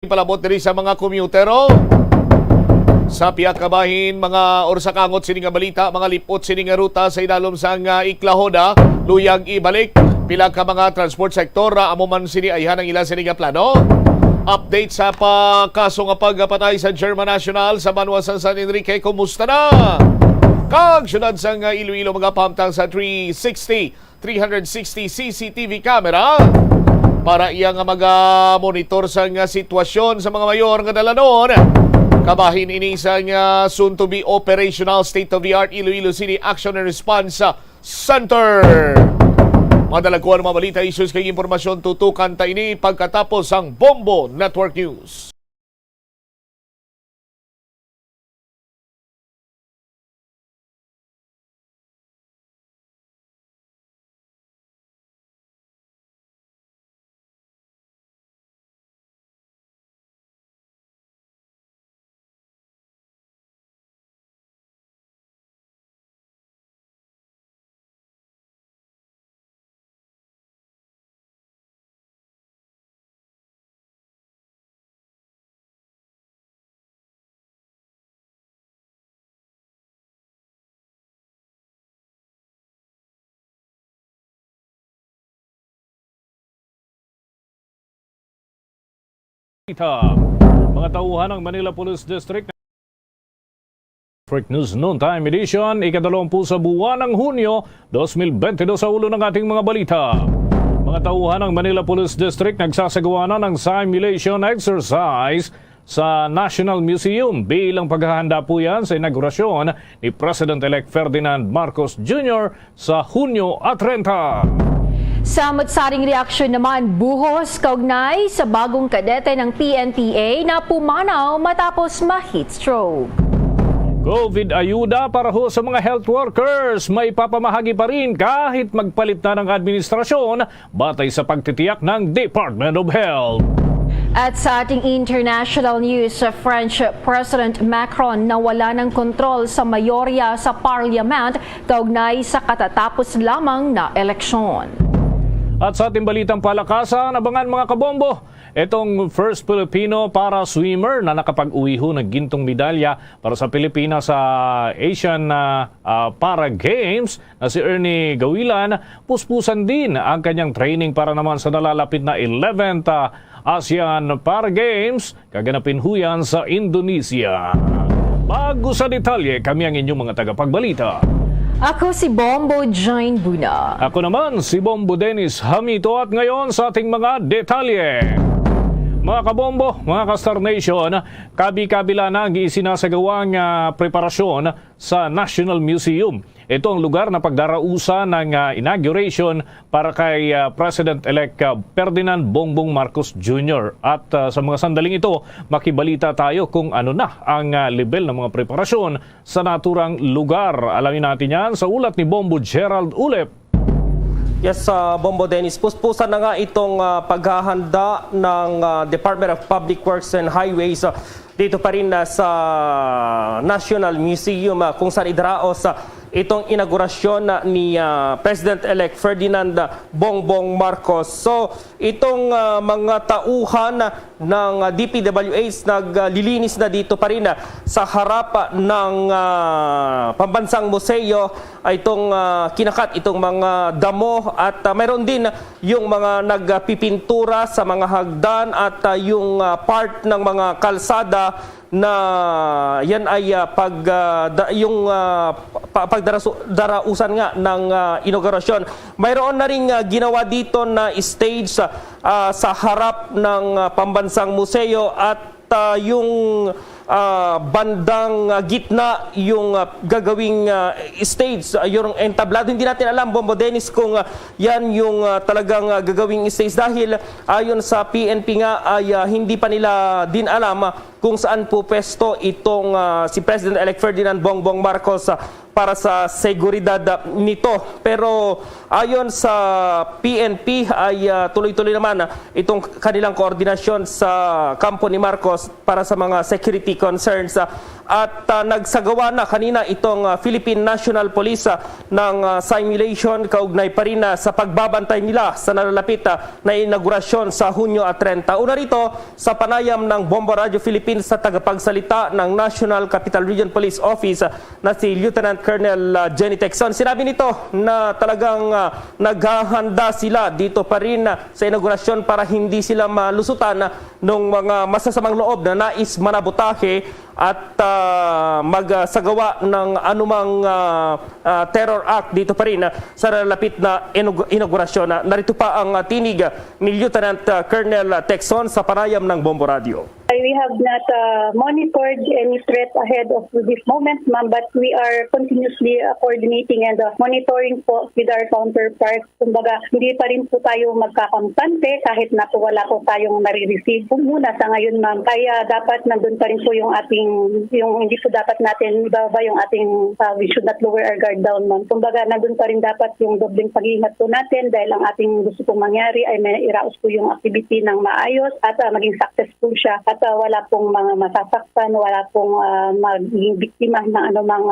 Palabot diri sa mga kommutero. Sa piyak kabahin, mga orsakangot sini nga balita, mga lipot sini nga ruta sa idalom sa nga Iklahoda, luyag ibalik. Pila ka mga transport sector, amo man sini ayhan ang ila sini nga plano. Update sa kaso nga pagpatay sa German National sa Banwa San Enrique, kumusta na? Kag syudad sa nga Iloilo mga pamtang sa 360 CCTV camera para iya nga mag-monitor sa nga sitwasyon sa mga mayor nga dalanon. Kabahin ini sa nga soon to be operational state-of-the-art Iloilo City Action and Response Center. Madalagkuhan mga balita, issues kay impormasyon tutukan ta ini pagkatapos ang Bombo Network News. Mga tauhan ng Manila Police District News Noontime Edition, ikadalawampu sa buwan ng Hunyo 2022 sa ulo ng ating mga balita. Mga tauhan ng Manila Police District nagsasagawa na ng simulation exercise sa National Museum bilang paghahanda po yan sa inaugurasyon ni President-elect Ferdinand Marcos Jr. sa Hunyo at 30. Sa matsaring reaksyon naman, buhos kaugnay sa bagong kadete ng PNPA na pumanaw matapos ma-heat stroke. COVID ayuda para ho sa mga health workers. May papamahagi pa rin kahit magpalit na ng administrasyon batay sa pagtitiyak ng Department of Health. At sa ating international news, French President Macron nawala ng kontrol sa mayorya sa Parliament kaugnay sa katatapos lamang na eleksyon. At sa ating balitang palakasan, abangan mga kabombo, itong first Filipino para swimmer na nakapag-uwi ho ng gintong medalya para sa Pilipinas sa Asian Para Games na si Ernie Gawilan, puspusan din ang kanyang training para naman sa nalalapit na 11th ASEAN Para Games, kaganapin ho yan sa Indonesia. Bago sa detalye, kami ang inyong mga tagapagbalita. Ako si Bombo Jane Buna. Ako naman si Bombo Dennis Hamito at ngayon sa ating mga detalye. Mga kabombo, mga ka-Star Nation, kabi-kabila na ang isinasagawang preparasyon sa National Museum. Ito ang lugar na pagdarausan ng inauguration para kay President-elect Ferdinand Bongbong Marcos Jr. At sa mga sandaling ito, makibalita tayo kung ano na ang level ng mga preparasyon sa naturang lugar. Alamin natin yan sa ulat ni Bombo Gerald Ulep. Yes, Bombo Dennis, puspusan na nga itong paghahanda ng Department of Public Works and Highways dito pa rin sa National Museum kung saan idaraos itong inaugurasyon ni President-elect Ferdinand Bongbong Marcos. So, itong mga tauhan ng DPWH naglilinis na dito pa rin sa harap ng Pambansang Museo itong kinakat itong mga damo at mayroon din yung mga nagpipintura sa mga hagdan at yung part ng mga kalsada na yan ay pagdarausan nga ng inaugurasyon. Mayroon na rin ginawa dito na stage sa harap ng Pambansang Museo at yung bandang gitna yung gagawing stage, yung entablado. Hindi natin alam, Bombo Dennis, kung yan yung talagang gagawing stage dahil ayon sa PNP nga ay hindi pa nila din alam kung saan po pwesto itong si President-elect Ferdinand Bongbong Marcos para sa seguridad nito. Pero ayon sa PNP ay tuloy-tuloy naman itong kanilang koordinasyon sa kampo ni Marcos para sa mga security concerns. at nagsagawa na kanina itong Philippine National Police ng simulation kaugnay pa rin sa pagbabantay nila sa nalalapit na inaugurasyon sa Hunyo 30. Una rito sa panayam ng Bombo Radio Philippines sa tagapagsalita ng National Capital Region Police Office na si Lieutenant Colonel Jenny Tecson. Sinabi nito na talagang naghahanda sila dito pa rin sa inaugurasyon para hindi sila malusutan ng mga masasamang loob na nais manabotahe at magsagawa ng anumang terror act dito pa rin sa nalalapit na inaugurasyon. Narito pa ang tinig ni Lieutenant Colonel Tecson sa panayam ng Bombo Radio. We have not monitored any threat ahead of this moment, ma'am, but we are continuously coordinating and monitoring po with our counterparts. Kumbaga, hindi pa rin po tayo magkakampante kahit na po wala po tayong nare-receive muna sa ngayon, ma'am. Kaya dapat nandun pa rin po yung hindi po dapat natin ibaba yung ating, we should not lower our guard down, ma'am. Kumbaga, nandun pa rin dapat yung dobleng pag-iingat po natin dahil ang ating gusto pong mangyari ay may iraos po yung activity ng maayos at maging successful siya. At wala pong mga masasaktan, wala pong magiging biktima ng anumang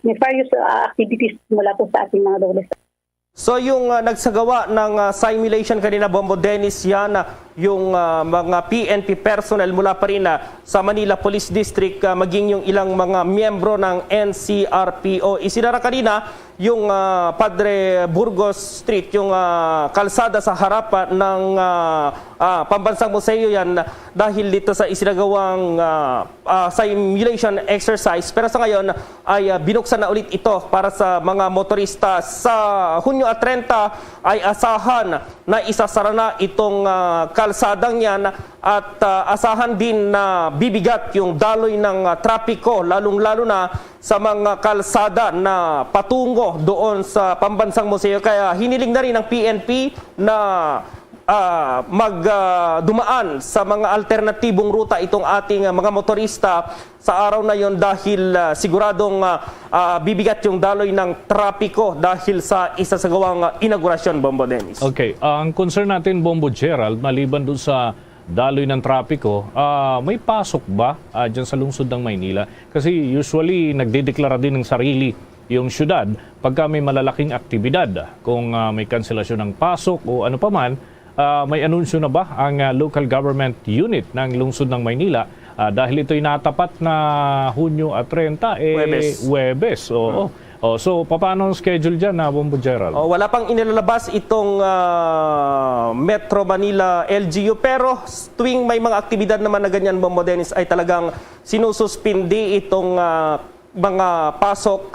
nefarious activities mula po sa ating mga adolescents. So yung nagsagawa ng simulation kanina, Bombo Dennis, yan yung mga PNP personnel mula pa rin sa Manila Police District, maging yung ilang mga miyembro ng NCRPO. Isinara kanina yung Padre Burgos Street, yung kalsada sa harap ng Pambansang Museo yan dahil dito sa isinagawang simulation exercise. Pero sa ngayon ay binuksan na ulit ito para sa mga motorista. Sa Hunyo 30 ay asahan na isasara na itong kalsadang yan at asahan din na bibigat yung daloy ng trapiko, lalong-lalo na sa mga kalsada na patungo doon sa Pambansang Museo. Kaya hiniling na rin ng PNP na dumaan sa mga alternatibong ruta itong ating mga motorista sa araw na yon dahil siguradong bibigat yung daloy ng trapiko dahil sa isasagawang inaugurasyon, Bombo Dennis. Okay, ang concern natin, Bombo Gerald, maliban dun sa daloy ng trapiko, may pasok ba dyan sa lungsod ng Maynila? Kasi usually nagdedeklara din ng sarili yung syudad pagka may malalaking aktibidad. Kung may kanselasyon ng pasok o ano pa man, may anunsyo na ba ang local government unit ng lungsod ng Maynila dahil ito'y natapat na Hunyo 30, Huwebes. Oo. So, paano ang schedule dyan, Bombo Gerald? Wala pang inilalabas itong Metro Manila LGU, pero tuwing may mga aktibidad naman na ganyan, Bombo Dennis, ay talagang sinususpindi itong mga pasok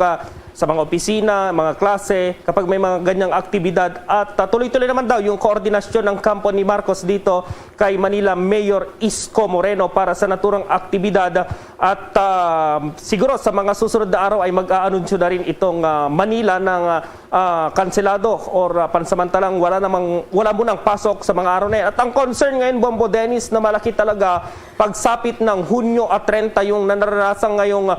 sa mga opisina, mga klase, kapag may mga ganyang aktibidad. At tuloy-tuloy naman daw yung koordinasyon ng kampo ni Marcos dito kay Manila Mayor Isko Moreno para sa naturang aktibidad. At siguro sa mga susunod na araw ay mag-aanunsyo na rin itong Manila ng kanselado or pansamantalang wala munang pasok sa mga araw na yan. At ang concern ngayon, Bombo Dennis, na malaki talaga pagsapit ng Hunyo 30 yung naranasan ngayong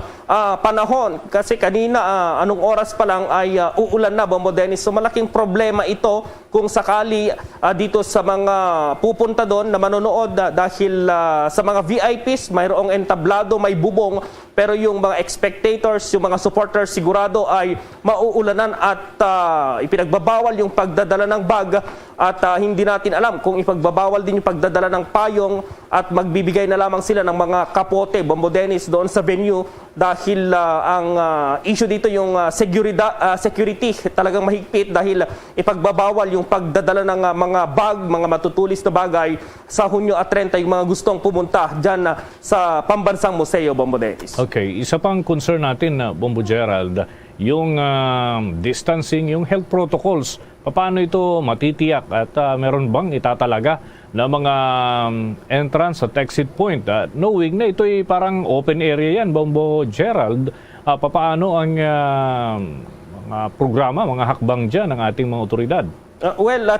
panahon. Kasi kanina, anong oras pa lang ay uulan na, Bombo Dennis. So malaking problema ito kung sakali dito sa mga pupunta doon na manonood dahil sa mga VIPs, mayroong entablado, may bubong, pero yung mga spectators, yung mga supporters sigurado ay mauulanan at ipinagbabawal yung pagdadala ng bag at hindi natin alam kung ipagbabawal din yung pagdadala ng payong at magbibigay na lamang sila ng mga kapote, Bombo Dennis, doon sa venue dahil ang issue dito yung security talagang mahigpit dahil ipagbabawal yung pagdadala ng mga bag, mga matutulis na bagay sa Hunyo 30 yung mga gustong pumunta dyan sa Pambansang Museo, Bombo Dennis. Okay, isa pang concern natin, Bombo Gerald, yung distancing, yung health protocols. Paano ito matitiyak at meron bang itatalaga na mga entrance at exit point? Knowing na ito'y parang open area yan, Bombo Gerald, paano ang mga programa, mga hakbang dyan ng ating mga otoridad?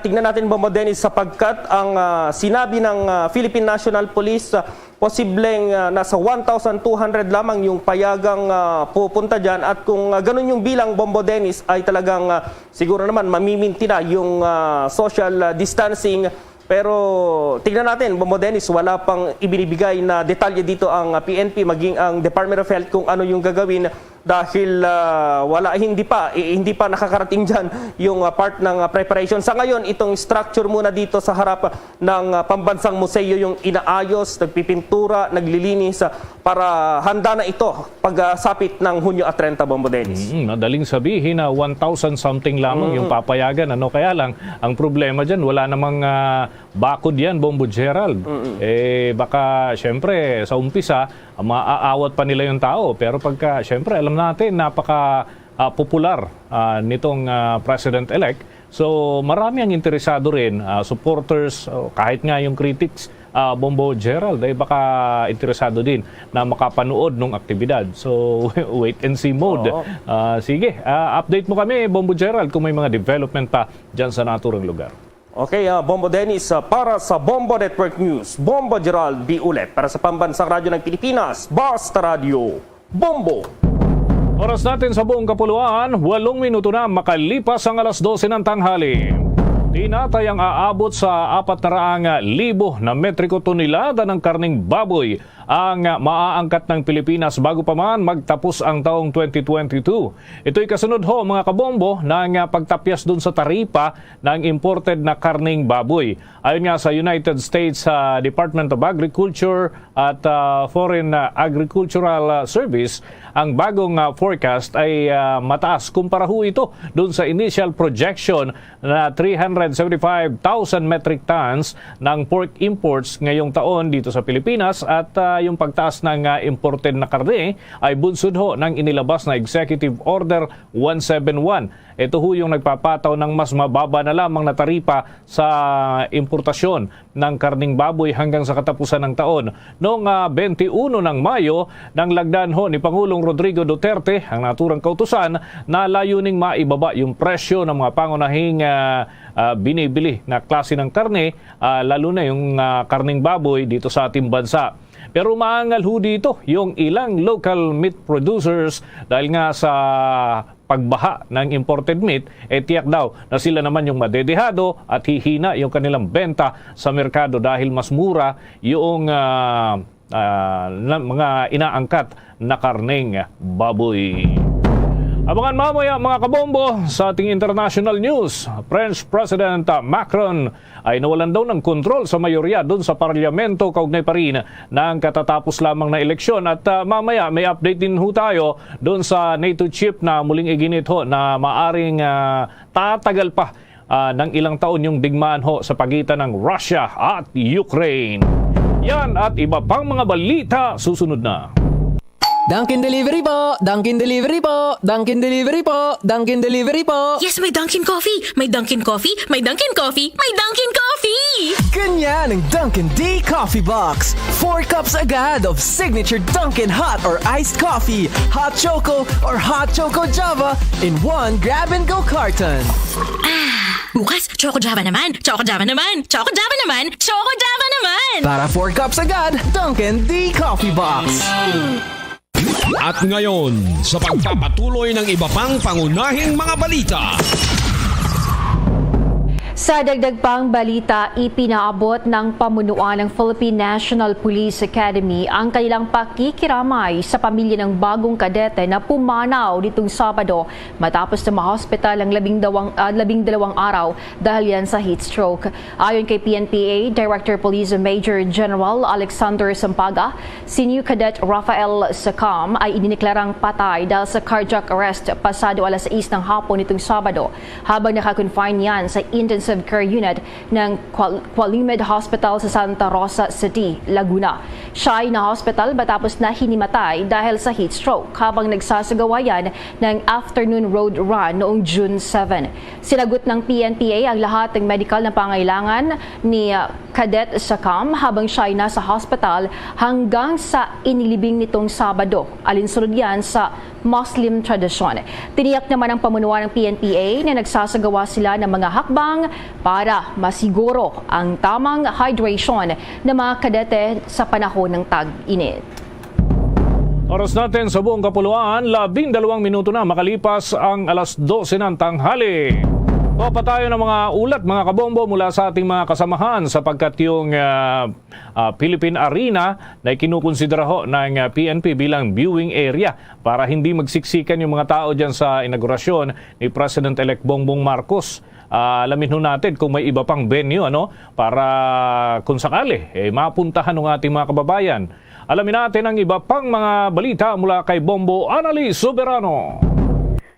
Tignan natin, Bombo Dennis, sapagkat ang sinabi ng Philippine National Police, posibleng nasa 1,200 lamang yung payagang pupunta dyan. At kung ganun yung bilang, Bombo Dennis, ay talagang siguro naman mamiminti na yung social distancing Pero tingnan natin, Bombo Dennis, wala pang ibinibigay na detalye dito ang PNP maging ang Department of Health kung ano yung gagawin dahil hindi pa nakakarating diyan yung part ng preparation. Sa ngayon, itong structure muna dito sa harap ng pambansang museo yung inaayos, nagpipintura, naglilinis para handa na ito pagsapit ng Hunyo at 30, Bombo Dennis. Madaling sabihin na 1,000 something lamang yung papayagan. Kaya lang, ang problema dyan, wala namang bakod yan, Bombo Gerald. Baka, syempre, sa umpisa, maaawat pa nila yung tao. Pero pagka, syempre, alam natin, napaka-popular nitong President-elect. So, marami ang interesado rin, supporters, kahit nga yung critics, Bombo Gerald, baka interesado din na makapanood ng aktibidad. So, wait and see mode. Sige, update mo kami, Bombo Gerald, kung may mga development pa dyan sa naturang lugar. Okay, Bombo Dennis, para sa Bombo Network News, Bombo Gerald B. Ulet, para sa Pambansang Radyo ng Pilipinas, Basta Radio, Bombo! Oras natin sa buong kapuluan, 8 minuto na makalipas ang alas 12 ng tanghali. Tinatay ang aabot sa 400,000 na metriko tonelada ng karning baboy ang maaangkat ng Pilipinas bago pa man magtapos ang taong 2022. Ito'y kasunod ho mga kabombo ng pagtapyas dun sa taripa ng imported na karning baboy. Ayon nga sa United States Department of Agriculture at Foreign Agricultural Service, ang bagong forecast ay mataas kumpara ho ito dun sa initial projection na 375,000 metric tons ng pork imports ngayong taon dito sa Pilipinas at yung pagtaas ng imported na karne ay bunsod ho ng inilabas na Executive Order 171. Ito ho yung nagpapataw ng mas mababa na lamang na taripa sa importasyon ng karning baboy hanggang sa katapusan ng taon. Noong 21 ng Mayo, nang lagdan ho ni Pangulong Rodrigo Duterte ang naturang kautusan na layuning maibaba yung presyo ng mga pangunahing binibili na klase ng karne, lalo na yung karning baboy dito sa ating bansa. Pero umaangal ho dito yung ilang local meat producers dahil nga sa pagbaha ng imported meat, tiyak daw na sila naman yung madedehado at hihina yung kanilang benta sa merkado dahil mas mura yung mga inaangkat na karneng baboy. Abangan mamaya mga kabombo sa ating international news. French President Macron ay nawalan daw ng kontrol sa mayorya doon sa parlamento kaugnay pa rin ng katatapos lamang na eleksyon. At mamaya may update din ho tayo doon sa NATO chip na muling iginit ho na maaring tatagal pa ng ilang taon yung digmaan ho sa pagitan ng Russia at Ukraine. Yan at iba pang mga balita susunod na. Dunkin' Delivery po! Dunkin' Delivery po! Dunkin' Delivery po! Dunkin' Delivery po! Yes, may Dunkin' Coffee! May Dunkin' Coffee! May Dunkin' Coffee! May Dunkin' Coffee! Ganyan ang Dunkin' D Coffee Box! 4 cups agad of signature Dunkin' hot or iced coffee, hot choco or hot choco java in 1 grab-and-go carton. Bukas, Choco Java naman! Choco Java naman! Choco Java naman! Choco Java naman! Para 4 cups agad, Dunkin' D Coffee Box! At ngayon, sa pagpapatuloy ng iba pang pangunahing mga balita. Sa dagdag pang balita, ipinaabot ng pamunuan ng Philippine National Police Academy ang kanilang pakikiramay sa pamilya ng bagong kadete na pumanaw nitong Sabado matapos na ma-hospital ang 12 araw dahil yan sa heat stroke. Ayon kay PNPA Director Police Major General Alexander Sampaga, si new cadet Rafael Sacam ay idiniklarang patay dahil sa cardiac arrest pasado alas 6 ng hapon nitong Sabado habang nakakonfine yan sa intensive care unit ng Qualimed Hospital sa Santa Rosa City, Laguna. Siya ay na-hospital matapos na hinimatay dahil sa heat stroke habang nagsasagawa yan ng afternoon road run noong June 7. Sinagot ng PNPA ang lahat ng medical na pangailangan ni Cadet Sacam habang siya ay nasa hospital hanggang sa inilibing nitong Sabado. Alinsunod yan sa Muslim tradisyon. Tiniyak naman ng pamunuan ng PNPA na nagsasagawa sila ng mga hakbang para masiguro ang tamang hydration ng mga kadete sa panahon ng tag-init. Oras natin sa buong kapuluan, 12 minuto na makalipas ang alas 12 ng tanghali. Pa tayo ng mga ulat, mga kabombo, mula sa ating mga kasamahan sapagkat yung Philippine Arena na kinukonsidera ho ng PNP bilang viewing area para hindi magsiksikan yung mga tao dyan sa inaugurasyon ni President-elect Bongbong Marcos. Alamin ho natin kung may iba pang venue para kung sakali mapuntahan ng ating mga kababayan. Alamin natin ang iba pang mga balita mula kay Bombo Annalise Soberano.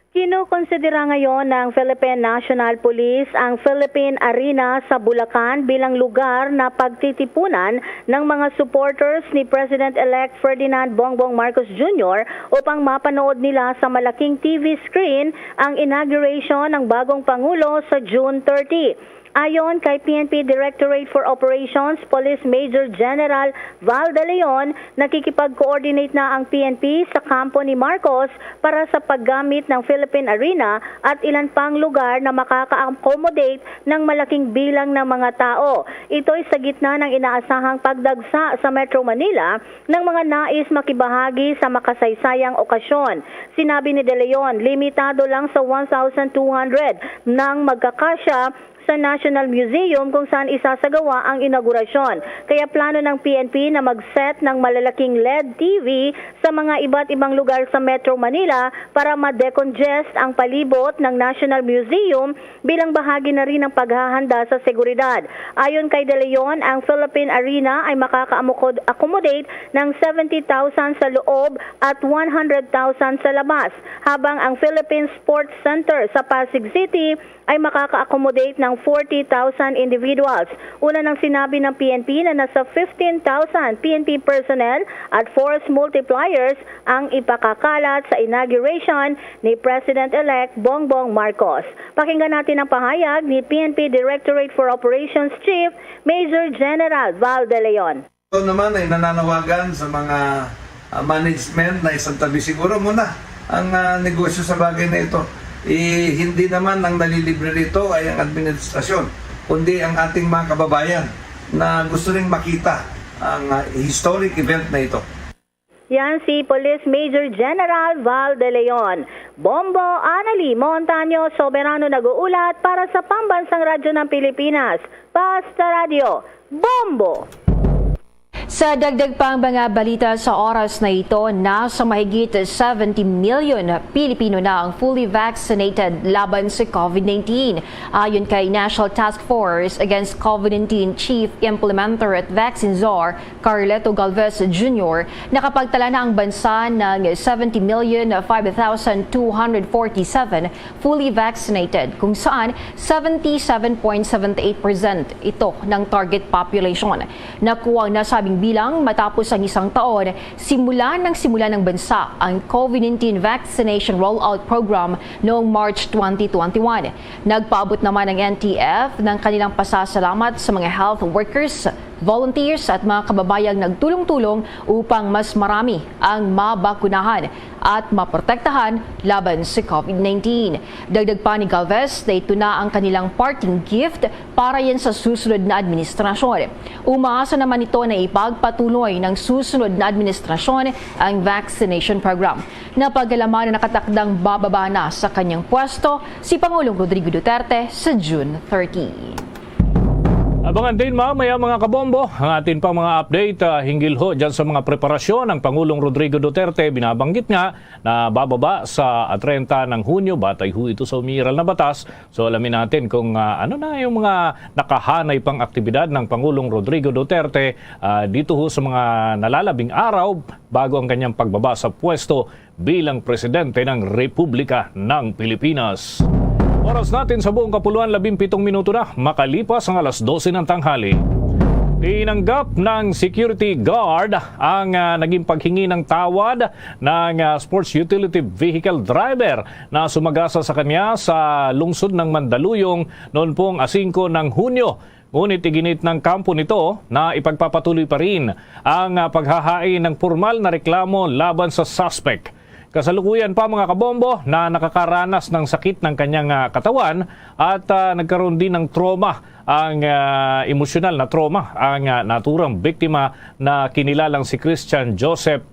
Kinukonsidera ngayon ng Philippine National Police ang Philippine Arena sa Bulacan bilang lugar na pagtitipunan ng mga supporters ni President-elect Ferdinand Bongbong Marcos Jr. upang mapanood nila sa malaking TV screen ang inauguration ng bagong Pangulo sa June 30. Ayon kay PNP Directorate for Operations Police Major General Val De Leon, nakikipag-coordinate na ang PNP sa kampo ni Marcos para sa paggamit ng Philippine Arena at ilan pang lugar na makaka-accommodate ng malaking bilang ng mga tao. Ito'y sa gitna ng inaasahang pagdagsa sa Metro Manila ng mga nais makibahagi sa makasaysayang okasyon. Sinabi ni De Leon, limitado lang sa 1,200 nang magkakasya sa National Museum kung saan isasagawa ang inaugurasyon. Kaya plano ng PNP na mag-set ng malalaking LED TV sa mga iba't ibang lugar sa Metro Manila para ma-decongest ang palibot ng National Museum bilang bahagi na rin ng paghahanda sa seguridad. Ayon kay De Leon, ang Philippine Arena ay makaka-accommodate ng 70,000 sa loob at 100,000 sa labas, habang ang Philippine Sports Center sa Pasig City ay makaka-accommodate ng 40,000 individuals. Una nang sinabi ng PNP na nasa 15,000 PNP personnel at force multipliers ang ipakakalat sa inauguration ni President-elect Bongbong Marcos. Pakinggan natin ang pahayag ni PNP Directorate for Operations Chief Major General Val De Leon. Ito naman ay nananawagan sa mga management na isang tabi siguro muna ang negosyo sa bagay na ito. Hindi naman ang nalilibre rito ay ang administrasyon, kundi ang ating mga kababayan na gusto ring makita ang historic event na ito. Yan si Police Major General Val De Leon. Bombo Annalise Montaño Soberano nag-uulat para sa Pambansang Radyo ng Pilipinas. Basta Radio, Bombo! Sa dagdag pang mga balita sa oras na ito, nasa mahigit 70 million Pilipino na ang fully vaccinated laban sa COVID-19. Ayon kay National Task Force Against COVID-19 Chief Implementer at Vaccine Czar Carleto Galvez Jr., nakapagtala na ang bansa ng 70,005,247 fully vaccinated, kung saan 77.78% ito ng target population. Nakuha ang nasabing bilang matapos ang isang taon simula ng bansa ang COVID-19 vaccination rollout program noong March 2021. Nagpaabot naman ang NTF ng kanilang pasasalamat sa mga health workers, volunteers at mga kababayang nagtulong-tulong upang mas marami ang mabakunahan at maprotektahan laban sa COVID-19. Dagdag pa ni Galvez na ito na ang kanilang parting gift para yan sa susunod na administrasyon. Umaasa naman ito na ipagpatuloy ng susunod na administrasyon ang vaccination program. Napag-alaman na nakatakdang bababa na sa kanyang pwesto si Pangulong Rodrigo Duterte sa June 30. Abangan din mamaya mga kabombo ang atin pang mga update hinggil ho dyan sa mga preparasyon ng Pangulong Rodrigo Duterte. Binabanggit nga na bababa sa 30 ng Hunyo, batay ho ito sa umiiral na batas. So alamin natin kung ano na yung mga nakahanay pang aktibidad ng Pangulong Rodrigo Duterte dito ho sa mga nalalabing araw bago ang kanyang pagbaba sa pwesto bilang Presidente ng Republika ng Pilipinas. Oras natin sa buong kapuluan, 17 minuto na, makalipas ang alas 12 ng tanghali. Tinanggap ng security guard ang naging paghingi ng tawad ng sports utility vehicle driver na sumagasa sa kanya sa lungsod ng Mandaluyong noon pong 5 ng Hunyo. Ngunit iginit ng kampo nito na ipagpapatuloy pa rin ang paghahain ng formal na reklamo laban sa suspect. Kasalukuyan pa mga kabombo na nakakaranas ng sakit ng kanyang katawan at nagkaroon din ng trauma, ang emosyonal na trauma, ang naturang biktima na kinilalang si Christian Joseph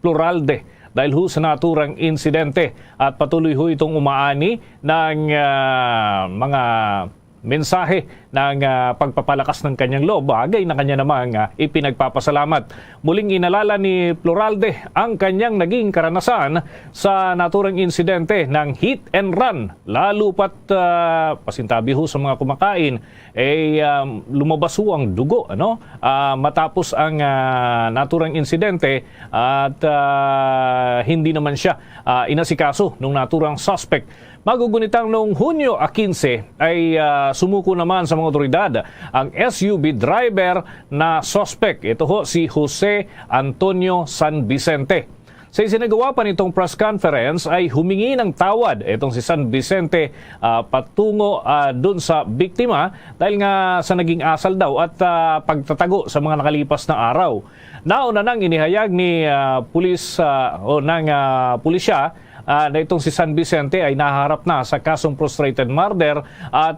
Pluralde dahil ho sa naturang insidente. At patuloy ho itong umaani ng mga mensahe ng pagpapalakas ng kanyang loob, bagay na kanya namang ipinagpapasalamat. Muling inalala ni Pluralde ang kanyang naging karanasan sa naturang insidente ng hit and run, lalo pat pasintabi ho sa mga kumakain, lumabas ho ang dugo matapos ang naturang insidente at hindi naman siya inasikaso ng naturang suspect. Magugunitang noong Hunyo 15 ay sumuko naman sa mga otoridad ang SUV driver na suspect. Ito ho si Jose Antonio San Vicente. Sa isinagawa pa nitong press conference ay humingi ng tawad itong si San Vicente patungo dun sa biktima dahil nga sa naging asal daw at pagtatago sa mga nakalipas na araw. Nauna nang inihayag ni pulisya na itong si San Vicente ay naharap na sa kasong frustrated murder at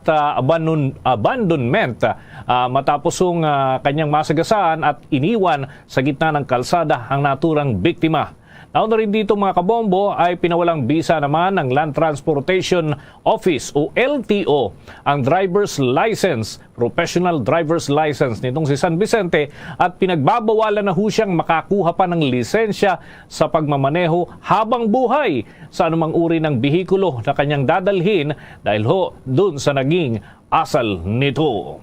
abandonment matapos ang kanyang masagasaan at iniwan sa gitna ng kalsada ang naturang biktima. Nauna rin dito mga kabombo ay pinawalang bisa naman ng Land Transportation Office o LTO ang driver's license, professional driver's license nitong si San Vicente at pinagbabawalan na ho siyang makakuha pa ng lisensya sa pagmamaneho habang buhay sa anumang uri ng bihikulo na kanyang dadalhin dahil ho dun sa naging asal nito.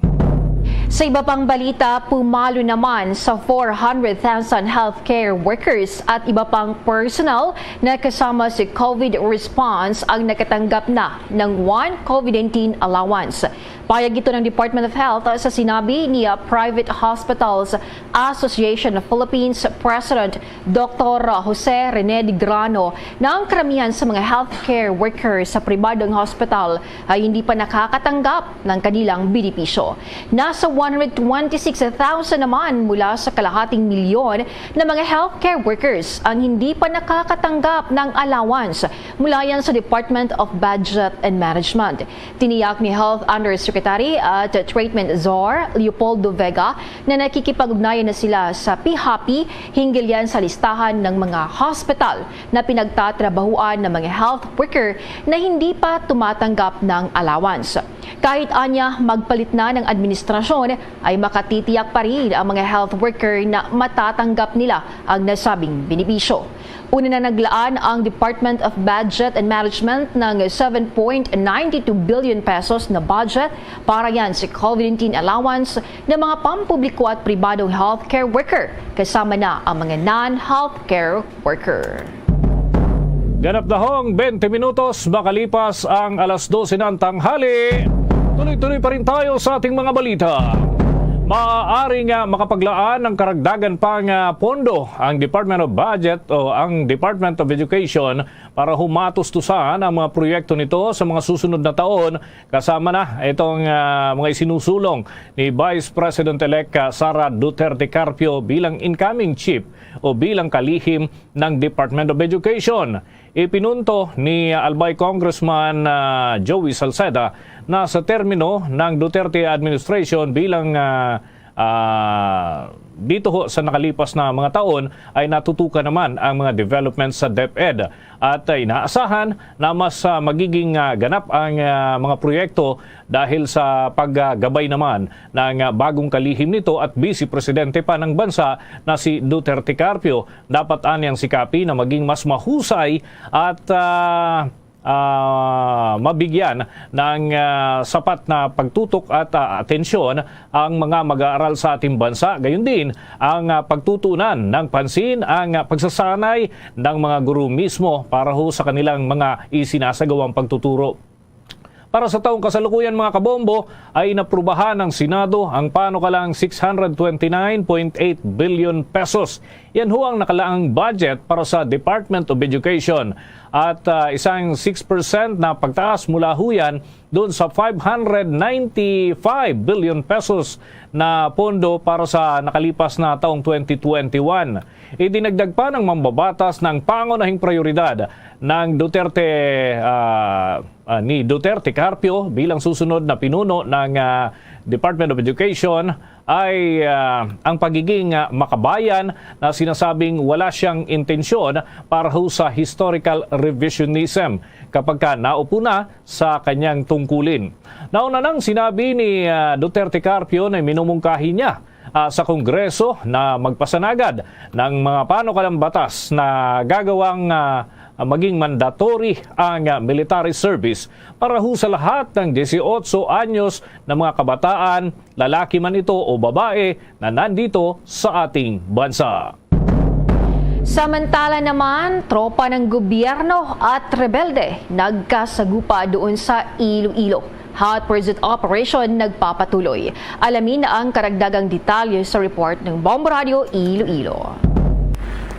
Sa iba pang balita, pumalo naman sa 400,000 healthcare workers at iba pang personnel na kasama si COVID response ang nakatanggap na ng one COVID-19 allowance. Payag ito ng Department of Health sa sinabi ni Private Hospitals Association of Philippines President Dr. Jose Rene de Grano na ang karamihan sa mga healthcare workers sa pribadong hospital ay hindi pa nakakatanggap ng kanilang benepisyo. Nasa 126,000 naman mula sa kalahating milyon na mga healthcare workers ang hindi pa nakakatanggap ng allowance mula yan sa Department of Budget and Management. Tiniyak ni Health Undersecretary at Treatment Czar Leopoldo Vega na nakikipag-ugnayan na sila sa PHAPI hinggil yan sa listahan ng mga hospital na pinagtatrabahuan ng mga health worker na hindi pa tumatanggap ng allowance. Kahit anya magpalit na ng administrasyon, ay makatitiyak pa rin ang mga health worker na matatanggap nila ang nasabing benepisyo. Una na naglaan ang Department of Budget and Management ng 7.92 billion pesos na budget para yan sa COVID-19 allowance ng mga pampubliko at pribadong healthcare worker, kasama na ang mga non-healthcare worker. Ganap na hong 20 minutos makalipas ang alas 12 ng tanghali. Tuloy-tuloy pa rin tayo sa ating mga balita. Maaaring makapaglaan ng karagdagan pang pondo ang Department of Budget o ang Department of Education para humatustusan ang mga proyekto nito sa mga susunod na taon, kasama na itong mga isinusulong ni Vice President-elect Sara Duterte Carpio bilang incoming chief o bilang kalihim ng Department of Education. Ipinunto ni Albay Congressman Joey Salceda na sa termino ng Duterte administration bilang dito ho sa nakalipas na mga taon ay natutukan naman ang mga developments sa DepEd at inaasahan na mas magiging ganap ang mga proyekto dahil sa paggabay naman ng bagong kalihim nito at Vice Presidente pa ng bansa na si Duterte Carpio. Dapat anyang sikapi na maging mas mahusay at mabigyan ng sapat na pagtutok at atensyon ang mga mag-aaral sa ating bansa. Gayon din ang pagtutunan ng pansin ang pagsasanay ng mga guro mismo para ho sa kanilang mga isinasagawang pagtuturo. Para sa taong kasalukuyan mga kabombo ay naprubahan ng Senado ang panukalang 629.8 billion pesos. Yan ho ang nakalaang budget para sa Department of Education at isang 6% na pagtaas mula ho yan doon sa 595 billion pesos na pondo para sa nakalipas na taong 2021. Idinagdag pa ng mambabatas ng pangunahing prioridad ng ni Duterte Carpio bilang susunod na pinuno ng Department of Education ay ang pagiging makabayan na sinasabing wala siyang intensyon para ho sa historical revisionism kapag ka naupo na sa kanyang tungkulin. Nauna nang sinabi ni Duterte Carpio na minumungkahi niya sa Kongreso na magpasanagad ng mga panukalang batas na gagawang maging mandatory ang military service para ho sa lahat ng 18 anyos na mga kabataan, lalaki man ito o babae na nandito sa ating bansa. Samantala naman, tropa ng gobyerno at rebelde nagkasagupa doon sa Iloilo. Hot pursuit operation nagpapatuloy. Alamin na ang karagdagang detalye sa report ng Bombo Radio Iloilo.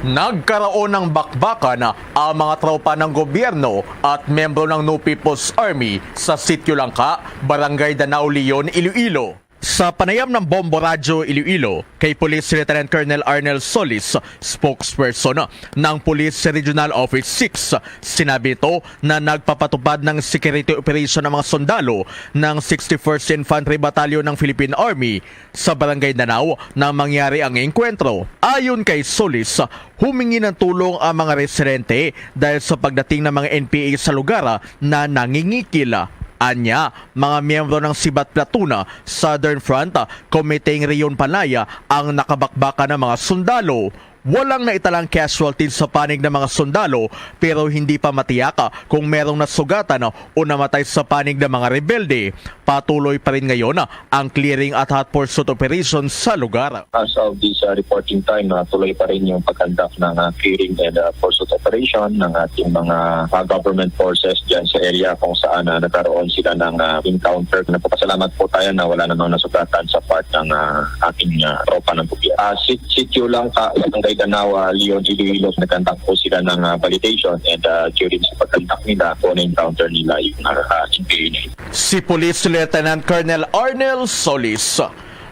Nagkaroon ng bakbakan ang mga tropa ng gobyerno at membro ng No People's Army sa Sitio Langka, Barangay Danao Leon, Iloilo. Sa panayam ng Bombo Radio Iloilo kay Police Lieutenant Colonel Arnel Solis, spokesperson ng Police Regional Office 6, sinabi ito na nagpapatupad ng security operation ng mga sundalo ng 61st Infantry Battalion ng Philippine Army sa Barangay Danao nang mangyari ang engkwentro. Ayon kay Solis, humingi ng tulong ang mga residente dahil sa pagdating ng mga NPA sa lugar na nangingikil. Anya, mga miyembro ng Sibat Platuna, Southern Front, Committeeng Rion Panaya ang nakabakbaka ng mga sundalo. Walang naitalang casualty sa panig ng mga sundalo pero hindi pa matiyak kung merong nasugatan o namatay sa panig ng mga rebelde. Patuloy pa rin ngayon ang clearing at hot pursuit operation sa lugar. As of this reporting time, tuloy pa rin yung pagkandak ng clearing and pursuit operation ng ating mga government forces dyan sa area kung saan nagkaroon sila ng encounter. Nagpapasalamat po tayo na wala namang nasugatan sa part ng ating tropa ng gobyerno. Sitio Langka, Barangay Danao, Leon, Iloilo, nagkandak po sila ng validation and during sa pagkandak nila po na-encounter nila yung NPA. Si Police Lieutenant Colonel Arnel Solis.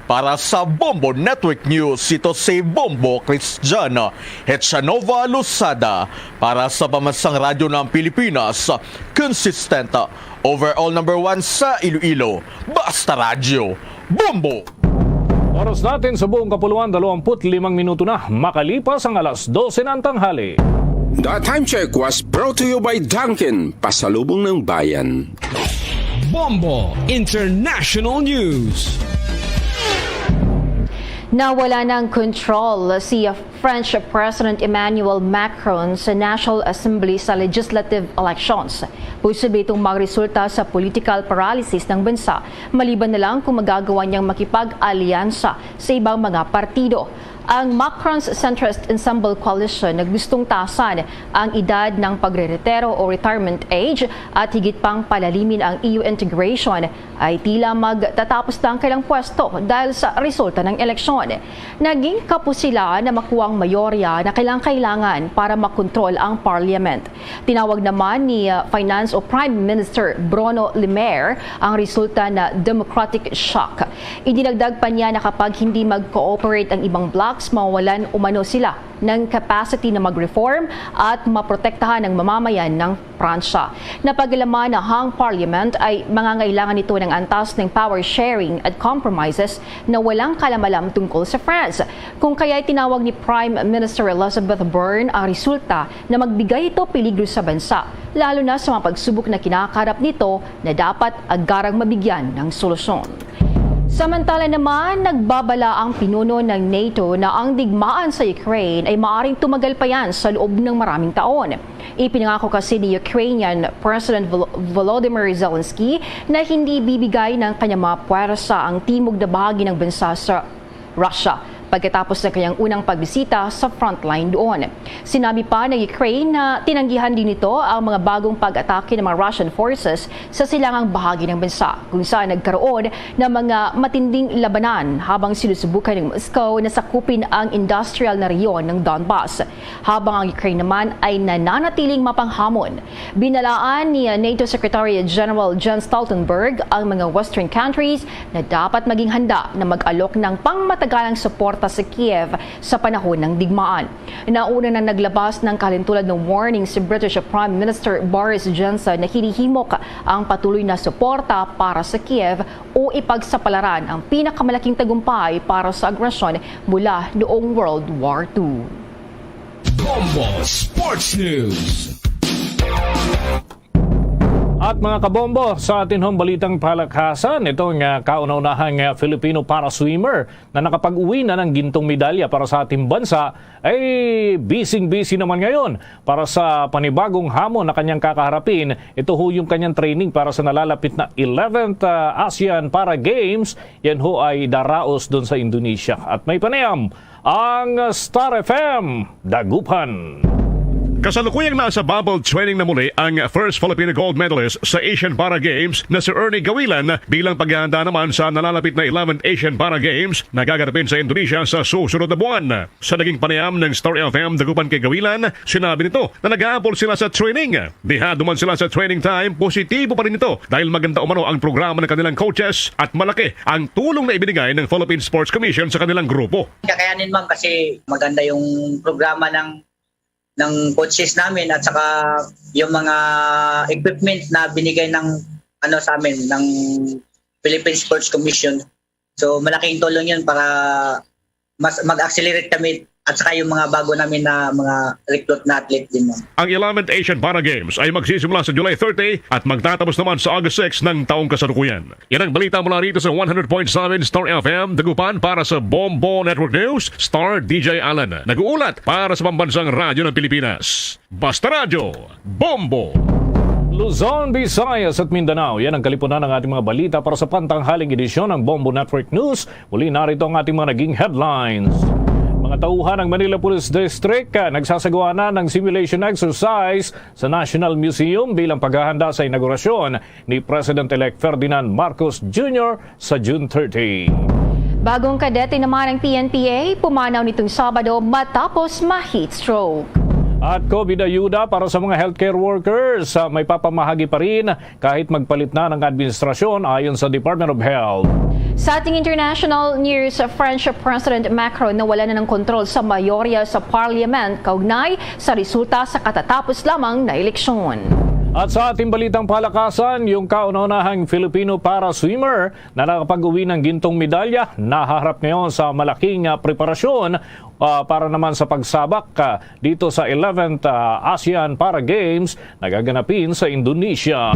Para sa Bombo Network News, ito si Bombo Cristiano Hechanova Lusada. Para sa Pamansang Radyo ng Pilipinas, consistent, overall number 1 sa Iloilo, Basta Radyo, Bombo! Oras natin sa buong kapuluan, 25 minuto na makalipas ang alas 12 ng tanghali. The time check was brought to you by Dunkin, pasalubong ng bayan. Bombo International News. Nawala ng control si French President Emmanuel Macron sa National Assembly sa legislative elections. Posible itong magresulta sa political paralysis ng bansa, maliban na lang kung magagawa niyang makipag-alyansa sa ibang mga partido. Ang Macron's Centrist Ensemble Coalition na gustong taasan ang edad ng pagre-retiro o retirement age at higit pang palalimin ang EU integration ay tila magtatapos na ang kailang pwesto dahil sa resulta ng eleksyon. Naging kapos sila na makuwang mayorya na kailangan para makontrol ang parliament. Tinawag naman ni Finance o Prime Minister Bruno Le Maire ang resulta na democratic shock. Idinagdag pa niya na kapag hindi mag-cooperate ang ibang bloc, mawalan umano sila ng capacity na mag-reform at maprotektahan ng mamamayan ng Pransya. Napaglaman na hang parliament ay mangangailangan nito ng antas ng power sharing at compromises na walang kalamalam tungkol sa France. Kung kaya tinawag ni Prime Minister Elizabeth Borne ang resulta na magbigay ito peligro sa bansa, lalo na sa mga pagsubok na kinakarap nito na dapat agarang mabigyan ng solusyon. Samantala naman, nagbabala ang pinuno ng NATO na ang digmaan sa Ukraine ay maaaring tumagal pa yan sa loob ng maraming taon. Ipinangako kasi ni Ukrainian President Volodymyr Zelensky na hindi bibigay ng kanyang mga puwersa ang timog na bahagi ng bansa sa Russia pagkatapos ng kanyang unang pagbisita sa frontline doon. Sinabi pa ng Ukraine na tinanggihan din nito ang mga bagong pag-atake ng mga Russian forces sa silangang bahagi ng bansa, kung saan nagkaroon ng mga matinding labanan habang sinusubukan ng Moscow na sakupin ang industrial na rehiyon ng Donbas. Habang ang Ukraine naman ay nananatiling mapanghamon. Binalaan ni NATO Secretary General Jens Stoltenberg ang mga Western countries na dapat maging handa na mag-alok ng pangmatagalang support sumuporta sa Kiev sa panahon ng digmaan. Nauna na naglabas ng kalintulad ng warning si British Prime Minister Boris Johnson na hinihimok ang patuloy na suporta para sa Kiev o ipagsapalaran ang pinakamalaking tagumpay para sa agresyon mula noong World War II. Bombo Sports News. At mga kabombo, sa atin hong balitang palakasan, itong kauna-unahang Filipino para-swimmer na nakapag-uwi na ng gintong medalya para sa ating bansa ay busy naman ngayon para sa panibagong hamon na kanyang kakaharapin. Ito ho yung kanyang training para sa nalalapit na 11th ASEAN Para Games. Yan ho ay daraos doon sa Indonesia. At may panayam ang Star FM Dagupan. Kasalukuyang nasa bubble training na muli ang first Filipino gold medalist sa Asian Para Games na si Ernie Gawilan bilang paghahanda naman sa nalalapit na 11th Asian Para Games na gaganapin sa Indonesia sa susunod na buwan. Sa naging panayam ng Star FM Dagupan kay Gawilan, sinabi nito na nag-aabol sila sa training. Dihado man sila sa training time, positibo pa rin ito dahil maganda umano ang programa ng kanilang coaches at malaki ang tulong na ibinigay ng Philippine Sports Commission sa kanilang grupo. Kakayanin ma'am kasi maganda yung programa ng coaches namin at saka yung mga equipment na binigay ng sa amin ng Philippine Sports Commission. So malaking tulong 'yun para mas mag-accelerate kami at saka yung mga bago namin na mga recruit na athlete din. Ang 11th Asian Para Games ay magsisimula sa July 30 at magtatapos naman sa August 6 ng taong kasalukuyan. Yan ang balita mula rito sa 100.7 Star FM Dagupan para sa Bombo Network News. Star DJ Alan nag-uulat para sa Pambansang Radyo ng Pilipinas. Basta Radyo, Bombo! Luzon, Visayas at Mindanao. Yan ang kalipunan ng ating mga balita para sa pantanghaling edisyon ng Bombo Network News. Muli narito ang ating mga naging headlines. Mga tauhan ng Manila Police District nagsasagawa na ng simulation exercise sa National Museum bilang paghahanda sa inaugurasyon ni President-elect Ferdinand Marcos Jr. sa June 30. Bagong kadete naman ng PNPA, pumanaw nitong Sabado matapos ma-heat stroke. At COVID ayuda para sa mga healthcare workers may papamahagi pa rin kahit magpalit na ng administrasyon ayon sa Department of Health. Sa ating international news, French President Macron nawala na ng kontrol sa mayorya sa Parliament kaugnay sa resulta sa katatapos lamang na eleksyon. At sa ating balitang palakasan, yung kauna-unahang Filipino para-swimmer na nakapag-uwi ng gintong medalya nahaharap ngayon sa malaking preparasyon para naman sa pagsabak dito sa 11th ASEAN Para Games na gaganapin sa Indonesia.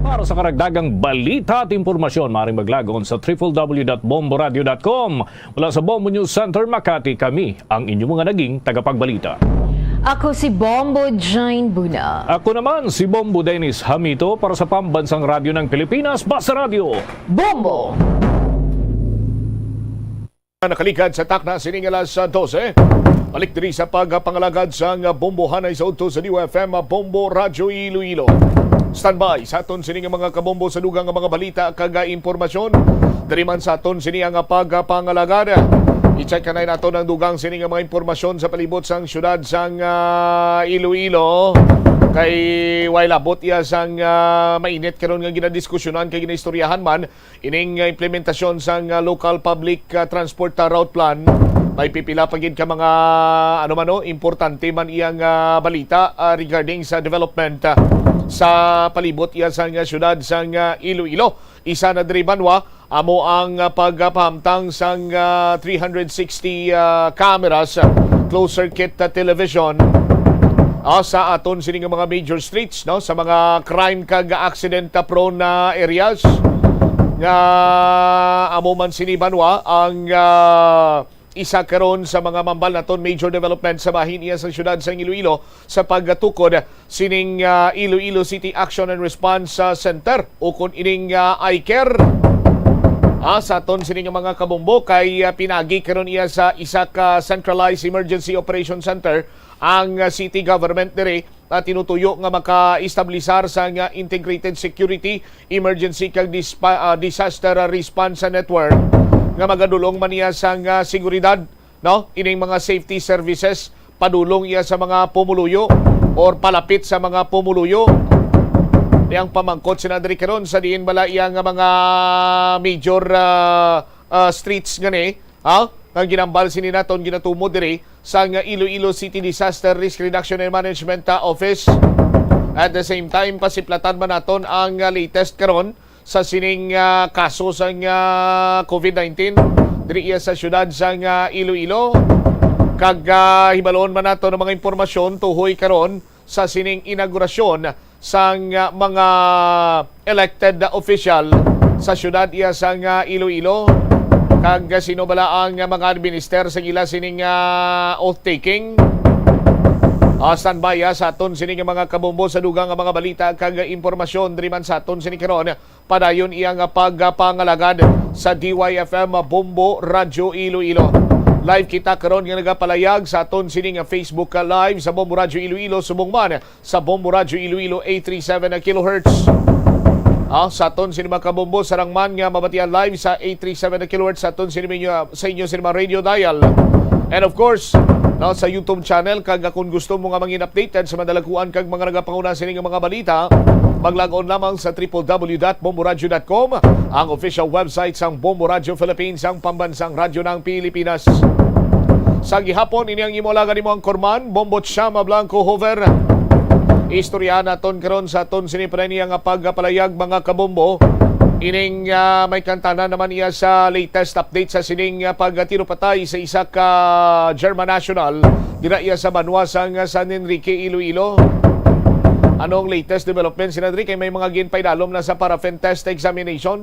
Para sa karagdagang balita at impormasyon, maaaring maglagon sa www.bomboradio.com. Mula sa Bombo News Center, Makati, kami ang inyong mga naging tagapagbalita. Ako si Bombo Jane Buna. Ako naman si Bombo Dennis Hamito para sa Pambansang Radyo ng Pilipinas, Basta Radio, Bombo! Nakalikad sa takna siningalas sa 12. Balik diri sa pagpangalagad sa bombohanay sa udto sa DWFM Bombo Radyo Iloilo. Standby sa aton sining mga kabombo sa dugang mga balita kag impormasyon. Diri man sa aton sini ang pagpangalagad. I-check na nato ng dugang sining mga impormasyon sa palibot sang syudad sang Iloilo. Kay wailabot iya sang mainit karon nga ginadiskusyonan kay ginaistoryahan man ining implementasyon sang local public transport route plan. May pipila pagid ka mga importante man iyang balita regarding sa development sa palibot iya sang syudad sang Iloilo. Isa na diri banwa amo ang pagpahamtang sang 360 cameras closed circuit television sa aton sining mga major streets sa mga crime kag accident prone na areas nga amo man sinibanwa ang isa karon sa mga mambal naton major development sa bahin iya sa syudad sa Iloilo sa pagtukod sining Iloilo City Action and Response Center o kun ining iCare. Sa aton sining mga kabombo kay pinagi karon iya sa isa ka centralized emergency operation center ang city government diri tinutuyo nga maka-establisar sa integrated security emergency kag disaster response network nga magadulong man iya sa seguridad ining mga safety services padulong iya sa mga pumuluyo or palapit sa mga pumuluyo. Yang pamangkot sinadri karon sa diin bala iya nga mga major streets ngani nga ginambal sini naton ginatumo diri sa Iloilo City Disaster Risk Reduction and Management Office. At the same time, pasiplatan man naton ang latest karon sa sining kaso sa COVID-19 diri sa syudad sa Iloilo. Kag hibalon man nato ng mga impormasyon tuhoy karon sa sining inaugurasyon sa mga elected official sa syudad sa Iloilo. Kag sino bala ang mga administer sa ila sining oath-taking. Standby sa aton sining mga kabombo sa dugang mga balita kag impormasyon diri man sa aton sining karon. Padayon iyang pagpangalagad sa DYFM Bombo Radyo Iloilo. Live kita karon nga nagapalayag sa aton sining Facebook Live sa Bombo Radyo Iloilo subong man sa Bombo Radyo Iloilo 837 kHz. Sa aton sining mga kabombo sarang man nga mabatian live sa 837 kHz sa aton sining sa inyo sining radio dial. And of course, sa YouTube channel, kag kung gusto mo nga mangin updated sa madalaguan kag mga nagapanguna sining mga balita, mag-log on lamang sa www.bomboradio.com, ang official website sang Bombo Radio Philippines, ang pambansang radyo ng Pilipinas. Sa gihapon, ini ang imolagan nimo ang Korman, Bombo Chama Blanco Hover. Istorya naton karon sa aton sinipren niya nga pagpalayag mga kabombo. Ining may kantana naman niya sa latest update sa sining pagtinupatay sa isa ka German national dira iya sa banwa sang San Enrique, Iloilo. Anong latest development sinadri kay may mga ginpaydalom na sa paraffin test examination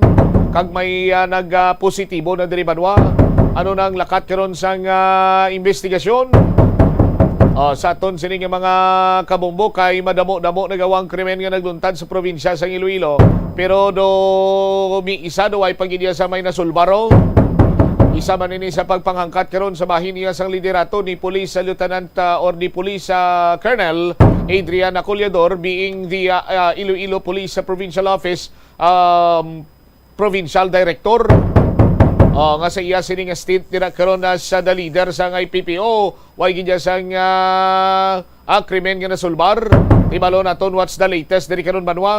kag may nagpositibo na diri banwa. Ano nang lakat karon sang investigasyon? Sa aton sining mga kabombo kay madamo-damo nagawang krimen nga nagluntad sa probinsya sa Iloilo. Pero mi isa do ay pagidya sa may nasulbaro. Isa man ini sa pagpanghangkat karon sa bahin niya sang liderato ni Police Lieutenant or ni Police Colonel Adrian Acollador being the Iloilo Police Provincial Office Provincial Director. Nga sa iya sining state dira karon sa the leader sa IPPO way gidya sang krimen nga nasulbar. Ibalo naton what's the latest diri karon banwa.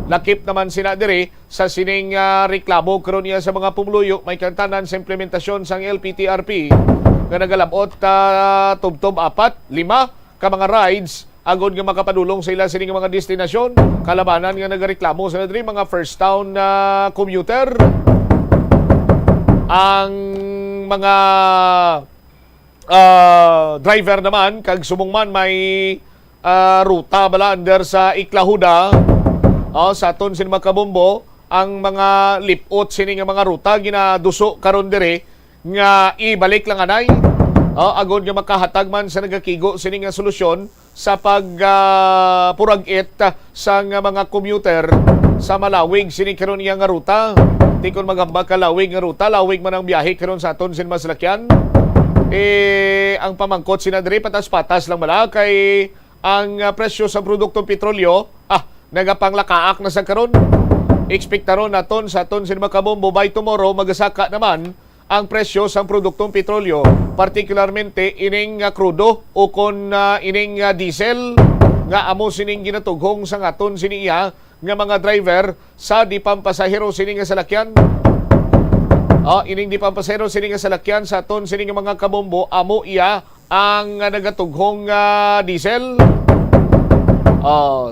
Lakip naman sina diri sa sining reklamo karon niya sa mga pumuluyo may kantanan sa implementasyon sang LPTRP nga nagalabot tubtob 4-5 ka mga rides agod nga makapadulong sa ila sining mga destinasyon. Kalabanan nga nagareklamo sila diri mga first town commuter. Ang mga driver naman kag sumungman may ruta bala under sa Iklahuda. Sa aton sin makabombo ang mga lipot sini nga mga ruta ginaduso karon dire nga ibalik lang anay. Agod nga makahatag man sa nagakigo sini nga solusyon sa pagpurag-it sa mga commuter sa malawig sini karon nga ruta. Tikon magambag ka lawig nga ruta, lawig man ang biyahe karon sa aton sin masalakyan. Ang pamangkot sinadri patas-patas lang mala kay ang presyo sa produktong petrolyo nagapanglakaak na sa karon. Ekspektaron naton sa aton sin makabombo by tomorrow magasaka naman ang presyo sa produktong petrolyo, partikularmente ining krudo o kon ining diesel nga amo sining ginatughong sa aton siniya nga mga driver sa di pampasahero sining nga salakyan. Ining di pampasahero sining nga salakyan sa aton sining nga mga kabombo amo iya ang nagatughong diesel.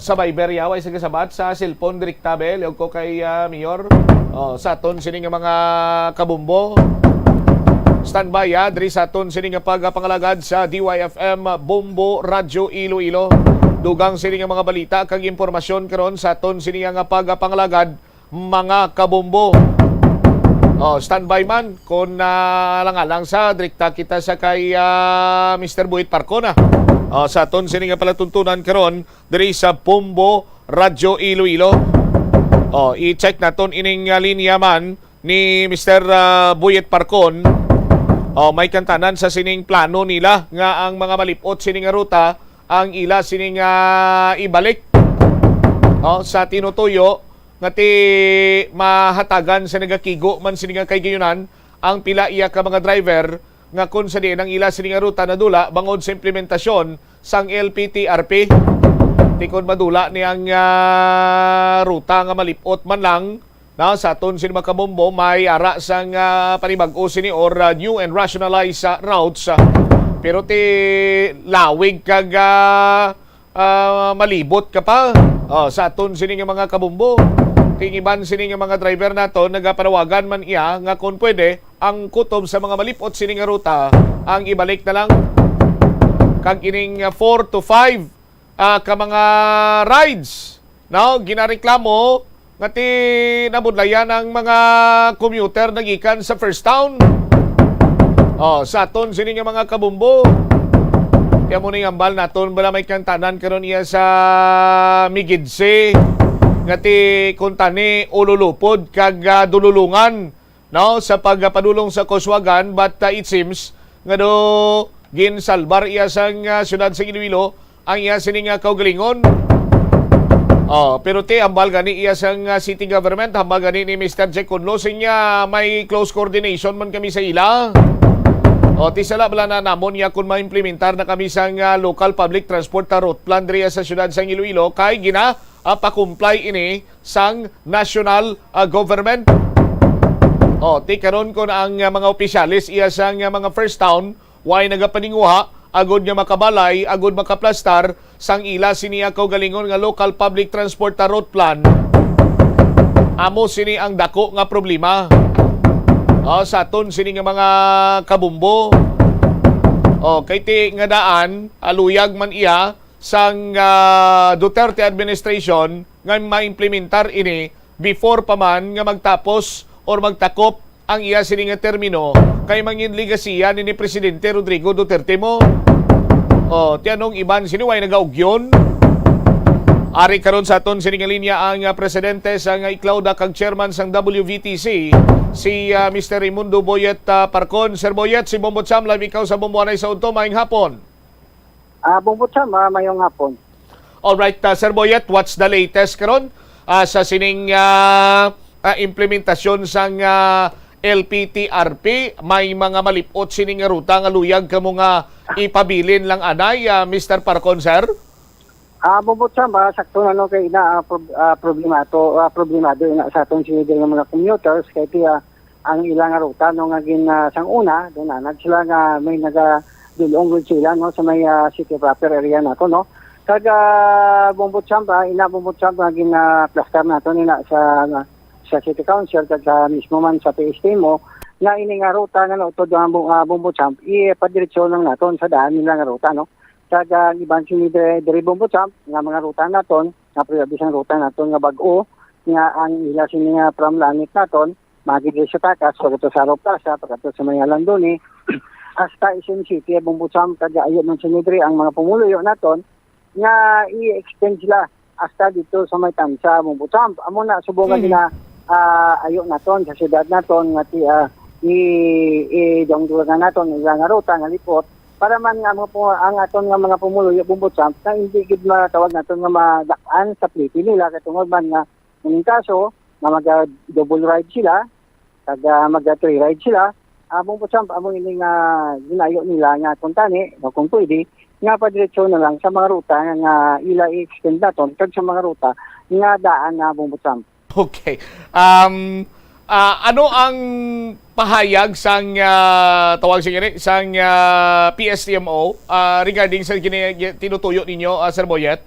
Sa Viber yaway sa kasabat sa cellphone direktabe ko kay Mayor. Sa aton sining nga mga kabombo. Standby diri sa aton sining nga pagpangalagad sa DYFM Bombo Radyo Iloilo. Dugang sini nga mga balita kag impormasyon karon sa aton sini nga pagpangalagad mga kabombo. Standby man kun lang sa direkta kita sa kay Mr. Buit Parcona. Sa aton sini nga palatuntunan karon diri sa Bombo Radyo Iloilo. I-check naton ining linya man ni Mr. Buyet Parcon. May kantanan sa sining plano nila nga ang mga malipot sining nga ruta ang ila sining ibalik sa tinutuyo nga ti mahatagan sa nagakigo man sining kay gayunan ang pila iya ka mga driver nga kun sa diin ang ila sining ruta na dula bangod sa implementasyon sang LPTRP. Tikon madula ni ang ruta nga malipot man lang na sa aton sini mga kabombo may ara sang panibag-o sini or new and rationalized routes pero ti lawig kag malibot ka pa sa aton sini nga mga kabombo. Tingiban sini nga mga driver nato nagapanawagan man iya nga kung pwede ang kutob sa mga malipot sini nga ruta ang ibalik na lang kag ining 4 to 5 ka mga rides. Now, ginareklamo nga ti nabudlayan ang mga commuter nagikan sa first town. Sa aton sini nga mga kabumbo. Kaya mo ni ambal naton bala may kantanan karon iya sa Migidse nga ti kuntani ululupod kag dululungan no sa pagpadulong sa Kuswagan but it seems nga do ginsalbar iya sang syudad sa Iloilo ang iya sini nga kaugalingon. Pero ambal gani iya sang city government, ambal gani ni Mr. Jack Conlo sinya may close coordination man kami sa ila. Ti sala bala na namon ya kung ma-implementar na kami sang local public transport route plan diri sa syudad sang Iloilo kay gina pa-comply ini sang national government. Ti karon kon ang mga opisyalis iya sang mga first town way nagapaninguha agod nga makabalay, agod makaplastar sang ila siniya kaugalingon nga local public transport route plan. Amo sini ang dako nga problema. Sa aton sini nga mga kabumbo. Kay ti nga daan aluyag man iya sang Duterte administration nga ma-implementar ini before pa man nga magtapos or magtakop ang iya sini nga termino kay mangin ligasiya ni Presidente Rodrigo Duterte mo. Tianong iban siniway nagaugyon. Ari karon sa aton sini nga linya ang presidente sa nga Iklawda kag chairman sang WVTC si Mr. Raimundo Boyet Parcon. Sir Boyet, si Bombo Cham live ikaw sa Bomboanay sa Unto, maayong hapon. Bombo Cham, mayong hapon. Alright, Sir Boyet, what's the latest karon sa sining implementasyon sang LPTRP? May mga malipot sining nga ruta nga luyag kamo nga ipabilin lang anay, Mr. Parcon, sir? Bombo Cham, sakto na kay ina problemado ina sa atong sinigay ng mga commuters kay ang ilang ruta no nga sang una doon na sila nga may dulong sila no sa may city proper area nato no. Kag Bombo Cham Bombo Cham plaster nato nila sa City Council kag sa mismo man sa PST mo nga ini nga ruta nga utod ang Bombo Cham ipadiretso lang naton sa daan nila nga ruta no. Kag iban sini diri Bombo Cham nga mga ruta naton nga pribisang ruta naton nga bag-o nga ang ila sini nga from Langit naton magiging sa takas pagkato sa Aro Plaza pagkato sa mga Landoni hasta Isin City Bombo Cham kag ayo man sini diri ang mga pumuluyo naton nga i-extend sila hasta dito sa may Tansa Bombo Cham. Amo na subukan nila ayo naton sa siyudad naton nga i-dongdugan naton ilang ruta nga lipot para man nga ang aton nga mga pumuluyo Bombo Cham na hindi gid matawag naton nga madak-an sa pliti nila katungod man nga ning kaso nga mag-double ride sila kag mag-three ride sila Bombo Cham amo ini nga ginayo nila nga kung tani o kung pwede nga padiretso na lang sa mga ruta nga ila i-extend naton kag sa mga ruta nga daan na Bombo Cham. Okay. Ano ang pahayag sang tawag sang PSTMO regarding sa tinutuyo ninyo, Sir Boyet?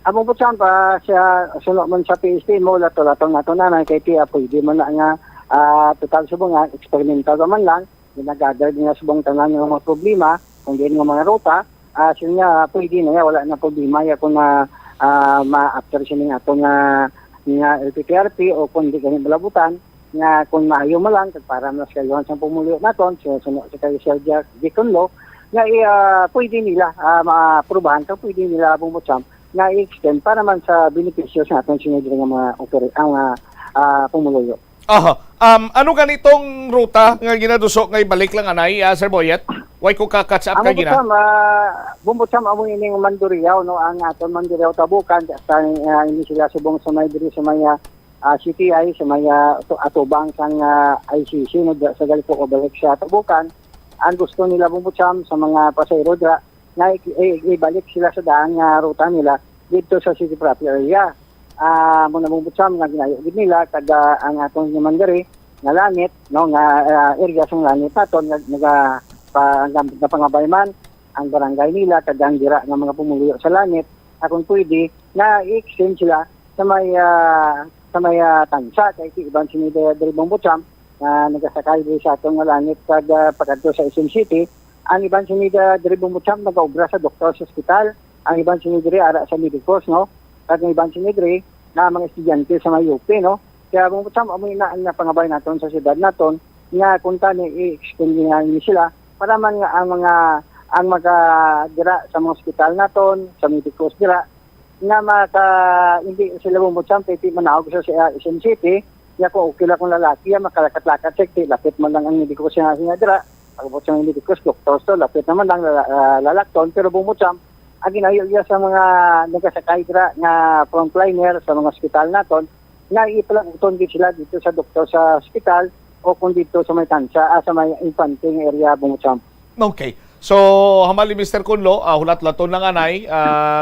Bombo Cham siya sunod man sa PSTMO lato-latong nato na kay tiya pwede man na nga total subong nga experimental man lang ginagather din nga subong tanan ng mga problema kung diin nga mga ruta siya nga pwede na wala na problema ya kung ma-after siya nga ato nga LPTRP o kung di ganyan balabutan nga kung maayo mo lang para mas kaluhan sa pumulio naton sa kay Sir Jack Conlo nga pwede nila ma-aprobahan ka pwede nila Bombo Cham nga i-extend para man sa benepisyo sa aton sinigil nga mga pumulio. Ano ganitong ruta nga ginadusok nga ibalik lang anay, Sir Boyet? Way ko ka-catch up ka gina? Bombo Cham amo ining Mandurriao no ang aton Mandurriao Tabukan sa ini sila subong sa may diri sa may CTI sa may atubang sang ICC no sa Galpo o balik sa Tabukan. Ang gusto nila Bombo Cham sa mga pasahero dra na ibalik sila sa daan nga ruta nila dito sa city proper area. muna bubutsam nga ginayo gid nila kada ang atong mandiri nga langit no nga area sang langit naton nga pangabayman ang barangay nila kada ang dira nga mga pumuliyo sa langit akong pwede na i-extend sila sa may tansa kay iban sinida diri bubutsam na nagasakay diri sa atong langit kada pagadto sa SM City. Ang iban sinida diri bubutsam nagaobra sa doktor sa ospital, ang iban sinida diri ara sa medicals no, kag ang iban sinida diri na mga estudyante sa may UP no. Kaya bubutsam amoy na ang pangabay naton sa syudad naton nga kung tani i-extend ni sila para man nga ang mga dira sa mga ospital naton sa medicals dira nga hindi sila bubutsam kay manawag sa SM City. Ya ko okay lang kung lalaki makalakat-lakat sekti lapit man lang ang medicals nga dira. Pagbuot sa mga medicals, doctors to, lapit naman lang lalakton, pero bumutsam, ang ginayo sa mga nagasakay dira nga frontliner sa mga ospital naton, nga ipalaguton din sila dito sa doktor sa ospital o kung dito sa may tansa, sa may infanting area bumutsam. Okay. So, hamali Mr. Kunlo, hulat-laton ng anay,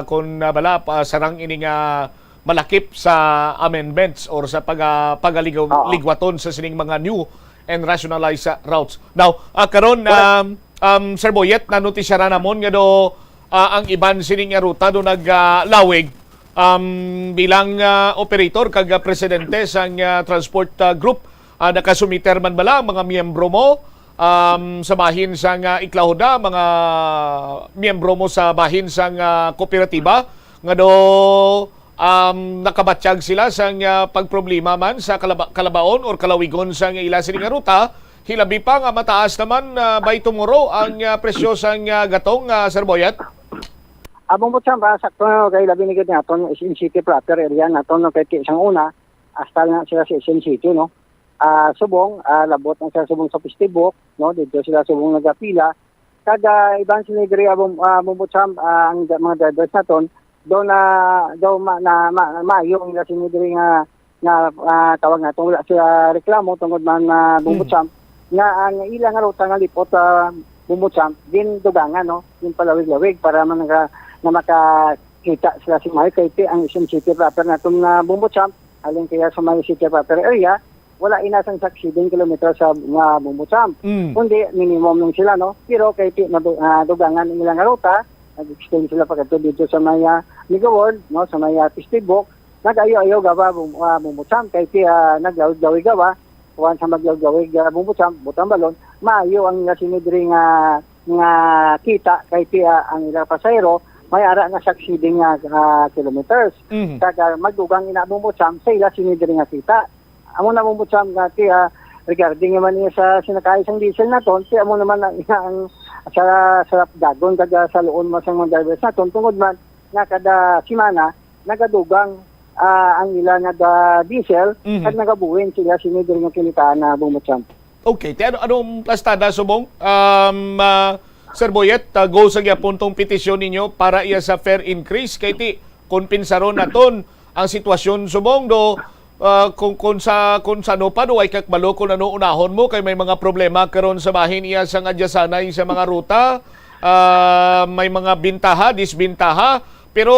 kung bala, sarang ining malakip sa amendments or sa pagaligwaton sa sining mga new and rationalize routes. Now, karon Sir Boyet, nanutisya na namon nga do ang iban sining nga ruta do naglawig bilang operator kag presidente sang transport group. Nakasumiter man bala mga miyembro mo sa bahin sang Iklahoda, mga miyembro mo sa bahin sang kooperatiba nga do nakabatsyag sila sa pagproblema man sa kalabaon or kalawigon sa ila sining nga ruta, hilabi pa nga mataas naman by tomorrow ang presyo sa gatong, Sir Boyet? Abong butsam ba sakto kay labi ni gid naton SM City proper area naton no kay isang una hasta na sila sa SM City no. Subong labot na sa subong sa Pistibok no dito sila subong nagapila kada ibang sinigri abong butsam ang mga drivers naton do maayo ang sinidiri nga tawag nato wala siya reklamo tungod man bumutsam nga ang ilang nga ruta nga lipot bumutsam din dugangan no din palawig-lawig para man na makakita sila si Mike kay ang SM City proper naton na bumutsam alin kaya sa may city proper area wala inasang sa 10 kilometers sa bumutsam kundi minimum lang sila no pero kay dugangan ang ilang nga ruta nag-extend sila pagkato dito sa may Migawon, no, sa may Pistibok, nag-ayo-ayo gawa bumutsam, kay nag-gawig gawa, kuwan sa mag-gawig bumutsam, butang balon, maayo ang sinidri nga kita, kay ang ilang pasayro, may ara nga succeeding kilometers. Kaya magdugang ina bumutsam, sa ila sinidri nga kita. Amo na bumutsam nga regarding naman niya sa sinakay sang diesel naton, kaya mo naman ang sa dagon kada sa luon mas ang mga drivers naton tungod man na kada simana nagadugang ang ila nga diesel at nagabuhin sila sinidri nga kinitaan na bumutsam. Okay, anong plastada subong? Sir Boyet, go sa puntong petisyon ninyo para iya sa fair increase kay ti kompensaron naton ang sitwasyon subong do kung sa no pa do ay kakbalo kung ano unahon mo kay may mga problema karon sa bahin iya sang adyasanay sa mga ruta, may mga bintaha, disbintaha, pero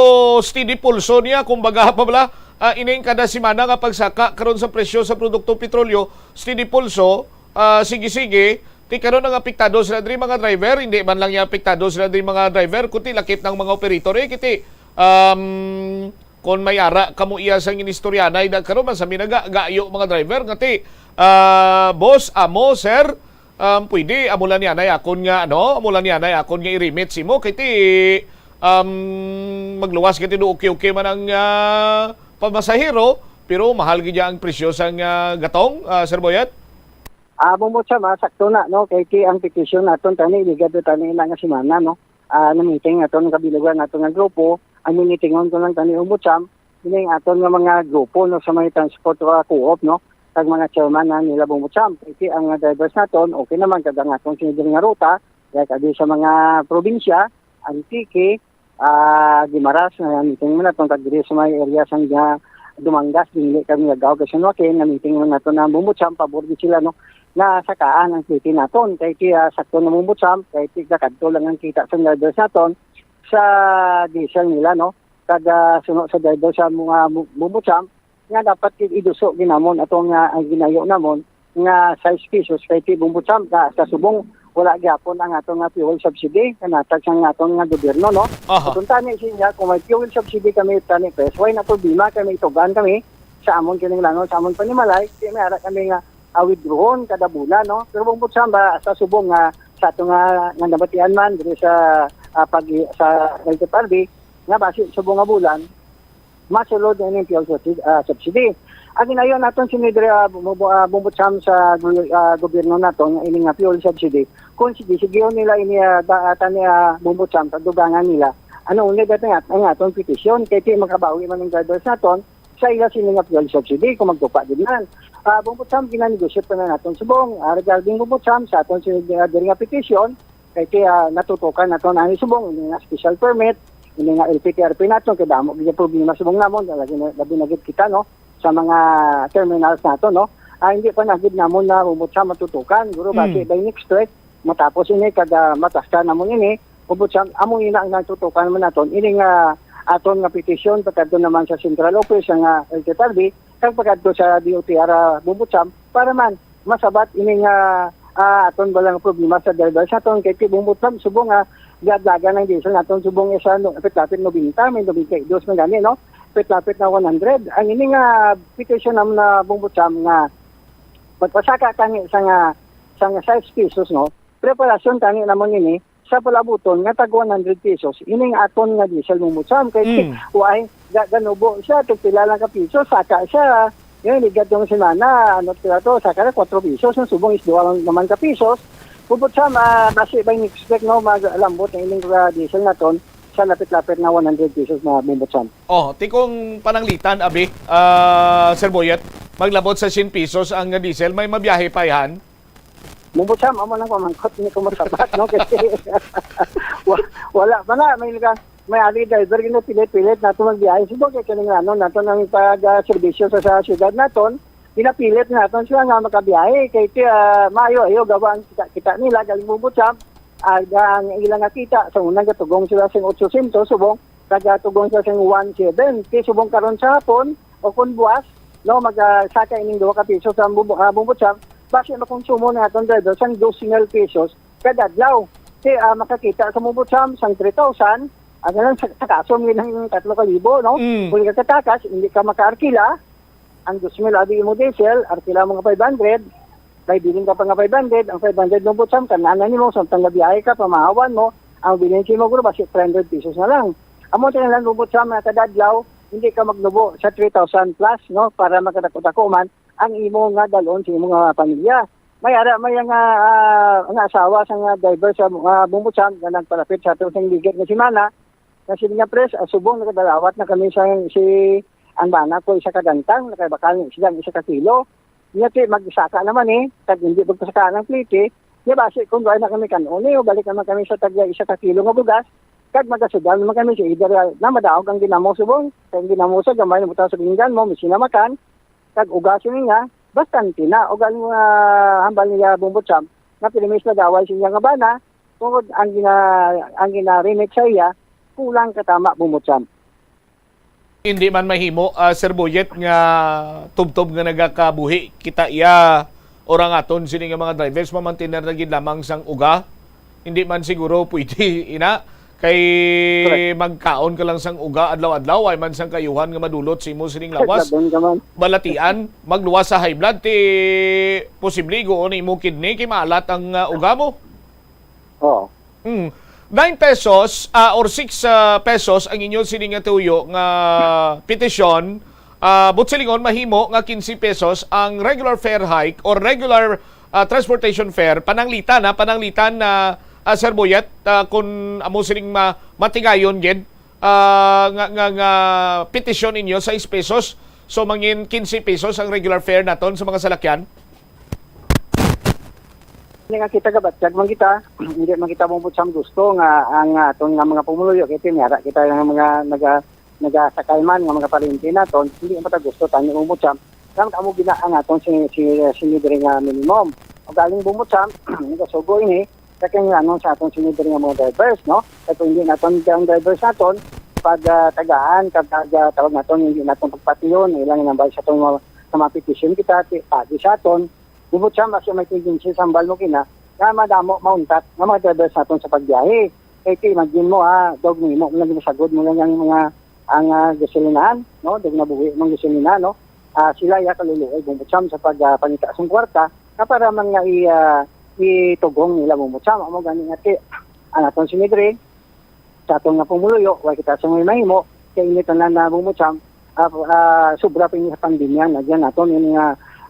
steady pulso niya kumbaga pa bala ining kada semana nga pagsaka karon sa presyo sa produktong petrolyo, steady pulso, sige ti karon ang apektado sila diri mga driver, hindi man lang ya apektado sila diri mga driver kundi lakip ng mga operator kiti kung may ara kamo iya sang inistoryanay na karon man sa minaga-gayo mga driver ngati boss amo sir pwede amulan niya nay akon nga amulan niya nay akon nga i-remit simo kay ti magluwas kay ti okay man ang pamasahero pero mahal gid ang presyo sang gatong, Sir Boyet? Bumutsam sakto na no kay ang petition naton tani ligad tani na nga semana no. Na meeting aton kabilugan naton nga grupo ang minitingon ko lang tani umutsam ining aton nga mga grupo no sa may transport co-op no kag mga chairman na nila bumutsam kay ang drivers naton okay naman kada nga atong sinidiri nga ruta kaya kadi sa mga probinsya Antique, Guimaras na meeting mo naton kag diri sa may area sang Dumangas dinili kami nagaw kasi no kay na meeting mo naton na bumutsam pabor di sila no na sakaan ang city naton kay sakto na bumutsam kay kadto lang ang kita sa drivers naton sa diesel nila no kada sunod sa driver sa mga bumutsam nga dapat iduso ginamon atong nga ang ginayo namon nga 6 pesos kay ti bumutsam ka sa subong wala gyapon ang atong nga fuel subsidy kanatag sa atong nga gobyerno no. Kung tani siya kung may fuel subsidy kami tani pes why na problema kami itugan kami sa amon kining langon sa amon panimalay di may ara kami nga withdrawon kada bulan no. Pero bumutsam ba sa subong nga sa atong nga nabatian man diri sa pag sa LTFRB nga base subong nga bulan masulod na yung fuel subsidy. Ang ginayon natin sinidre bumutsam sa gobyerno nato nga ini nga fuel subsidy kung sigihon nila ini tani bumutsam sa dugangan nila ano ulit ang atong petisyon kay ti makabawi man ng drivers naton sa ila sini nga fuel subsidy kung magtupa din nan. Bumutsam ginanegosyo pa na naton subong regarding bumutsam sa aton sinidre nga petisyon kay ti natutukan naton ani subong ini nga special permit ini nga LPTRP naton kay damo gyud problema subong namon labi na gid kita no sa mga terminals nato no. Hindi pa nagid namon na bumutsam matutukan guro base by next week matapos ini kada matasta namon ini bumutsam amo ina ang natutukan man naton ini nga aton nga petisyon pagkadto naman sa central office nga LTFRB kag pagkadto sa DOTR bumutsam para man masabat ini nga aton balang problema sa driver sa aton kay bumutsam subong nga gadaga ng diesel naton subong isa no lapit 90 may 92 man gani no lapit na 100 ang ini nga petition nam na bumutsam nga magpasaka tani sa 6 pesos no preparasyon tani namon ini sa palabuton nga tag 100 pesos ining aton nga diesel bumutsam kay why ganubo siya tugpila lang ka piso saka siya yun igatong semana ano to saka 4 pesos ang subong is 2 naman ka pesos bumutsam base by expect no maglambot ang ining diesel naton sa lapit-lapit na 100 pesos na bumutsam. Tikong pananglitan, abi, Sir Boyet, maglabot sa 100 pesos ang diesel, may mabiyahe pa yan? Bumutsam, amo nang pamangkot ni kumasabat, no? Kasi wala pa na, may ali driver gino pilit-pilit nato magbiyahe. Siguro kaya kaning ano, nato nang pag-servisyo sa syudad naton, pinapilit naton sila nga makabiyahe. Kaya maayo-ayo gawa ang kita nila, galing bumutsam, ang ilang kita sa unang gatugong sila sing 800 subong kagatugong sila sing 17 kay subong karon sa hapon o kun buwas no magsaka ining 2 ka piso sa bumutsam base makonsumo naton driver sang 12 pesos kada adlaw kay makakita sa bumutsam sang 3,000 ang lang sa kasom ng 3,000 no kung katakas hindi ka makaarkila ang 2,000 abi mo diesel arkila mo nga 500 kay bilin ka pa nga 500, ang 500 mo butsam, kananan mo, samtang nabiyahe ka, pamahawan mo, ang bilin mo guro, basi 300 pesos na lang. Amo tayo lang butsam na kadadlaw, hindi ka magnubo sa 3,000 plus, no, para makadako-dako man, ang imo nga dalon sa imo nga pamilya. May ang asawa sa nga driver sa bumutsam, na nagpalapit sa atong ligid na simana, kasi nga pres, subong nakadalawat na kami sa ang bana ko isa kadantang, nakabakal silang 1 kilo. Yati magsaka naman tag hindi pagpasaka ng plite, di base kung doon na kami kanone o balik naman kami sa tag 1 kilo nga bugas, kag magasudan naman kami sa either na madaog ang ginamo subong, kag ginamo sa gamay na butaw sa pinggan mo, misinamakan, kag ugasin nga, bastante na, o galing hambal nila bumutsam, na pilimis na daway siya nga bana, tungod ang ginarinig sa iya, kulang katama bumutsam. Hindi man mahimo, Sir Boyet, nga tubtob nga nagakabuhi kita iya orang aton sini nga mga drivers mamantiner na gid lamang sang uga. Hindi man siguro pwede ina kay magkaon ka lang sang uga adlaw-adlaw ay man sang kayuhan nga madulot simo sining lawas. Balatian magluwas sa high blood ti posible go ni mo kidney kay maalat ang uga mo. 9 pesos or 6 pesos ang inyo sining nga tuyo nga petisyon. Butsilingon mahimo nga 15 pesos ang regular fare hike or regular transportation fare pananglitan na Sir Boyet kung amo sining matigayon gid nga petisyon inyo 6 pesos so mangin 15 pesos ang regular fare naton sa mga salakyan. Nga kita gabatyag man kita hindi man kita bumutsam gusto nga ang aton nga mga pumuluyo kay tinara kita nga mga nagasakay man nga mga parinti naton hindi man ta gusto tani bumutsam lang amo gina ang aton sinidre nga minimum o galing bumutsam nga sugo ini kay nga anon sa aton sinidre nga mga drivers no kay kung hindi naton ang drivers naton pagtagaan kapag tawag naton hindi naton pagpatiyon ilang nambal sa tong sa mga petition kita pati sa aton bubot siya mas may tendency sa ambal mo kina na madamo mauntat nga mga drivers naton sa pagbiyahe kay imagine mo dog mo lang sagod mo lang ang mga ang gasolinahan no dog na buhi ng gasolina no sila ya kaluluoy bubot siya sa pagpanita sa kwarta na para man nga itugong nila bubot siya mo gani ati ang aton sinidre sa atong nga pumuluyo, wala kita sa may mahimo, kaya initan na bumutsam, sobra pa yung pandemya, nagyan natin yung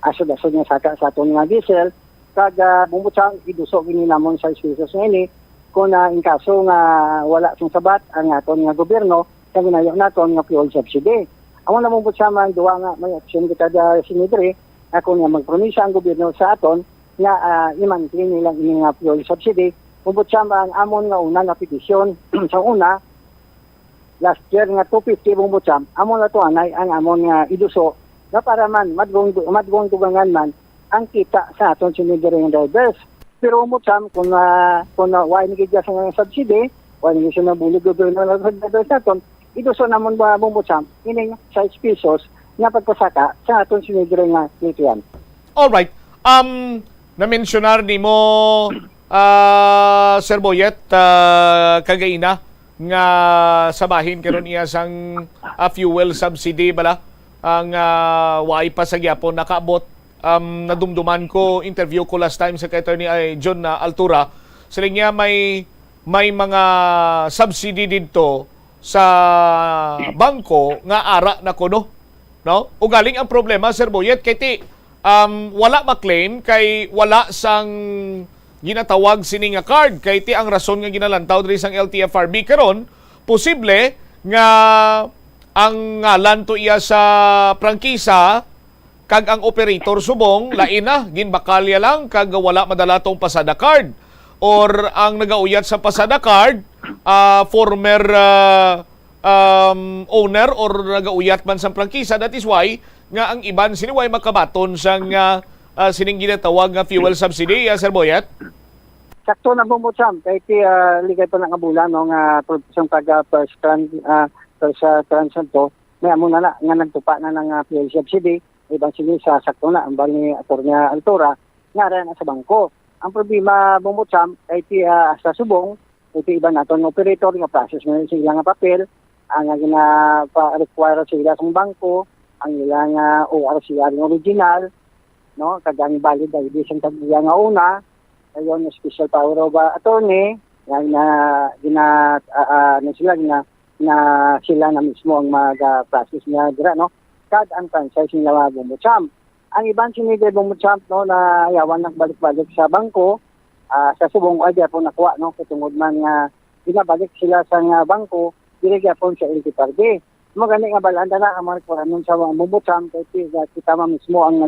asod-asod nga saka sa atong nga diesel, kag bumutsam, iduso gininamon sa pesos nga ini, kung in kaso nga wala siyang sabat, ang aton nga gobyerno, kaya ginayo natin nga fuel subsidy. Amo na bumutsam, ang duwa nga may action kita sinidre, ako nga magpromisa ang gobyerno sa aton, nga i-maintain nilang ini nga fuel subsidy, Bubot siya ang amon nga una nga petisyon sa una, last year nga 250 bubot siya, amon na to anay ang amon nga iduso, na para man, madgong tugangan man, ang kita sa aton sinigering drivers. Pero bubot siya, kung why nagigya sa nga subsidy, why nagigya sa nabulig gobyerno na drivers naton, iduso namon ba bubot siya, ining 6 pesos nga pagpasaka sa aton sinigering nga nitiyan. Alright. Na-mentionar ni mo Sir Boyet, kagaina nga sabahin karon iya sang fuel subsidy bala ang waay pa sa gyapon nakaabot. Nadumduman ko, interview ko last time sa Attorney John Altura, sila niya may mga subsidy dito sa bangko nga ara na kuno, no? Ugaling ang problema, Sir Boyet, kay wala ma-claim kay wala sang ginatawag sini nga card kay ti ang rason nga ginalantaw diri sang LTFRB karon posible nga ang ngalan to iya sa prangkisa kag ang operator subong lain na ginbakalya lang kag wala madala tong pasada card or ang nagauyat sa pasada card former owner or nagauyat man sa prangkisa. That is why nga ang iban siniway makabaton sang sining ginatawag nga fuel subsidy, Sir Boyet? Sakto na bumutsam, kahit ligay pa ng kabulan, no, nga isang first transit to, may amo na nga nagtupa na ng fuel subsidy, ibang sige sa sakto na, ang bali ni Atty. Altura, nga rin sa bangko. Ang problema bumutsam, kahit sa subong, kahit iba natin operator, nga process na sila nga papel, ang gina-require sila sa bangko, ang ilang ORCR original, no, kagang valid ID sa tagiya nga una, ayon special power of attorney, na sila na mismo ang mag-process niya dira, no, kad ang franchise nila bumutsam. Ang ibang sinigay bumutsam, no, na ayawan nagbalik-balik sa bangko, sa subong ay po nakuha, no, katungod man nga binabalik sila sa bangko, dirigya po sa LTFRB. Maganda nga balanda na ang mga requirements sa mga bumutsam, kasi kita mismo ang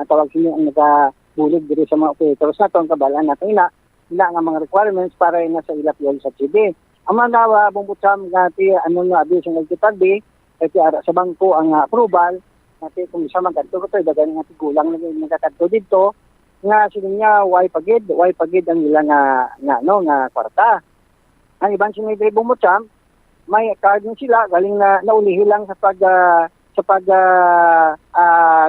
tawag sila ang nagabulig diri sa mga operators na itong kabalaan natin na ang mga requirements para na sa ila fuel subsidy. Ang mga bumutsam ngati anong abis ang LTFRB, kasi ara sa bangko ang approval, ngati kung isa magkadto ko ito, dagani nga tigulang nagkakadto dito, nga sila niya, why pagid ang ilang nga kwarta. Ang ibang sinigay bumutsam, may card na sila, galing na naulihi lang sa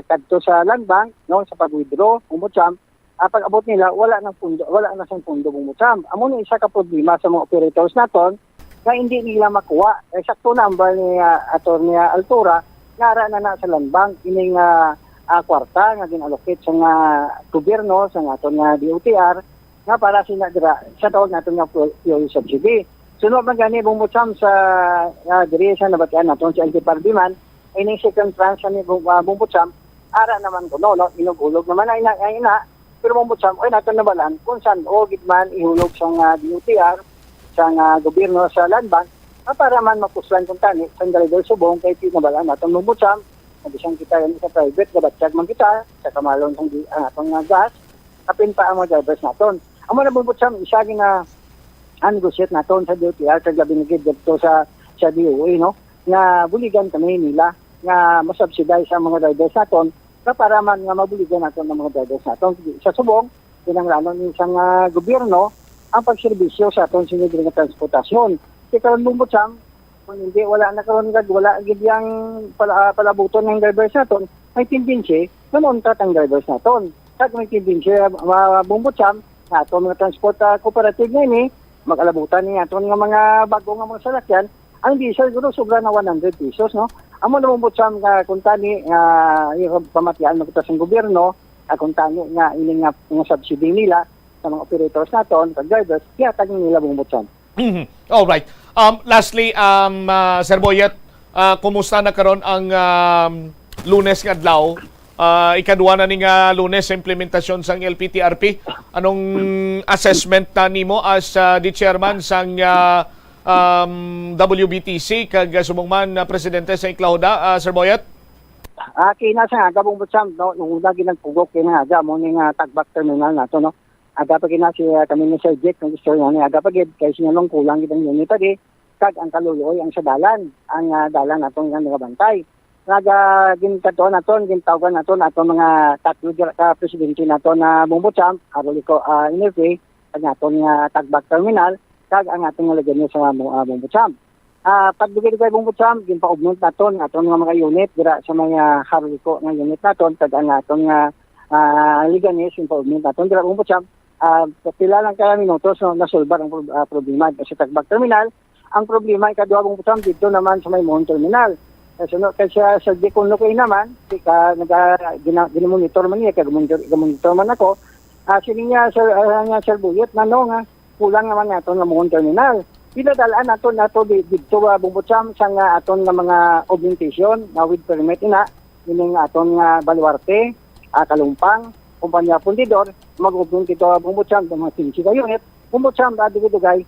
kadto sa land bank, no, sa pag-withdraw, bumutsam, pag abot nila, wala na sang pundo bumutsam. Amo na isa ka problema sa mga operators naton, na hindi nila makuha. Sakto number ni Atty. Altura, ngara na sa land bank, ining kwarta nga ginallocate sa nga gobyerno, sa nga aton nga DOTR, nga para sinadra, sa tawag natin nga fuel subsidy. Sunod man gani bumutsam sa diri sa nabatian naton si LTFRB man, ining second tranche ni bumutsam, ara naman ko, no, inugulog naman ay ina, pero bumutsam, ay natin nabalan, kung saan o gitman ihulog sa DOTR, sa gobyerno sa land bank, para man mapuslan kung tani, sa driver subong, kaya nabalan natin bumutsam, nabisang kita yan sa private, gabatsyag man kita, sa kamalon ng atong gas, kapin pa ang mga drivers naton. Ang mga bumutsam, isa na negotiate naton sa DOTR, sa binigid dito sa DOE, no, nga buligan kami nila nga masubsidize ang mga drivers naton na para man nga mabuligan naton ng mga drivers naton sa subong kinanglanon ni isang gobyerno ang pagserbisyo sa aton sinigring nga transportasyon. karon bumbot Sam, kung hindi wala na karon gad wala gid yang palabuton ng drivers naton, may tendency manuntat ang drivers naton. Kag may tendency bumbot Sam, ato mga transport cooperative ngayon mag-alabutan ni aton nga mga bago nga mga salakyan, ang diesel guro sobra na 100 pesos, no? Amo na bumbot Sam nga kung tani yung pamatian magkutas ng gobyerno, kung tani nga ini nga subsidy nila sa mga operators naton, sa drivers, kaya tagin nila bumbot Sam. All right. Lastly, Sir Boyet, kumusta na karon ang Lunes nga adlaw? Ikaduha na ning Lunes sa implementasyon sang LPTRP. Anong assessment na nimo as the chairman sang WBTC kag sumungman na presidente sa Iklahoda, Sir Boyet? Kina sa aga bumbot Sam, no, nung una ginagpugok kina aga mo ning tagbak terminal nato, no. Aga pa gina si kami ni Sir Jake ng istorya ni aga pa gid kay sinalong kulang gid ang unit di kag ang kaluloy ang sa dalan ang dalan natong nga nagabantay naga ginkato naton gintawgan naton ato mga tatlo ka presidente naton na bumbot Sam aroliko interview kag naton nga tagbak terminal kag ang atong nga lagyan sa bumbot Sam. Pagdugay kay bumbot Sam ginpaubnot naton aton nga mga unit dira sa mga haroliko nga unit naton kag ang aton nga liganes yung paubnot naton dira bumbot Sam. Pila lang kaya minutos no, nasolbar ang problema sa tagbak terminal. Ang problema ay kadua bumbot Sam dito naman sa may Mohon Terminal. Kasi sa Dikonlo ko naman, ginamonitor man niya, ginamonitor man ako. Sining niya, Sir Buyot, na no, nga, kulang naman nato ng Mohon Terminal. Pinadalaan nato dito bumbot Sam sa aton nga mga augmentation na with permit ina, yun aton nga Baluarte, Kalumpang, kumpanya Pundidor, mag-ubong dito bumbot Sam ng mga 15 ka unit. Bumbot Sam, dugay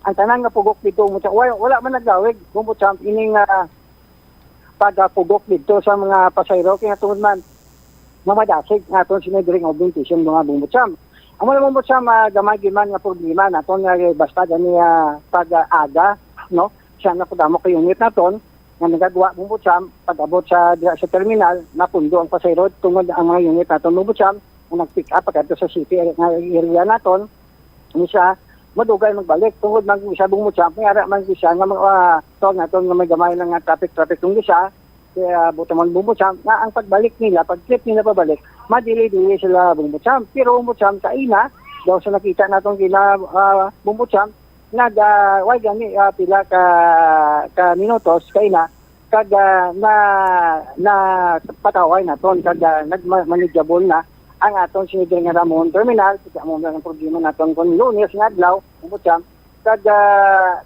ang tanang nga pugok dito, wala man nagawig, bumbot Sam, ining pagpugok dito sa mga pasayro, kaya tungod man, mamadasig naton sinidring augmentation mga bumbot Sam. Ang mga bumbot Sam, gamay giman nga problema naton nga basta gani pag-aga, no? Siya na pudamo kay unit naton, nga nagagawa bumbot Sam, pag-abot sa terminal, napundo ang pasayro, tungod ang mga unit naton bumbot Sam, nag-pick up pagkato sa city area naton, siya madugay magbalik tungod man siya bumbot Sam, may ara man siya nga mga tawag naton nga may gamay lang nga traffic tungod siya, kaya buto man bumbot Sam, nga ang pagbalik nila, pag-trip nila pabalik, madili-dili sila bumbot Sam. Pero bumbot Sam sa ina, daw sa nakita naton kina bumbot Sam, way gani pila ka minutos kay na kag na pataway naton kag nagmanageable na ang aton sinigay nga Mohon Terminal kaya mo ang problema naton kon Lunes nga adlaw bumbot Sam kag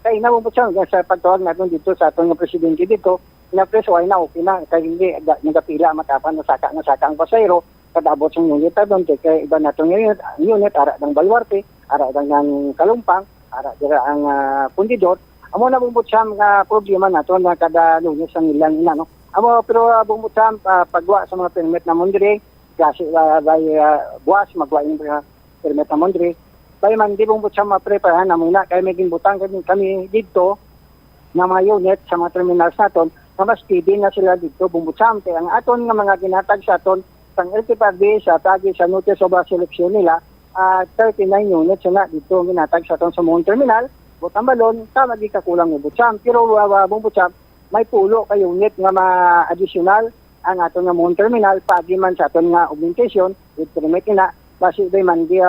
kay na bumbot Sam sa pagtawag naton dito sa aton nga presidente dito na preso ay na okay na kay hindi nagapila matapan na saka ang pasayro kada abot sa unit doon kay iba naton unit ara ng Baluarte ara ng Kalumpang ara dira ang Pundidor. Amo na bumbot Sam nga problema naton na kada Lunes ang ilang ina no. Amo pero bumbot Sam pagwa sa mga permit na mondre kasi by buwas magwa yung permit na mondre. Bay man di bumbot Sam ma-prepare na muna kay may ginbutang kami dito na mga unit sa mga terminals naton na mas steady na sila dito bumbot Sam. Kaya ang aton nga mga ginatag sa aton sang LTPRB sa tagi sa notice of selection nila 39 units na dito ginatag sa aton sa Mohon Terminal. Butambalon, tama di kakulang bumbot Sam. Pero bumbot Sam, may pulo ka unit nga ma-additional ang aton nga Mohon Terminal pagi man sa aton nga augmentation with permit na basi bay man di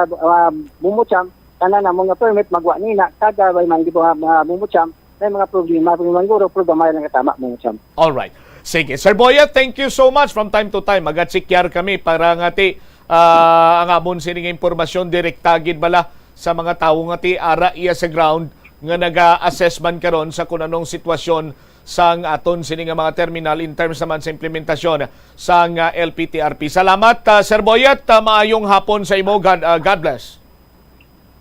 bumbot Sam tanan na mga permit magwa nina kada bay man di bumbot Sam may mga problema guro programa lang katama bumbot Sam. All right. Sige. Sir Boyet, thank you so much. From time to time, magatsikyan kami para ngati ang amon sining impormasyon direktagid bala sa mga tawo ngati ara iya sa ground nga naga-assessment karon sa kung anong sitwasyon sang aton sining mga terminal in terms naman sa implementasyon sang LPTRP. Salamat, Sir Boyet. Maayong hapon sa imo. God bless.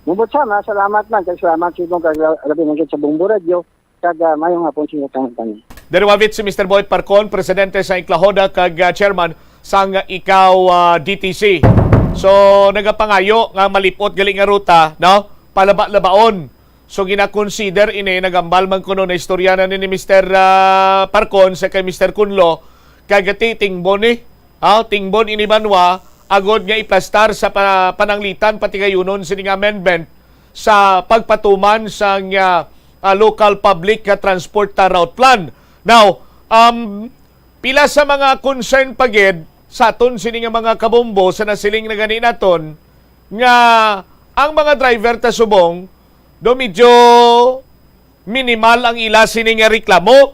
Bumbot Sam, salamat man. Salamat sa ibong kaglabi ng sa Bumbo Radio. Kag mayong hapon sa inyo tangan. Derwavit si Mr. Boyet Parcon, presidente sa Iklahoda kag chairman sang ikaw DTC. So nagapangayo nga malipot gali nga ruta, no? Palaba-labaon. So gina-consider ini nagambal man kuno na istorya na ni Mr. Parcon sa kay Mr. Kunlo kagati tingbon ni. Tingbon ini banwa agod nga iplastar sa pananglitan pati kayunon sining amendment sa pagpatuman sang local public transport route plan. Now, pila sa mga concern pagid sa aton sini nga mga kabombo sa nasiling na gani naton nga ang mga driver ta subong do medyo minimal ang ila sini nga reklamo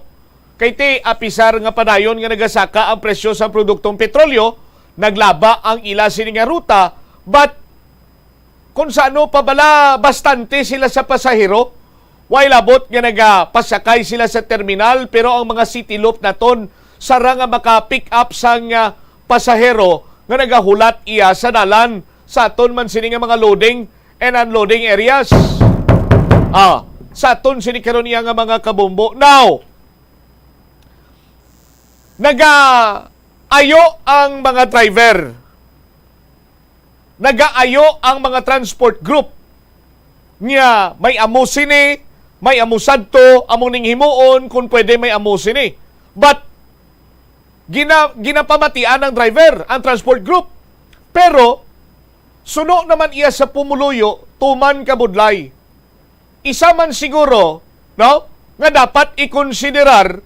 kay ti apisar nga padayon nga nagasaka ang presyo sa produktong petrolyo, naglaba ang ila sini nga ruta, but kung sa ano pa bala bastante sila sa pasahero, while abot nga nagapasakay sila sa terminal, pero ang mga city loop naton sara nga maka-pick up sang pasahero nga nagahulat iya sa dalan sa aton man sini nga mga loading and unloading areas. Sa aton sini karon iya nga mga kabombo. Now, nagaayo ang mga driver. Nagaayo ang mga transport group. Nya may amo sini, may amo sadto, amo ning himuon kung pwede may amo sini. But ginapamatian ng driver ang transport group. Pero suno naman iya sa pumuluyo tuman kabudlay. Isa man siguro, no, nga dapat ikonsiderar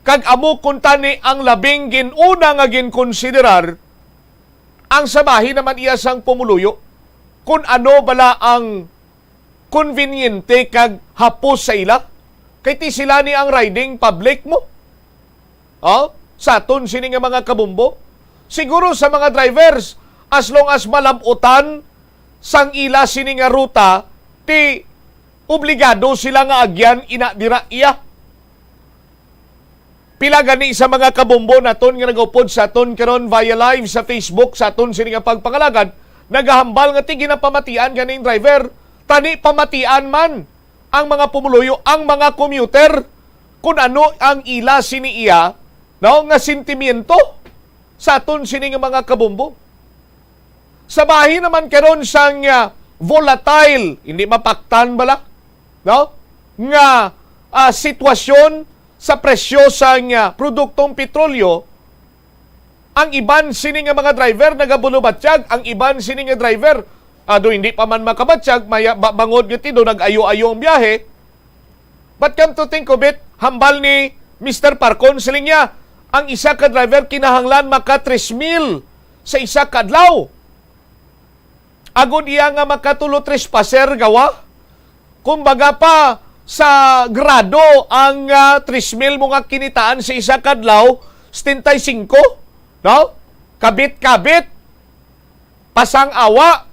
kag amo kuntani ang labing ginuna nga ginkonsiderar ang sabahi naman iya sang pumuluyo kung ano bala ang konvenyente kag hapos sa ila kay ti sila ni ang riding public mo. Sa aton sini nga mga kabumbo, siguro sa mga drivers as long as malabutan sang ila sini nga ruta, ti obligado sila nga agyan ina dira iya. Pila gani sa mga kabombo naton nga nagupod sa aton karon via live sa Facebook sa aton sini nga pagpangalagad, nagahambal nga ti ginapamatian ganing driver, tani pamatian man ang mga pumuluyo, ang mga commuter kung ano ang ila sini iya, no, nga sentimiento sa aton sini nga mga kabombo. Sa bahin naman karon sang volatile, hindi mapaktan bala, no, nga sitwasyon sa presyo sa produktong petrolyo, ang iban sini nga mga driver nagabulubatsyag, ang iban sini nga driver do hindi pa man makabatsyag, bangod nga tido nag-ayo-ayo ang biyahe. But come to think of it, hambal ni Mr. Parcon siling niya, ang isa ka driver kinahanglan maka 3,000 sa isa ka adlaw. Agod iya nga makatulo 3 paser gawa. Kumbaga pa sa grado ang 3,000 mo nga kinitaan sa isa kadlaw, 75, no? Kabit-kabit, pasang awa,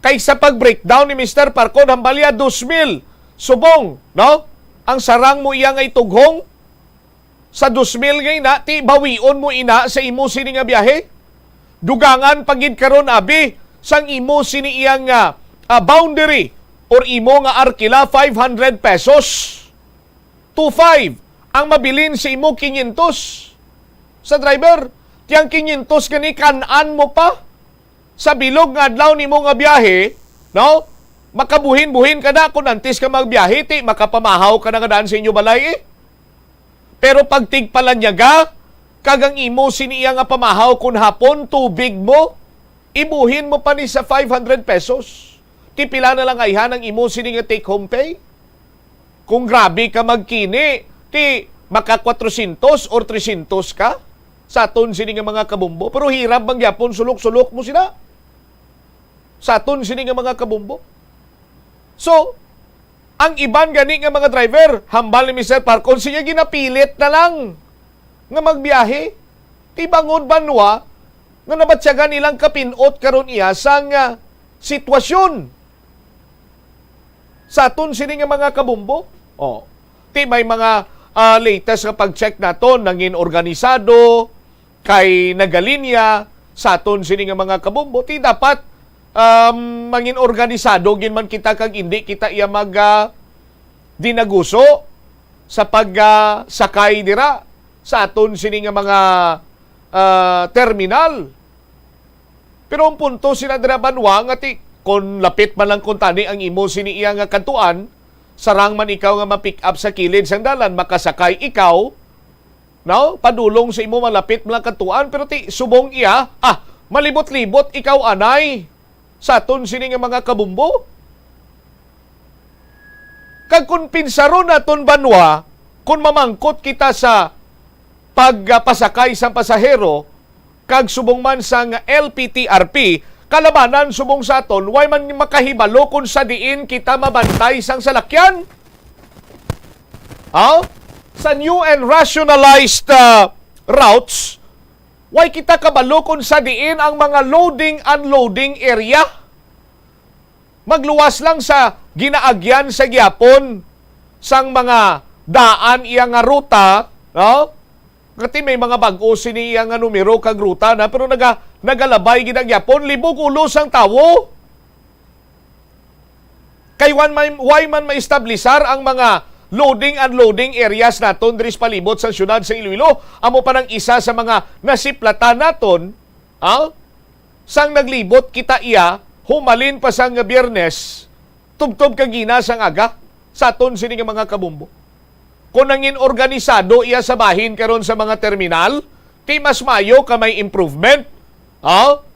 kaysa pag-breakdown ni Mr. Parcon, hambalya 2,000, subong, no? Ang sarang mo iya nga itughong, sa 2,000 ngay na, ti bawion mo ina sa imo sini nga biyahe. Dugangan pagid karon abi, sang imo sini iyang boundary, or imo nga arkila 500 pesos. 2,500 ang mabilin sa imo 500 sa driver. Tiyang 500 gani kanan mo pa sa bilog nga adlaw nimo nga biyahe, no? Makabuhin-buhin ka na kung antes ka magbiyahe, ti makapamahaw ka na nga daan sa inyo balay eh. Pero pag tigpalanyaga, kagang imo siniya nga pamahaw kung hapon tubig mo, ibuhin mo pa ni sa 500 pesos. Ti pila na lang ayhan ang imo sini nga take home pay. Kung grabe ka magkini, ti maka 400 or 300 ka sa aton sini nga mga kabumbo. Pero hirap bang yapon sulok-sulok mo sila sa aton sini nga mga kabumbo. So, ang iban gani nga mga driver, hambal ni Mr. Parcon, siya ginapilit na lang nga magbiyahe. Ti bangod banwa nga nabatsyagan ilang kapinot karon iya sang sitwasyon sa aton sini nga mga kabumbo. Ti may mga latest nga pag-check naton nangin organisado kay nagalinya sa aton sini nga mga kabumbo. Ti dapat mangin organisado gin man kita kag hindi kita iya mag dinaguso sa pagsakay dira sa aton sini nga mga terminal. Pero ang punto sila dira banwa nga ti kung lapit man lang kung tani ang imo sini iya nga kantuan, sarang man ikaw nga ma-pick up sa kilid sang dalan, makasakay ikaw, no? Padulong sa imo malapit man lang kantuan, pero ti subong iya, malibot-libot ikaw anay sa aton sini nga mga kabumbo. Kag kung pinsaro naton banwa, kung mamangkot kita sa pagpasakay sa pasahero, kag subong man sang LPTRP, kalabanan subong sa aton, way man makahibalo kung sa diin kita mabantay sang salakyan. Sa new and rationalized routes, way kita kabalo kung sa diin ang mga loading-unloading area. Magluwas lang sa ginaagyan sa gyapon sang mga daan iya nga ruta, no? Kasi may mga bag-o sini iya nga numero kag ruta na, pero nagalabay ginagyapon, libog ulos ang tawo. Kay why man maestablisar ang mga loading-unloading areas naton diri sa palibot sa syudad sa Iloilo. Amo pa ng isa sa mga nasiplatan naton, sang naglibot kita iya, humalin pa sang Biyernes, tubtob kagina sang aga, sa aton sini nga mga kabumbo. Kung nangin organisado iya sa bahin karon sa mga terminal, ti mas mayo ka may improvement.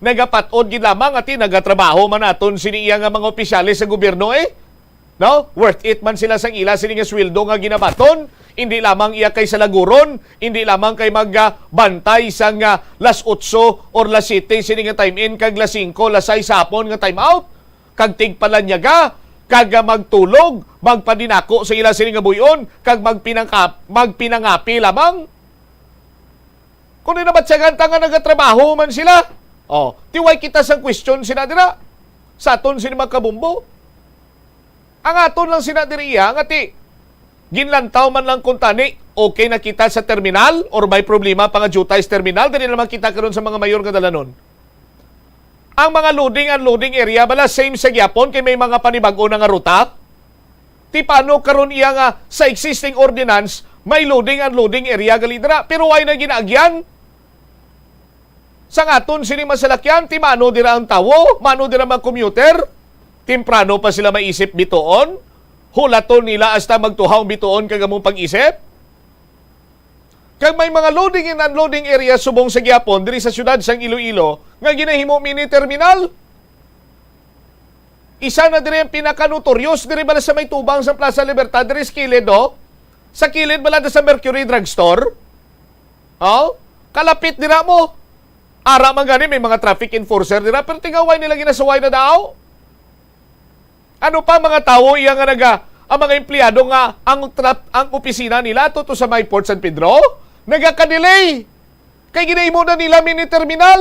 Nagapat-od gid lamang ati nagatrabaho man naton sini iya nga mga opisyales sa gobyerno No? Worth it man sila sang ila sini nga sweldo nga ginabaton, hindi lamang iya kay salaguron, hindi lamang kay magbantay sang las 8 or las 7 sini nga time in, kag las 5, las 6 hapon nga time out, kag tigpalanyaga, kag magtulog, magpadinako sa ila sini nga buyon, kag magpinangapi lamang. Kung di naman siya nga nagatrabaho man sila, tiway kita sang question sila dira, sa aton sini magkabumbo. Ang aton lang sinadiriya, nga ti, ginlantaw man lang kung tani, okay na kita sa terminal, or may problema pa nga jutay sa terminal, dili naman kita karon sa mga mayor nga dalanon. Ang mga loading-unloading area, bala same sa gyapon, kay may mga panibago na nga ruta. Ti paano karon iya nga sa existing ordinance, may loading-unloading area galidra, pero why na ginaagyan? Sa aton sini masalakyan, ti mano dira ang tawo, mano dira mga commuter, timprano pa sila maisip bitoon, hulaton nila hasta magtuhaw bitoon kagamong pag-isip. Kag may mga loading and unloading area subong sa gyapon diri sa syudad sang Iloilo nga ginahimo mini terminal. Isa na diri ang pinaka-notorious diri bala sa may tubang sa Plaza Libertad, diri sa kilid sa kilid bala sa Mercury Drugstore. Kalapit dira mo. Ara man gani may mga traffic enforcer dira, pero tingaway nila ginasaway na daw. Ano pa mga tao iya nga ang mga empleyado nga ang opisina nila to sa may Port San Pedro nagaka-delay kay ginahimo na nila mini terminal.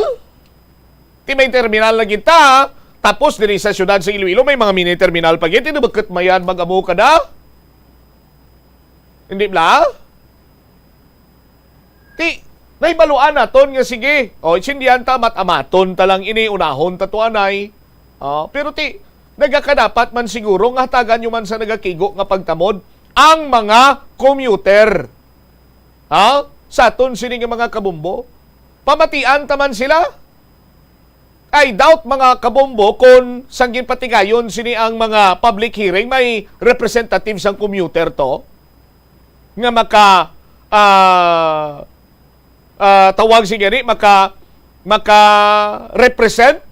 Ti may terminal na kita, tapos diri sa syudad sa Iloilo may mga mini terminal pa gid, bakit mayan mag-amo ka na? Hindi bla? Ti naibaluan naton nga sige, sindihan ta mat-amaton talang ini unahon tatuanay. Pero ti nagakadapat man siguro nga hatagan nyo man sa nagakigo nga pagtamod ang mga commuter. Sa aton sini nga mga kabumbo. Pamatian taman sila. I doubt mga kabumbo kung sanggin patigayon sini ang mga public hearing may representatives ang commuter to nga tawag sigari maka-represent,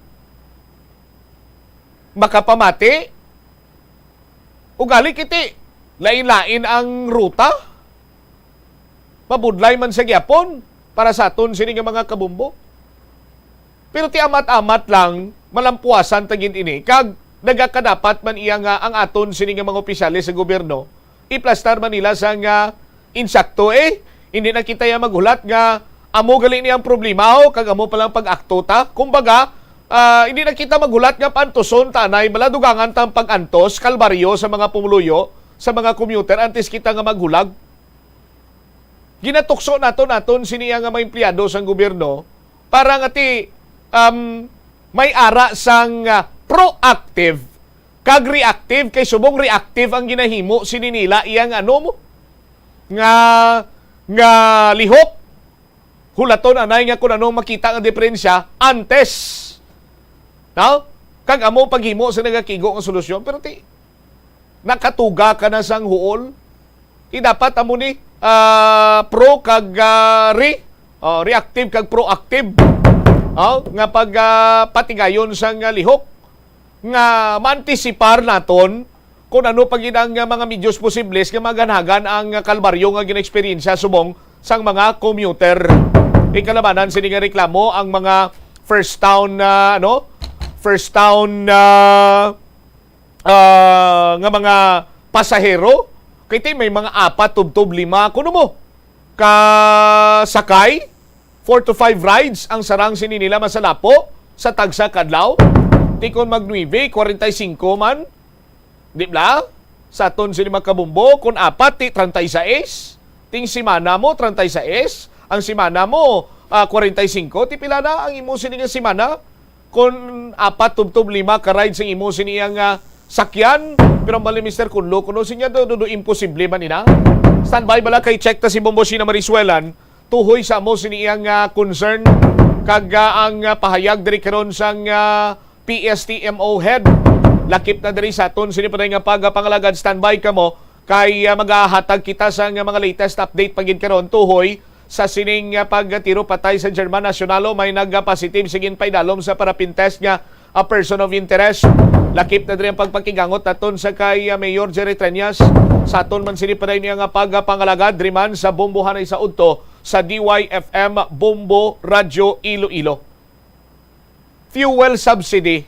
makapamati, ugali kiti, lain-lain ang ruta, mabudlay man sa gyapon, para sa aton sini nga mga kabumbo. Pero ti amat-amat lang, malampuasan tagin ini, kag nagakadapat man iya nga ang aton sini nga mga opisyalis sa gobyerno, iplastar man nila sa nga insakto hindi na kita ya maghulat nga, amo gali ni ang problema kag amo palang pag-akto ta, kumbaga, hindi na kita magulat nga pantuson tanay baladugangan tang pag-antos kalbaryo sa mga pumuluyo sa mga commuter antes kita nga maghulag. Ginatukso naton siniya nga mga empleyado sang gobyerno para nga ti may ara sang proactive kag reactive, kay subong reactive ang ginahimo sini nila iyang nga lihok. Hulaton anay nga kung anong makita nga diferensya antes. Kag amo paghimo sa nagakigo nga solusyon, pero ti nakatuga ka na sang huol. Ti dapat amo ni pro kag reactive kag proactive. Nga pag patigayon sang lihok nga maantisipar naton kung ano pag ang mga medyos posibles nga maganhagan ang kalbaryo nga gina-experience subong sang mga commuter. Ikalabanan sini nga reklamo ang mga first town nga mga pasahero kay may mga 4 tubtob 5 kuno mo kasakay 4 to 5 rides ang sarang sini nila masalapo sa tagsa kadlaw. Tikon mag-9, 45 man. Di ba? Sa aton sini magkabumbo, kung 4, 36. Ting simana mo, 36. Ang simana mo, 45. Ti pila na ang imo sini nga simana? Kung 4 tubtob 5 ka-ride sa imo sini ang sakyan. Pero mali Mr. Kunlo, kuno sinya do imposible man ina. Standby bala kay check ta si Bomboshina Marisuelan. Tuhoy sa mo sini ang concern kag ang pahayag diri karon sang PSTMO head. Lakip na diri sa aton sini pa nga pagpangalagad. Standby kamo kay magahatag kita sa mga latest update pagid karon tuhoy sa sining pagtiro patay sa German Nacionalo. May nagpa-positive sigin paidalom sa parapin test nga a person of interest. Lakip na diri ang pagpakigangot naton sa kay Mayor Jerry Treñas. Sa aton man sini pa niya nga pagpangalagad diri man sa Bombohanay sa Udto sa DYFM Bombo Radio Iloilo. Fuel subsidy.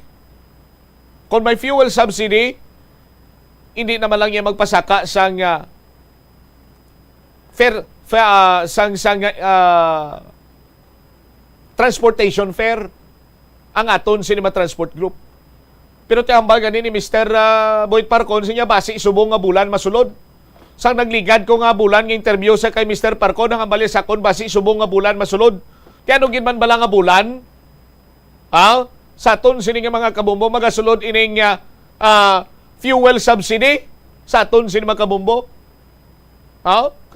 Kung may fuel subsidy, hindi naman lang yan magpasaka sang transportation fare ang aton Cinema Transport Group. Pero tihambal ganin ni Mr. Boyd Parcon sinya basi subong nga bulan masulod. Sang nagligad ko nga bulan nga interview sa kay Mr. Parcon ang ambali sakon basi subong nga bulan masulod. Kaya ano ginman bala nga bulan? Sa aton sini nga mga kabumbo magasulod ining fuel subsidy sa aton sini mga kabumbo.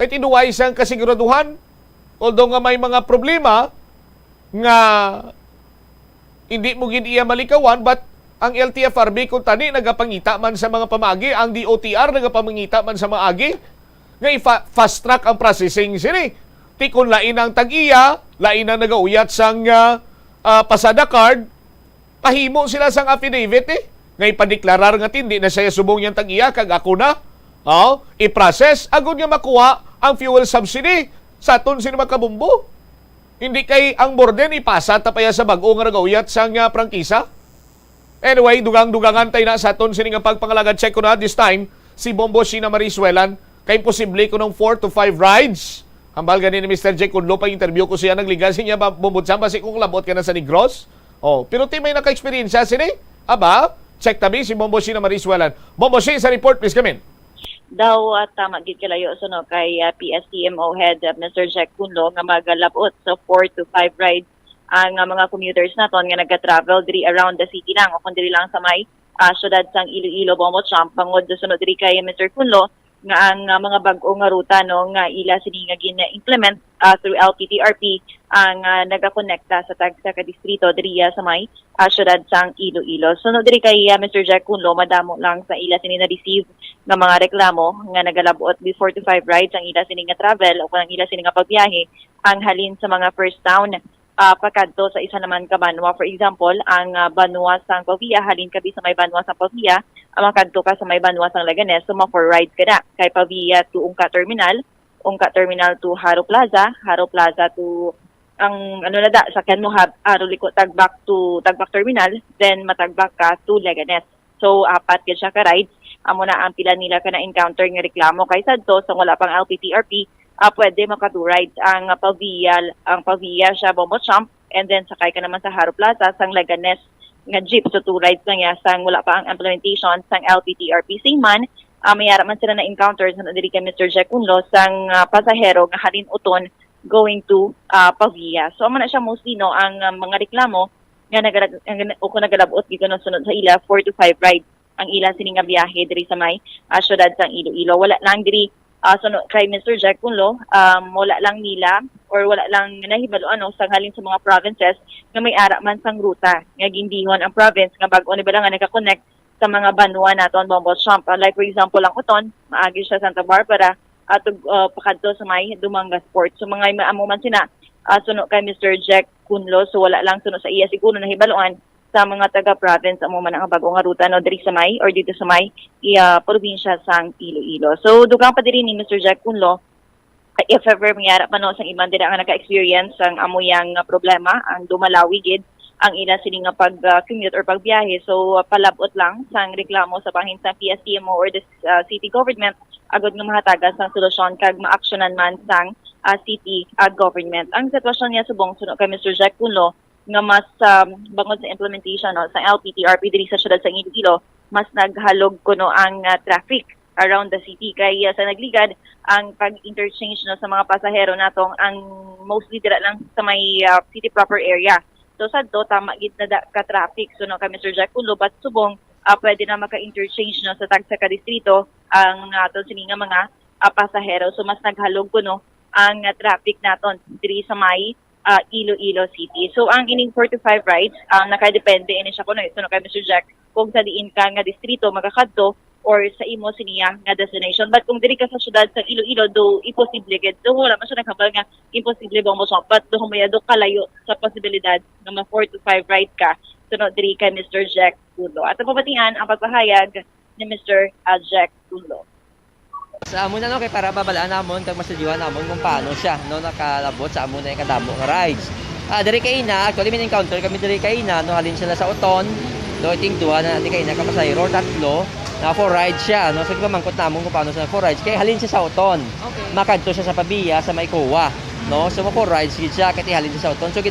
Kay tinuway sang kasiguraduhan. Although nga may mga problema nga hindi mo gid iya malikawan, but ang LTFRB kung tani nagapangita man sa mga pamagi, ang DOTR nagapamangita man sa mga agi, nga i-fast track ang processing sini. Tikon lain ang tag-iya, lain ang nagauyat sang pasada card, pahimo sila sang affidavit nga ipadeklarar nga tindi na siya subong yang tag-iya kag ako na. I-process agud nga makuha ang fuel subsidy sa aton sini makabumbo. Hindi kay ang borden ipasa tapaya sa bag-o nga nagauyat sang prangkisa. Anyway, dugang-dugangan tayo na sa aton sini nga pagpangalagad. Check ko na this time si Bomboshina Marisuelan kay posible ko ng 4 to 5 rides. Hambal ganin ni Mr. J. Kunlo pa interview ko siya nagligan siya bumutsan basi kung labot ka na sa Negros. Pero may naka-experience sini. Aba, check tabi si Bomboshina Marisuelan. Bomboshina sa report please come in. Daw at magid kalayo no kay PSTMO head Mr. Jack Kunlo nga magalabot sa 4 to 5 rides ang mga commuters naton nga nagka-travel diri around the city lang o kundi lang sa may syudad sang Iloilo, Bombo-Champ pangod sunod diri kay Mr. Kunlo nga ang mga bag-o nga ruta no nga ila sini nga gina-implement through LTTRP ang nagakonekta sa tagsa ka distrito diri sa may syudad sang Iloilo. Sunod diri kay Mr. Jack Kunlo madamo lang sa ila sini na receive nga mga reklamo nga nagalabot before to 5 rides ang ila sini nga travel o ang ila sini nga pagbiyahe ang halin sa mga first town pagkadto sa isa naman ka Banwa. For example, ang Banwa sang Pavia, halin kabi sa may Banwa sang Pavia, makadto ka sa may Banwa sang Laganes, so for rides ka na. Kay Pavia to Ungka Terminal to Haro Plaza to ang sakyan mo Haro Liko Tagbak to Tagbak Terminal, then matagbak ka to Laganes. So apat ka siya ka rides. Amo na ang pila nila ka na encounter nga reklamo kay sadto sa wala pang LTTRP. Pwede maka-2 rides ang Pavia siya Bombo-Champ and then sakay ka naman sa Haro Plaza sang Laganes nga jeep so 2 rides lang ya sang wala pa ang implementation sang LTTRP singman mayara man sila na encounters na diri kay Mr. Jack Kunlo sang pasahero nga halin uton going to Pavia. So amo na siya mostly no ang mga reklamo nga nagalabot gito no sunod sa ila 4 to 5 rides ang ila sini nga biyahe diri sa may syudad sang Iloilo. Wala lang diri so kay Mr. Jack Kunlo, wala lang nila or wala lang nahibalo sa halin sa mga provinces nga may ara man sang ruta nga gindihon ang province nga bag-o ni bala nga naka-connect sa mga Banwa naton Bombo-Champ. Like for example lang uton, maagi siya Santa Barbara at pakadto sa may Dumangas Port. So mga maamo man sina suno kay Mr. Jack Kunlo, so wala lang suno sa iya siguro nahibaloan sa mga taga-province amo man ang bago nga ruta no diri sa may or dito sa may probinsya sang Iloilo. So dugang pa diri ni Mr. Jack Kunlo if ever mangyara pa no sang iban dira nga naka-experience ang amuyang problema ang dumalawi gid ang ila sini nga pag-commute or pagbiyahe. So palabot lang sang reklamo sa bahin sa PSTMO or the city government agud nga mahatagan sang solusyon kag maaksyonan man sang city government. Ang sitwasyon niya subong suno kay Mr. Jack Kunlo nga mas bangod sa implementation no, sa LPTRP diri sa syudad sa Iloilo, mas naghalog kuno ang traffic around the city. Kaya sa nagligad, ang pag-interchange no, sa mga pasahero natong ang mostly dira lang sa may city proper area. So sadto tama gid na ka-traffic. So no, kay Mr. Jack Kunlo, but subong pwede na maka-interchange no, sa tagsa ka distrito ang aton sini nga mga pasahero. So mas naghalog kuno ang traffic naton diri sa may Iloilo City. So ang ining 45 rides, nakadepende ini siya kuno ito no kay Mr. Jack kung sa diin ka nga distrito magakadto or sa imo siniya nga destination. But kung diri ka sa syudad sa Iloilo, do imposible gid. Do wala man siya naghabal nga imposible ba mo sa but do humayado kalayo sa posibilidad nga ma 4 to 5 ride ka suno diri kay Mr. Jack Kunlo. At pabatian ang pagpahayag ni Mr. Jack Kunlo. Sa amo na no kay para babalaan namon kag mastudyuhan namon kung paano siya no nakalabot sa amo na yung kadamo nga rides. Diri kay ina actually min encounter kami diri kay ina no halin sila sa Uton. Do I think duha na diri kay ina ka pasahero tatlo na 4 rides siya no so mangkot namon kung paano sa 4 rides kay halin siya sa Uton. Okay. Makadto siya sa Pabia sa Maikowa no so 4 rides gid siya kay halin siya sa Uton. So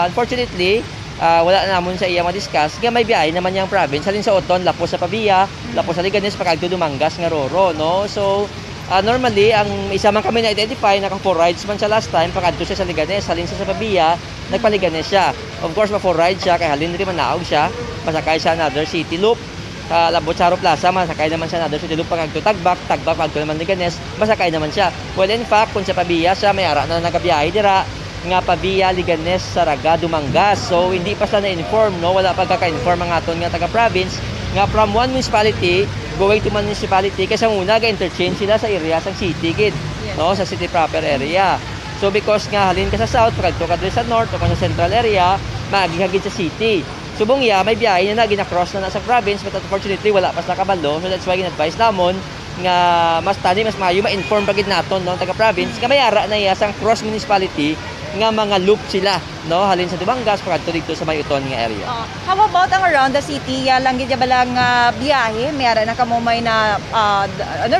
unfortunately wala namon sa iya ma-discuss kaya may biyahe naman yang province halin sa Uton lapos sa Pabia lapos sa Liganes pagagto Dumangas nga Roro no so normally ang isa man kami na identify naka 4 rides man siya last time pagagto siya sa Liganes halin siya sa Pabia nagpaliganes siya of course ma 4 rides siya kay halin rin man naog siya masakay siya another city loop labot sa Haro Plaza masakay naman siya another city loop pagagto Tagbak pagagto naman Liganes masakay naman siya well in fact kung sa Pabia siya may ara na nagabiyahe dira nga Pabia, Liganes, Saraga, Dumangas. So hindi pa sila na-inform, no? Wala pa kaka-inform ang aton nga taga-province nga from one municipality going to one municipality kasi muna ga-interchange sila sa area sa city gid, no? Sa city proper area. So because nga halin ka sa south, pagto ka sa north o sa central area, magihagid sa city. Subong ya may biyahe na gina-cross na sa province but unfortunately wala pa sa kabalo. So that's why gin-advise namon nga mas tani mas maayo ma-inform pagid naton no taga-province nga may ara na iya sang cross municipality nga mga loop sila no halin sa Dumangas pagadto dito sa may Uton nga area. How about ang around the city lang gid ba lang biyahe may ara na kamo may na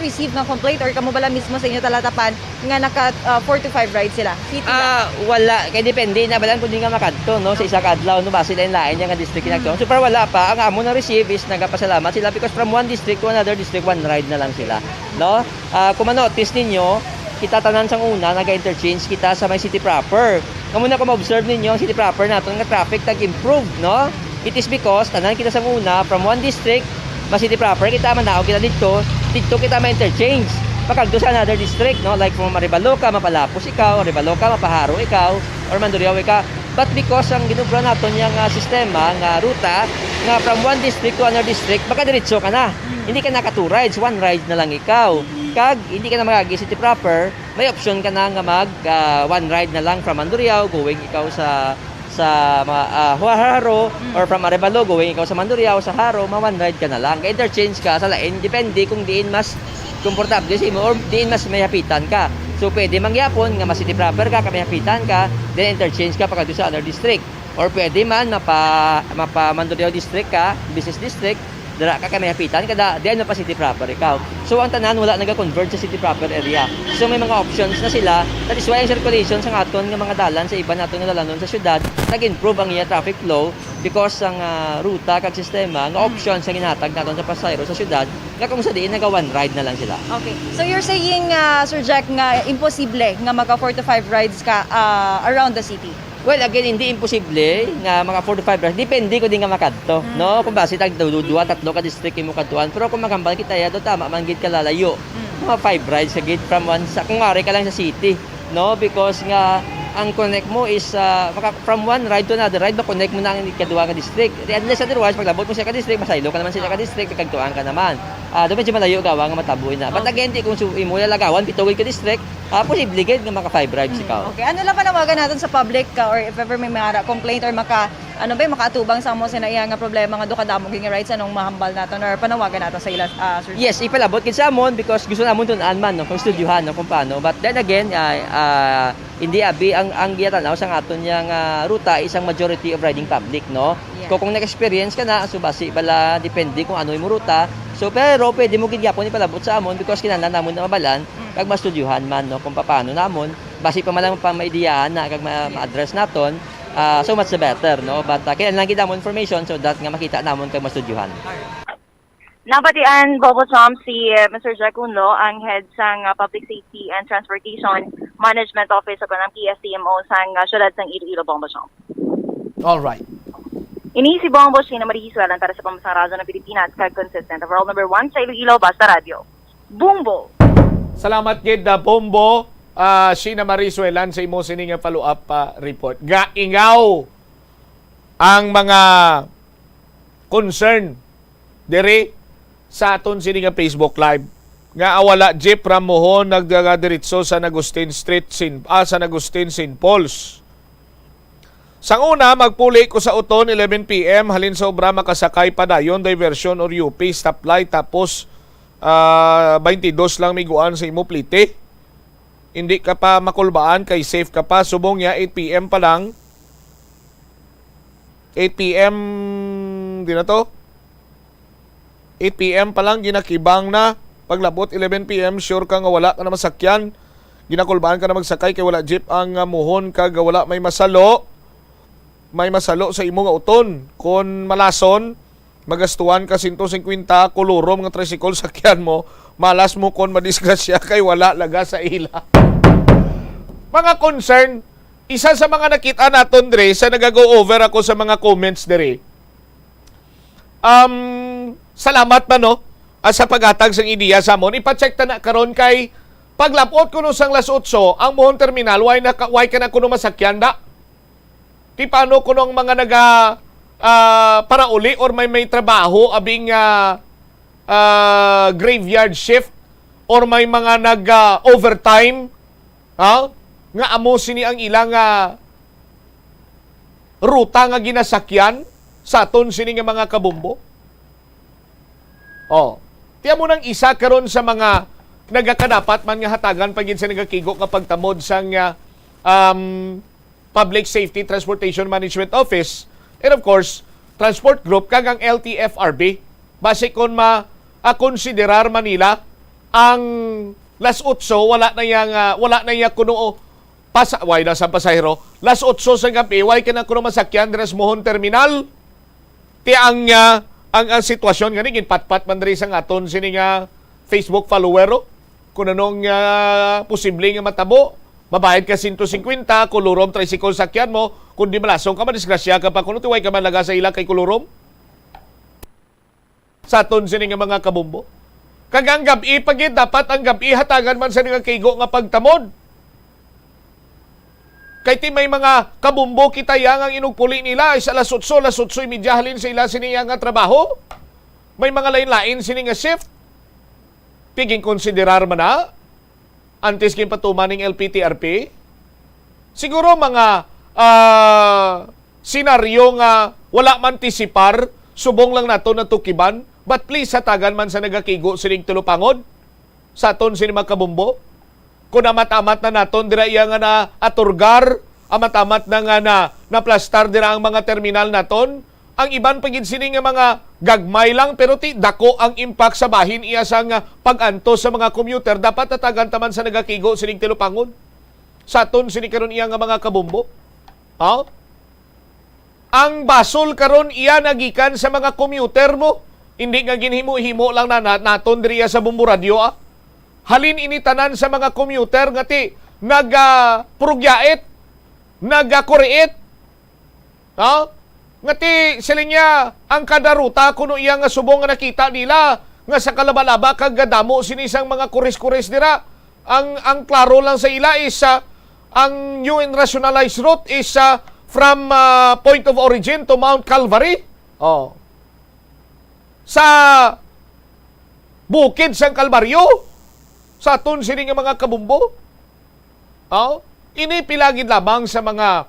receive ng complaint or kamo bala mismo sa inyo talatapan nga naka 4 to 5 rides sila city wala kay depende na balang kun di nga makadto no sa isa ka adlaw no base lain nga district kinagto so para wala pa ang amo na receive is nagapasalamat sila because from one district to another district one ride na lang sila no kung manotice ninyo kita tanan sang una naga-interchange kita sa may city proper. Kamo na ko ma-observe ninyo ang city proper naton nga traffic tag-improve, no? It is because tanan kita sang una from one district ma city proper kita manaog kita dito kita ma-interchange. Pagagdo sa another district, no? Like from Maribaloca mapalapos ikaw, Maribaloca mapaharo ikaw or Mandurriao ikaw. But because ang ginugro naton yang sistema nga ruta nga from one district to another district baka diretso ka na. Hindi ka naka 2 rides, 1 ride na lang ikaw. Kag hindi ka na magagi city proper, may option ka na nga mag 1 ride na lang from Mandurriao going ikaw sa Haro or from Arevalo going ikaw sa Mandurriao sa Haro, 1 ride ka na lang. Kaya interchange ka sa lain depende kung diin mas komportable sa imo or diin mas may hapitan ka. So pwede mangyapon nga mas city proper ka, may hapitan ka, then interchange ka pagadto sa other district. Or pwede man mapa Mandurriao district ka, business district, dara ka may hapitan kada diyan pa city proper ikaw. So ang tanan wala naga-converge sa city proper area. So may mga options na sila. That is why ang circulation sa aton nga mga dalan sa iba naton nga dalanon sa syudad nag-improve ang iya traffic flow because ang ruta kag sistema nga options sa ginhatag naton sa pasahero sa syudad nga kung sa diin naga 1 ride na lang sila. Okay. So you're saying Sir Jack nga imposible nga maka 4 to 5 rides ka around the city. Well, again, hindi imposible nga mga 4 to 5 rides. Depende ko din nga makadto, no? Kung base tag 2, 3 ka district imo kadtuan. Pero kung magambal kita ya do tama man gid ka lalayo. Mga 5 rides sa gate from one sa kung ari ka lang sa city, no? Because nga ang connect mo is from one ride to another ride, ma-connect mo na ang ikaduha nga district. Unless otherwise, paglabot mo siya ka district, masaylo ka naman siya ka district, kagtuan ka naman. Doon medyo malayo gawa nga matabuin na. But again, kung imo lalagawan, pitugid ka district, posible gid nga maka 5 rides ikaw. Okay, ano lang panawagan natin sa public or if ever may mga complaint or ano ba makaatubang sa mo sinaiya nga problema nga kadamo ging rights anong mahambal naton or panawagan naton sa ila Sir? Yes, ipalabot kid sa amon because gusto namon tun-an man no, kung studyohan no kung paano. But then again, hindi abi ang giyatanaw sa aton yang ruta isang majority of riding public no. Yeah. Kung nag-experience ka na, so basi bala depende kung ano yung ruta. So pero pwede mo gid gyapon ipalabot sa amon because kinahanglan namon na mabalan kag mastudyuhan man no kung paano namon basi pa man lang pa maidiyahan na kag ma-address naton. So much the better no. But kinahanglan gid namon information so that nga makita namon kag mastudyuhan. Napatian Bobo Tom si Mr. Jack Unlo, ang head sang Public Safety and Transportation Management Office o ng PSTMO sang syudad sang Iloilo, Bombo Tom. All right. Ini si Bombo siya na marihiswalan para sa pamansang radyo ng Pilipinas kag consistent of world number 1 sa Iloilo, Basta Radio. Bumbo! Salamat gid na Bombo. Siya na mariswelan sa imo sining follow-up report. Gaingaw ang mga concern diri sa aton sining Facebook Live. Nga awala jeep ramohon nagdagadiritso sa Agustin Street sa Agustin St. Paul's. Sang una, magpuli ko sa uton 11 PM halin sa obra makasakay padayon diversion or UP stoplight tapos 22 lang miguan sa imo plite. Hindi ka pa makulbaan kay safe ka pa subong ya 8 PM pa lang. 8 PM di na to. 8 PM pa lang ginakibang na paglabot 11 PM sure ka nga wala ka na masakyan. Ginakulbaan ka na magsakay kay wala jeep ang muhon kag wala may masalo. May masalo sa imo nga uton. Kung malason, magastuan ka 150 kulurom nga tricycle sakyan mo, malas mo kon madisgrasya kay wala laga sa ila. Mga concern, isa sa mga nakita naton dre sa nagago over ako sa mga comments dre. Salamat pa no sa paghatag sang ideya sa amon. Ipa-check ta na karon kay paglapot kuno sang las 8 ang mohon terminal why ka na kuno masakyan da. Ti paano kuno ang mga para uli or may trabaho abing graveyard shift or may mga overtime nga amo sini ang ilang ruta nga ginasakyan sa aton sini nga mga kabumbo. Tiyan mo nang isa karon sa mga nagakadapat man nga hatagan pagin sa nagakigo kapag tamod sang Public Safety Transportation Management Office and of course, Transport Group kag ang LTFRB. Base kon konsiderar Manila ang las 8 wala na yang kuno way na sa pasahero. Las 8 sa gabi way kana kuno masakyan dres mohon terminal. Ti ang sitwasyon gani ginpatpat man diri sa aton sini nga Facebook followero kun anong posible nga matabo. Mabayad ka 150, kulurom, tricycle sakyan mo. Kung di malasong ka, madisgrasya ka pa. Kung tiway ka man laga sa ila kay kulurom. Sa aton sini nga mga kabumbo. Kagang gabi, pagid dapat ang gabi hatagan man sa nga kigo nga pagtamod. Kay ti may mga kabumbo kita yang ang inugpuli nila ay sa lasutso imidyahalin sa ila sini nga trabaho. May mga lain-lain sini nga shift. Piging konsiderar man na antes kin patuman ng LPTRP. Siguro mga senaryo nga wala man tisipar, subong lang nato na tukiban, but please hatagan man sa nagakigo sining tulupangod sa aton sini mga kabumbo. Kung amatamat na naton dira iya nga na aturgar, amatamat na nga na plastar dira ang mga terminal naton. Ang iban pagid sini nga mga gagmay lang pero ti dako ang impact sa bahin iya sang pag-antos sa mga commuter. Dapat tatagan taman sa nagakigo sining tilupangod. Sa aton sini karon iya nga mga kabumbo. Ang basol karon iya nagikan sa mga commuter mo. Hindi nga ginhimo-himo lang na naton diriya sa Bumbo Radio. Halin initanan sa mga commuter nga ti nagpurugyait, nagakuriit. Nga ti sila niya ang kada ruta kuno iya nga subong nga nakita nila nga sa kalabalaba kag gadamo sinisang mga kuris-kuris dira. Ang klaro lang sa ila is ang new and rationalized route is from point of origin to Mount Calvary. Sa bukid sang Kalbaryo sa aton sini nga mga kabumbo. Ini pilagid lamang sa mga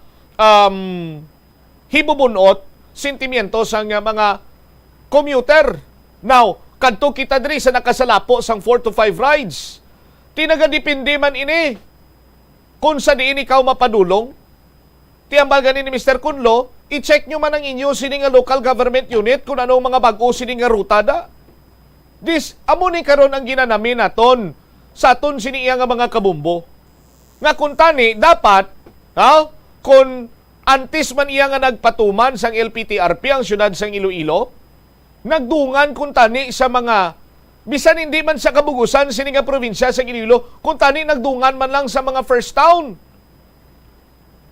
hibubunot sentimiento sa mga commuter. Now, kadto kita diri sa nakasalapo sang 4 to 5 rides. Tinagadipindi man ini kung sa diin ikaw mapadulong. Tiambal gani ni Mr. Kunlo, i-check nyo man ang inyo sini nga local government unit kung anong mga bag-o sini nga ruta da. Amo ni karon ang ginanamin naton sa aton sini nga mga kabumbo. Nga kung tani, dapat, kung antes man iya nga nagpatuman sang LPTRP ang syudad sang Iloilo, nagdungan kung tani sa mga, bisan hindi man sa kabugusan sini nga probinsya sang Iloilo, kung tani nagdungan man lang sa mga first town.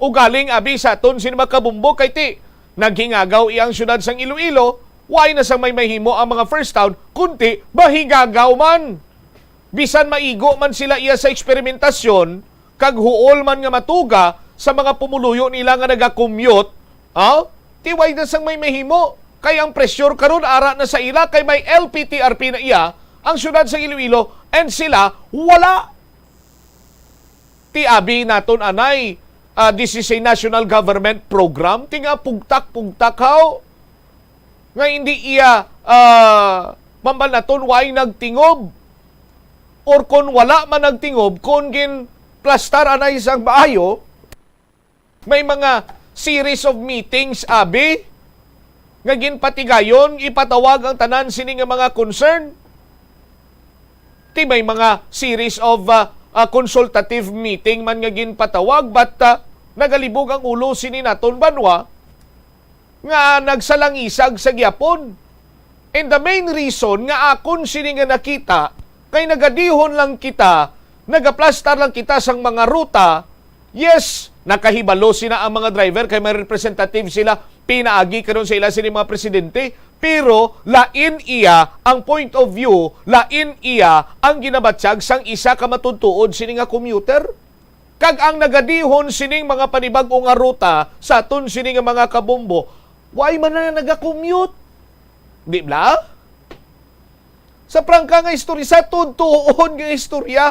O galing abi sa aton sini mga kabumbo kay ti, naghingagaw iyang syudad sang Iloilo, why na sang may mahimo ang mga first town, kunti, bahingagaw man. Bisan maigo man sila iya sa eksperimentasyon, kag huol man nga matuga sa mga pumuluyo nila nga naga-commute, tiway na sang may mahimo. Kay ang pressure karon ara na sa ila, kay may LPTRP na iya, ang syudad sa Iloilo, and sila, wala. Tiabi naton anay, this is a national government program, tinga pugtak-pugtak haw. Nga hindi iya, mambal naton, why nagtingob? Or kung wala man nagtingob, kung gin plastar anay isang maayo, may mga series of meetings, abi, nga ginpatigayon, ipatawag ang tanan sini nga mga concern. Ti may mga series of consultative meeting man nga ginpatawag, but nagalibog ang ulo sini naton banwa, nga nagsalangisag sa gyapon. And the main reason nga akon sini nga nakita, kay nagadihon lang kita, nagaplastar lang kita sang mga ruta. Yes, nakahibalo sila ang mga driver, kay may representative sila, pinaagi karon sa ila sini mga presidente, pero lain iya ang point of view, lain iya ang ginabatsyag sang isa ka matutuod sini nga commuter. Kag ang nagadihon sining mga panibag-o nga ruta sa aton sini nga mga kabombo, why man na naga-commute? Di ba? Sa prangka nga istorya, sa tuntuon nga istorya,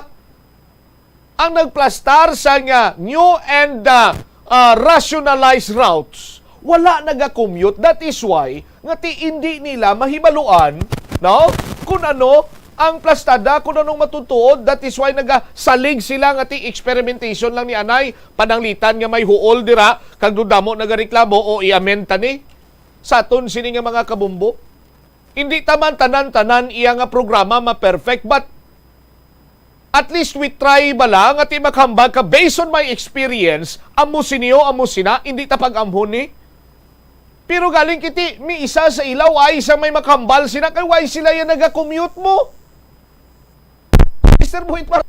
ang nagplastar sa nga new and rationalized routes, wala naga-commute. That is why nga hindi nila mahibaluan, no? Kung ano ang plastada, kung anong matutuod. That is why nagasalig sila nga experimentation lang ni anay, pananglitan nga may huol dira, kag dudamo nagareklamo o i-amenta ni sa aton sini nga mga kabumbo. Hindi taman tanan-tanan iya nga programa ma-perfect, but at least we try ba lang at maghambag ka based on my experience, amo siniyo, amo sina, hindi tapag-amhon ni. Pero galing kiti, may isa sa ilaw ay isa may makambal sina, kay why sila yan naga-commute mo? Mr. Buhit, para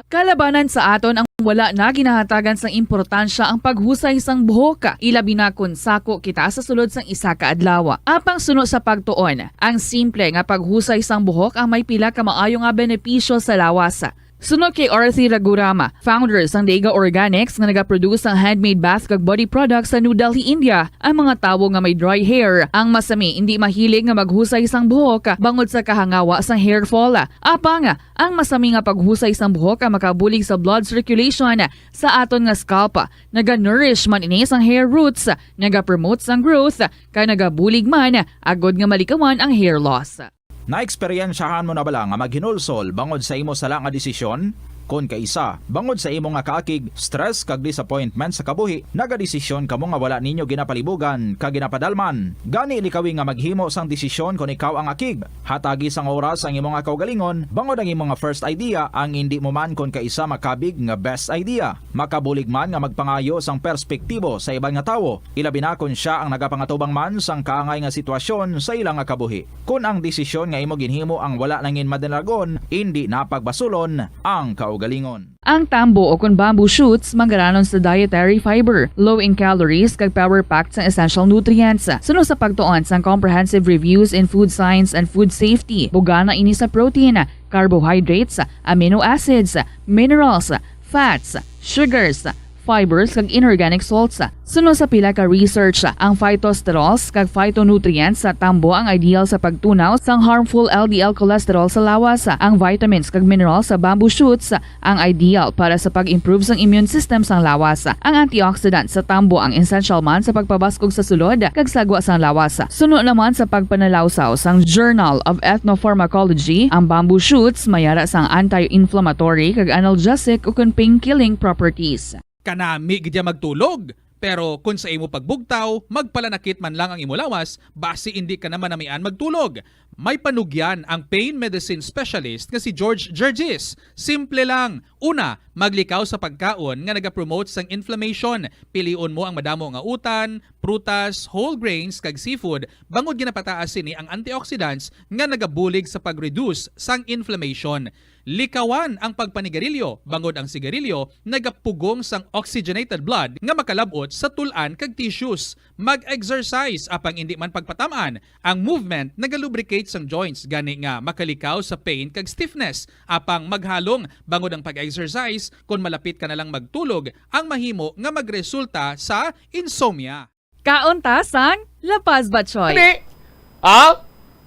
kalabanan sa aton ang wala na ginahatagan sang importansya ang paghusay sang buhok, ilabi na kun sako kita sa sulod sang isa ka adlaw. Apang suno sa pagtuon, ang simple nga paghusay sang buhok ang may pila ka maayo nga benepisyo sa lawas. Sunod kay Arthi Ragurama, founder sang Dega Organics nga nagaproduce ng handmade bath kag body products sa New Delhi, India, ang mga tawo nga may dry hair ang masami hindi mahilig nga maghusay sang buhok bangod sa kahangawa sang hair fall. Apang ang masami nga paghusay sang buhok ang makabulig sa blood circulation sa aton nga scalp. Naga-nourish man ini sang hair roots, naga-promote sang growth, kay nagabulig man agod nga malikawan ang hair loss. Naeksperyensyahan mo na ba lang nga maghinulsol bangod sa imo sala nga desisyon? Kon kaisa, bangod sa imo nga kaakig, stress kag disappointment sa kabuhi, nagadesisyon kamo nga wala ninyo ginapalibugan kag ginapadalman. Gani likawi nga maghimo sang desisyon kon ikaw ang akig. Hatagi sang oras ang imo nga kaugalingon, bangod ang imo nga first idea ang hindi mo man kon kaisa makabig nga best idea. Makabulig man nga magpangayo sang perspektibo sa ibang nga tawo, ilabi na kon siya ang nagapangatubang man sang kaangay nga sitwasyon sa ilang nga kabuhi. Kun ang desisyon nga imo ginhimo ang wala nangin madinagon, hindi napagbasulon ang galingon. Ang tambo o kun bamboo shoots manggaranon sa dietary fiber, low in calories kag power-packed sa essential nutrients. Sunod sa pagtuon sang comprehensive reviews in food science and food safety, bugana ini sa protein, carbohydrates, amino acids, minerals, fats, sugars, fibers kag inorganic salts. Sunod sa pila ka research, ang phytosterols kag phytonutrients sa tambo ang ideal sa pagtunaw sang harmful LDL cholesterol sa lawas. Ang vitamins kag minerals sa bamboo shoots ang ideal para sa pag-improve sang immune system sang lawas. Ang antioxidants sa tambo ang essential man sa pagpabaskog sa sulod kag sagwa sang lawas. Sunod naman sa pagpanalawsaw sang Journal of Ethnopharmacology, ang bamboo shoots mayara sang anti-inflammatory kag analgesic ug pain-killing properties. Kanami gidya magtulog. Pero kung sa imo pagbugtaw, magpalanakit man lang ang imo lawas, basi hindi ka naman namian magtulog. May panugyan ang pain medicine specialist nga si George Gergis. Simple lang. Una, maglikaw sa pagkaon nga nagapromote sang inflammation. Piliun mo ang madamo nga utan, prutas, whole grains kag seafood bangod ginapataas sini ang antioxidants nga nagabulig sa pag-reduce sang inflammation. Likawan ang pagpanigarilyo, bangod ang sigarilyo nagapugong sang oxygenated blood nga makalabot sa tulan kag tissues. Mag-exercise apang hindi man pagpatamaan. Ang movement nagalubricate sang joints gani nga makalikaw sa pain kag stiffness. Apang maghalong bangod ang pag-exercise kung malapit ka na lang magtulog ang mahimo nga magresulta sa insomnia. Kauntasan, Lapaz Batchoy. Hindi.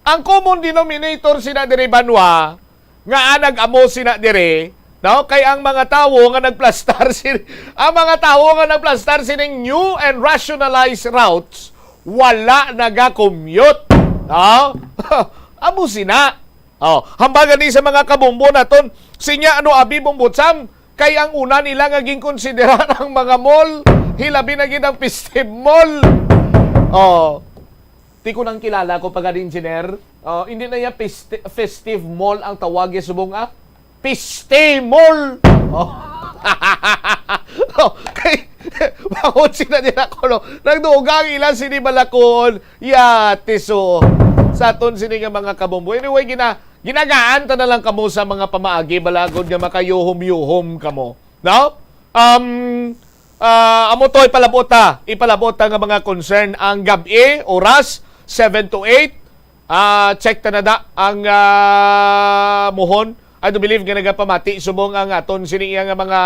Ang common denominator sina dire Banwa nga nag-amo sina dire, no? Kay ang mga tawo nga nagplastar sining new and rationalized routes wala naga-commute. No? Amo sina. Hambagan ni sa mga kabombo naton sinya abi bombotsam kay ang una nila nga ginkonsidera ang mga mall, hilabi na gid ang Festive Mall. Di ko nang kilala ko pag engineer. Hindi na yan Festive Mall ang tawag yung subong Piste Mall. Kay bakit sila nila ko nagdugang ilan sinibalakon tiso sa aton sini nga mga kabombo. Anyway, ginagaan ta na lang kamo sa mga pamaagi balagod nga makayuhom-yuhom kamo. No? Amo to ipalabota nga mga concern ang gabi, oras 7 to 8. Check ta na ang muhon. I do believe nga nagapamati subong ang aton siniya nga mga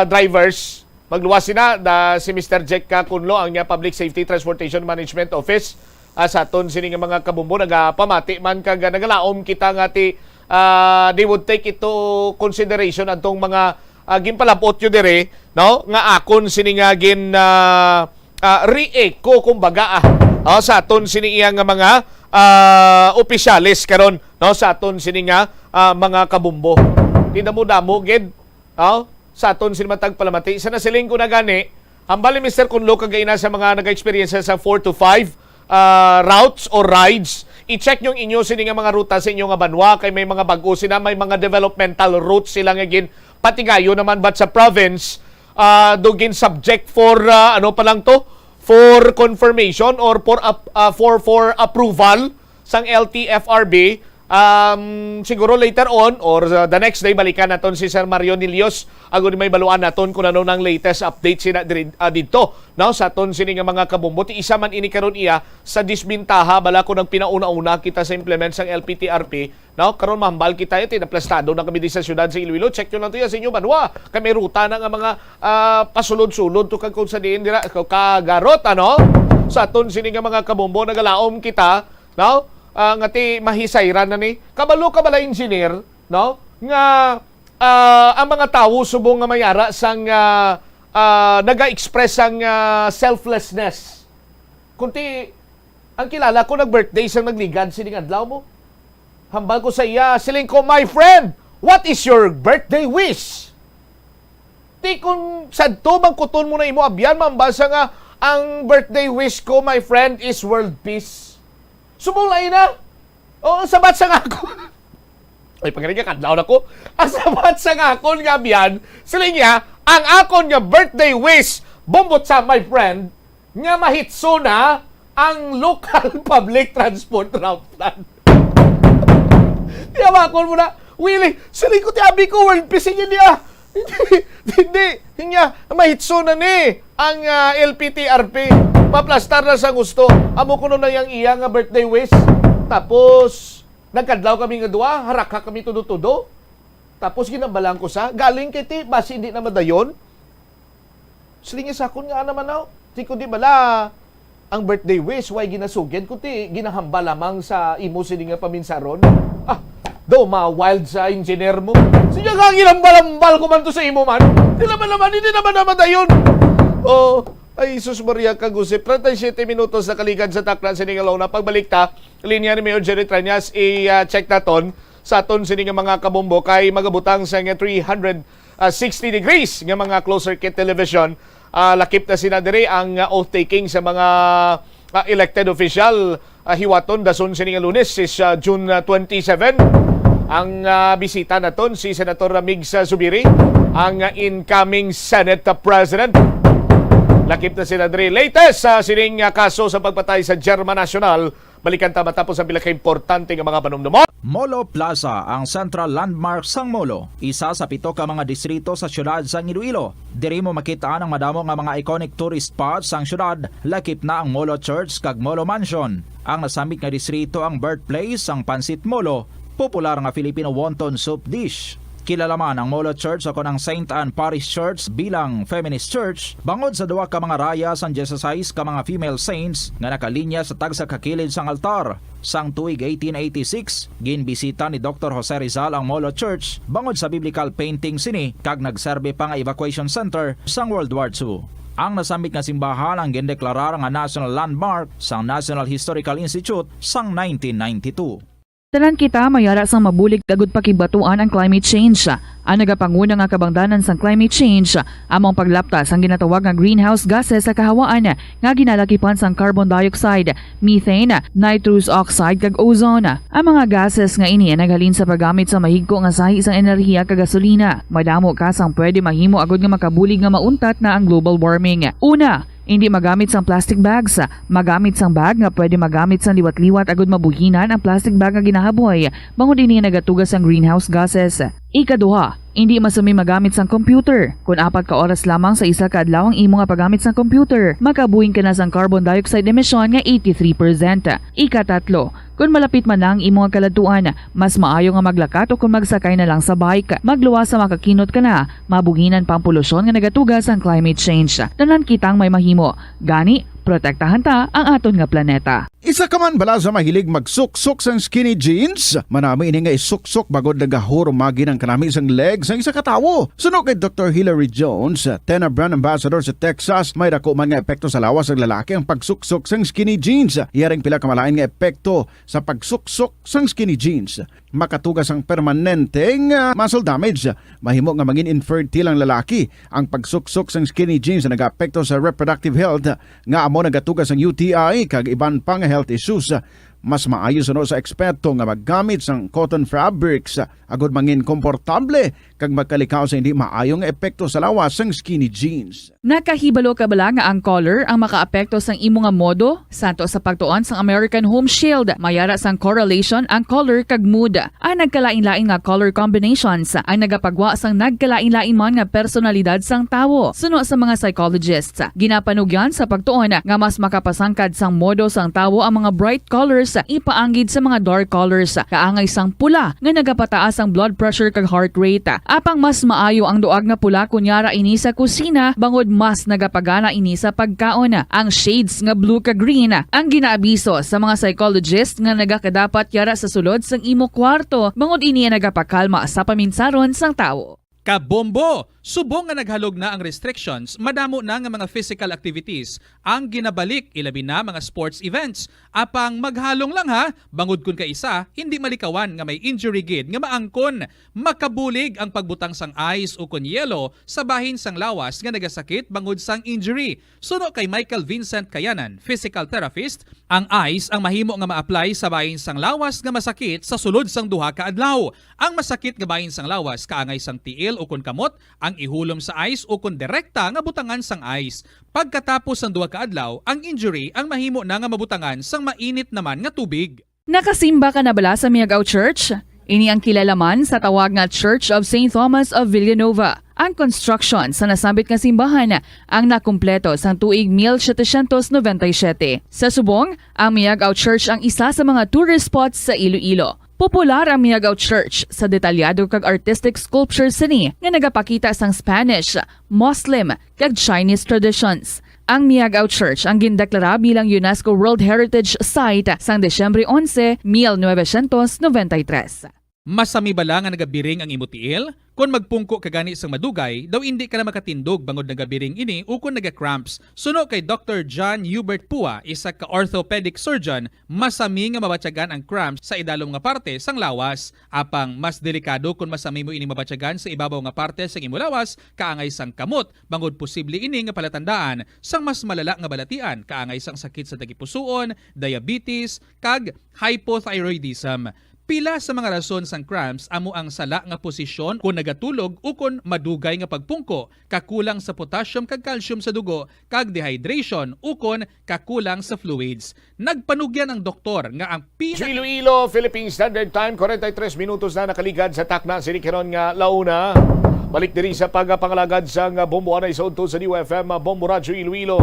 drivers. Magluwas sina si Mr. Jack Kunlo ang Public Safety Transportation Management Office sa aton sini nga mga kabumbo nagapamati man kag nagalaom kita nga they would take into consideration atong mga ginpalabot yo dire, no, nga akon sini nga gin re-echo kumbaga sa aton sini iya nga mga opisyalis karon, no, sa aton sini nga mga kabumbo. Tinamo-damo gid sa aton sini matag palamati sa nasiling ko na gani hambali Mr. Kunlo kagayna sa mga naga-experience sa 4 to 5 routes or rides. I-check yung inyo sini nga mga ruta sa inyo nga banwa kay may mga bag-o sila, may mga developmental routes sila nga gin patigayo naman but sa province dugin subject for for confirmation or for approval sang LTFRB. Siguro later on or the next day balikan naton si Sir Mario Nilios agon may baluan naton kung ano nang latest update sina dito, no, sa aton sini nga mga kabumbo. Ti isa man ini karon iya sa disbintaha bala ko nang pinauna-una kita sa implement sang LPTRP, no, karon mahambal kita iti naplastado na kami di sa syudad sa Iloilo. Check nyo lang to ya sa inyo banwa kami ruta na nga mga pasulod-sulod to kag kung sa diin dira kagarot sa aton sini nga mga kabumbo nagalaom kita, no, nga ti mahisayran na ni kabalo engineer, no, nga ang mga tawo subong nga mayara sang naga-express ang selflessness. Kunti ang kilala ko nag-birthday sang nagligad sining adlaw mo. Hambal ko sa iya, siling ko, my friend, what is your birthday wish? Ti kung sadto magkuton mo na imo abyan mambasa nga ang birthday wish ko, my friend, is world peace. Sumulay na. Sabat sa ngako. Ay, pagkarinig ka, kadlaw na ko. Ang sabat sa ngakon nga biyan, sila niya, ang akon nga birthday wish, bombot sa my friend, nga mahitso na ang local public transport route plan. Tiyawakon mo na, Willie, sila ko tiyabi ko, world peace niya. Hindi niya, mahitso na ni ang LPTRP. Maplastar na sa gusto. Amo ko na yang iya nga birthday wish. Tapos, nagkadlaw kami nga duwa, haraka kami tudo-tudo. Tapos, ginabalang ko sa, galing kiti, basi hindi na madayon. Silingi sakon nga naman na. Di ko di bala ang birthday wish why ginasugyan kundi ginahamba lamang sa imo sini nga paminsaron. Do ma-wild sa engineer mo. Siya nga ginambal-ambal ko man to sa imo man. Hindi naman dayon. Ay, Sus Maria Kagusip. 37 minutos na kaligad sa taklan sa Ningalaw na pagbalik ta. Linya ni Mayor Jerry Tranyas, i-check naton sa aton sa mga kabombo kay magabutang sa 360 degrees ng mga closed circuit television. Lakip na sinadiri ang oath-taking sa mga elected official. Hiwaton, dason sa Lunes is June 27. Ang bisita naton si Senator Migs Zubiri, ang incoming Senate President. Lakip na sinadiri latest sa sining kaso sa pagpatay sa German National. Balikan ta matapos ang pila ka importante nga mga panumdumon. Molo Plaza, ang central landmark sang Molo. Isa sa 7 ka mga distrito sa syudad sang Iloilo. Diri mo makita ang madamo nga mga iconic tourist spots sang syudad. Lakip na ang Molo Church kag Molo Mansion. Ang nasambit nga distrito ang birthplace sang Pansit Molo, popular nga Filipino wonton soup dish. Kilala man ang Molo Church ako ng St. Anne Parish Church bilang feminist church bangod sa duwa ka mga raya sang 16 ka mga female saints nga nakalinya sa tagsa kakilid sang altar. Sang tuig 1886, ginbisita ni Dr. Jose Rizal ang Molo Church bangod sa biblical painting sini kag nagserbe pa nga evacuation center sang World War II. Ang nasambit nga simbahan ang gindeklarar nga national landmark sang National Historical Institute sang 1992. Tanan kita mayara sang mabulig kagud pakibatuan ang climate change. Ang nagapanguna nga kabangdanan sang climate change among paglaptas ang ginatawag nga greenhouse gases sa kahawaan nga ginalakipan sang carbon dioxide, methane, nitrous oxide kag ozone. Ang mga gases nga ini naghalin sa paggamit sa mahigko nga sahi sang enerhiya kag gasolina. Madamo ka sang pwede mahimo agud nga makabulig nga mauntat na ang global warming. Una, hindi magamit sang plastic bags. Magamit sang bag nga pwede magamit sang liwat-liwat agud mabuhinan ang plastic bag nga ginahaboy bangod ini nagatugas ang greenhouse gases. Ikaduha, hindi masumi magamit sang computer. Kung 4 ka oras lamang sa isa ka adlaw ang imo nga paggamit sang computer, makabuhing ka na sang carbon dioxide emission nga 83%. Ikatatlo, kung malapit man lang imo nga kaladuan, mas maayo nga maglakat o kung magsakay na lang sa bike. Magluwas sa makakinot ka na, mabuhinan pang polusyon nga nagatugas ang climate change. Tanan kitang may mahimo. Gani, protektahan ta ang aton nga planeta. Isa ka man bala sa mahilig magsuksok sang skinny jeans? Manami ini nga isuksok bagod nagahurumagi ng kanami sang legs ang isa katawo. Suno kay Dr. Hilary Jones, Tena Brand Ambassador sa Texas, may dako man nga epekto sa lawas ng lalaki ang pagsuksok sang skinny jeans. Iyaring pila kamalain nga epekto sa pagsuksok sang skinny jeans. Makatugas ang permanenteng muscle damage. Mahimo nga maging infertile ang lalaki. Ang pagsuksok sang skinny jeans na nag-apekto sa reproductive health nga amo nagatugas ang UTI kag iban pang health issues. Mas maayo suno sa eksperto nga maggamit sang cotton fabrics agud mangin komportable kag magkalikaw sa hindi maayong epekto sa lawas sang skinny jeans. Nakahibalo ka bala nga ang color ang makaapekto sang imo nga modo? Santo sa pagtuon sang American Home Shield, mayara sang correlation ang color kag mood. Ang nagkalain-lain nga color combinations ang nagapagwa sang nagkalain-lain man nga personalidad sang tawo. Suno sa mga psychologists, ginapanugyan sa pagtuon nga mas makapasangkad sang modo sang tawo ang mga bright colors ipaanggid sa mga dark colors. Kaangay sang pula nga nagapataas ang blood pressure kag heart rate. Apang mas maayo ang duag nga pula kunyara ini sa kusina bangod mas nagapagana ini sa pagkaon. Ang shades nga blue kag green ang ginaabiso sa mga psychologist nga nagakadapat yara sa sulod sang imo kwarto bangod ini nagapakalma sa paminsaron sang tawo. Kabombo! Subong nga naghalog na ang restrictions, madamo na nga mga physical activities ang ginabalik, ilabi na mga sports events. Apang maghalong lang ha, bangod kun ka isa, hindi malikawan nga may injury gid nga maangkon. Makabulig ang pagbutang sang ice o kun yelo sa bahin sang lawas nga nagasakit bangod sang injury. Suno kay Michael Vincent Kayanan, physical therapist, ang ice ang mahimo nga ma-apply sa bahin sang lawas nga masakit sa sulod sang duha ka adlaw. Ang masakit nga bahin sang lawas kaangay sang tiil o kun kamot, ang ihulom sa ice o kung direkta nga butangan sang ice. Pagkatapos ng 2 ka adlaw, ang injury ang mahimo na nga mabutangan sang mainit naman nga tubig. Nakasimba ka na bala sa Miagao Church? Ini ang kilalaman sa tawag nga Church of St. Thomas of Villanova. Ang construction sa nasambit nga simbahan ang nakumpleto sa tuig 1797. Sa subong, ang Miagao Church ang isa sa mga tourist spots sa Iloilo. Popular ang Miagaw Church sa detalyado kag artistic sculptures sini nga nagapakita sang Spanish, Muslim kag Chinese traditions. Ang Miagaw Church ang gindeklara bilang UNESCO World Heritage Site sang Desyembre 11, 1993. Masami bala nga nagabiring ang imutiil? Kung magpungko ka gani sang madugay, daw hindi ka na makatindog bangod nagabiring ini o kung naga-cramps. Suno kay Dr. John Hubert Pua, isa ka orthopedic surgeon, masami nga mabatyagan ang cramps sa idalom nga parte sang lawas. Apang mas delikado kung masami mo ini mabatyagan sa ibabaw nga parte sang imulawas, kaangay sang kamot, bangod posible ini nga palatandaan sang mas malala nga balatian, kaangay sang sakit sa tagipusoon, diabetes, kag hypothyroidism. Pila sa mga rason sang cramps amo ang sala nga posisyon kung nagatulog o kung madugay nga pagpungko, kakulang sa potassium kag calcium sa dugo, kag dehydration o kung kakulang sa fluids. Nagpanugyan ang doktor nga ang Iloilo, Philippine Standard Time, 43 minutos na nakaligad sa takna sinikiron nga launa. Balik diri sa pagpangalagad sa bomboan sa udto sa New FM Bombo Radyo Iloilo.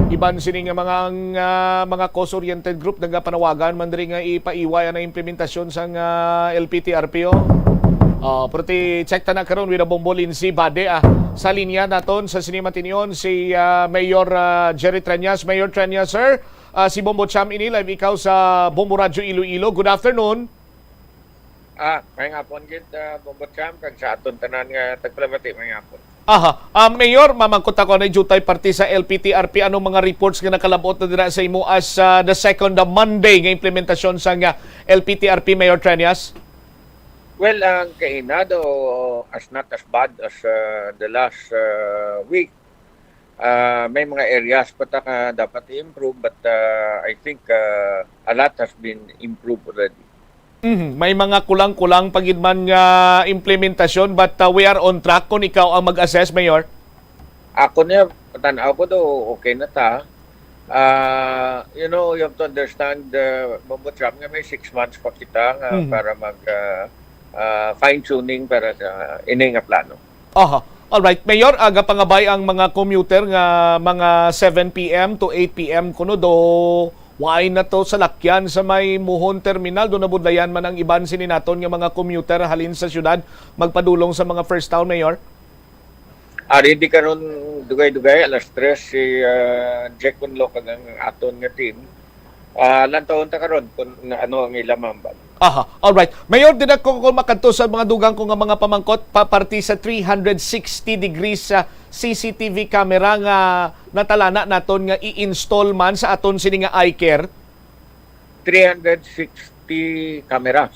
Iban sini nga mga cost-oriented group nagapanawagan man diri nga ipaiway ang implementasyon sa LPTRPO. Pero check ta na karon with a bombolin si Bade sa linya naton sa Sinima Tinyon si Mayor Jerry Treñas. Mayor Treñas, sir, si Bombo Cham ini live ikaw sa Bombo Radyo Iloilo. Good afternoon. May ngapon gid Bombo Cham kag sa aton tanan nga tagpalabati may ngapon. Mayor, mamangkot ako na jutay party sa LPTRP. Anong mga reports nga nakalabot na dira sa imo as the second Monday nga implementasyon sa LPTRP, Mayor Treñas? Well, ang kainado as not as bad as the last week. May mga areas pa ta dapat i-improve but I think a lot has been improved already. May mga kulang-kulang pagidman nga implementasyon but we are on track kung ikaw ang mag-assess, Mayor. Ako niya, tanaw ko do, okay na ta. You know, you have to understand, Bombo Cham, nga may 6 months pa kita para mag fine-tuning para sa ining nga plano. Alright, Mayor, aga pangabay ang mga commuter nga mga 7 p.m. to 8 p.m. kuno do why na to sa lakyan sa may Muhon Terminal, doon nabudlayan man ang iban sininaton nga mga commuter halin sa syudad magpadulong sa mga first town, Mayor? Di karon dugay-dugay, alas 3 si Jack Kunlo kag ang aton nga team. Lantaon ta karon kung ano ang ilamambag. Alright. Mayor, din ako kung makadto sa mga dugang ko nga mga pamangkot, paparti sa 360 degrees sa CCTV camera nga natalana naton nga i-install man sa aton sini nga iCare. 360 cameras.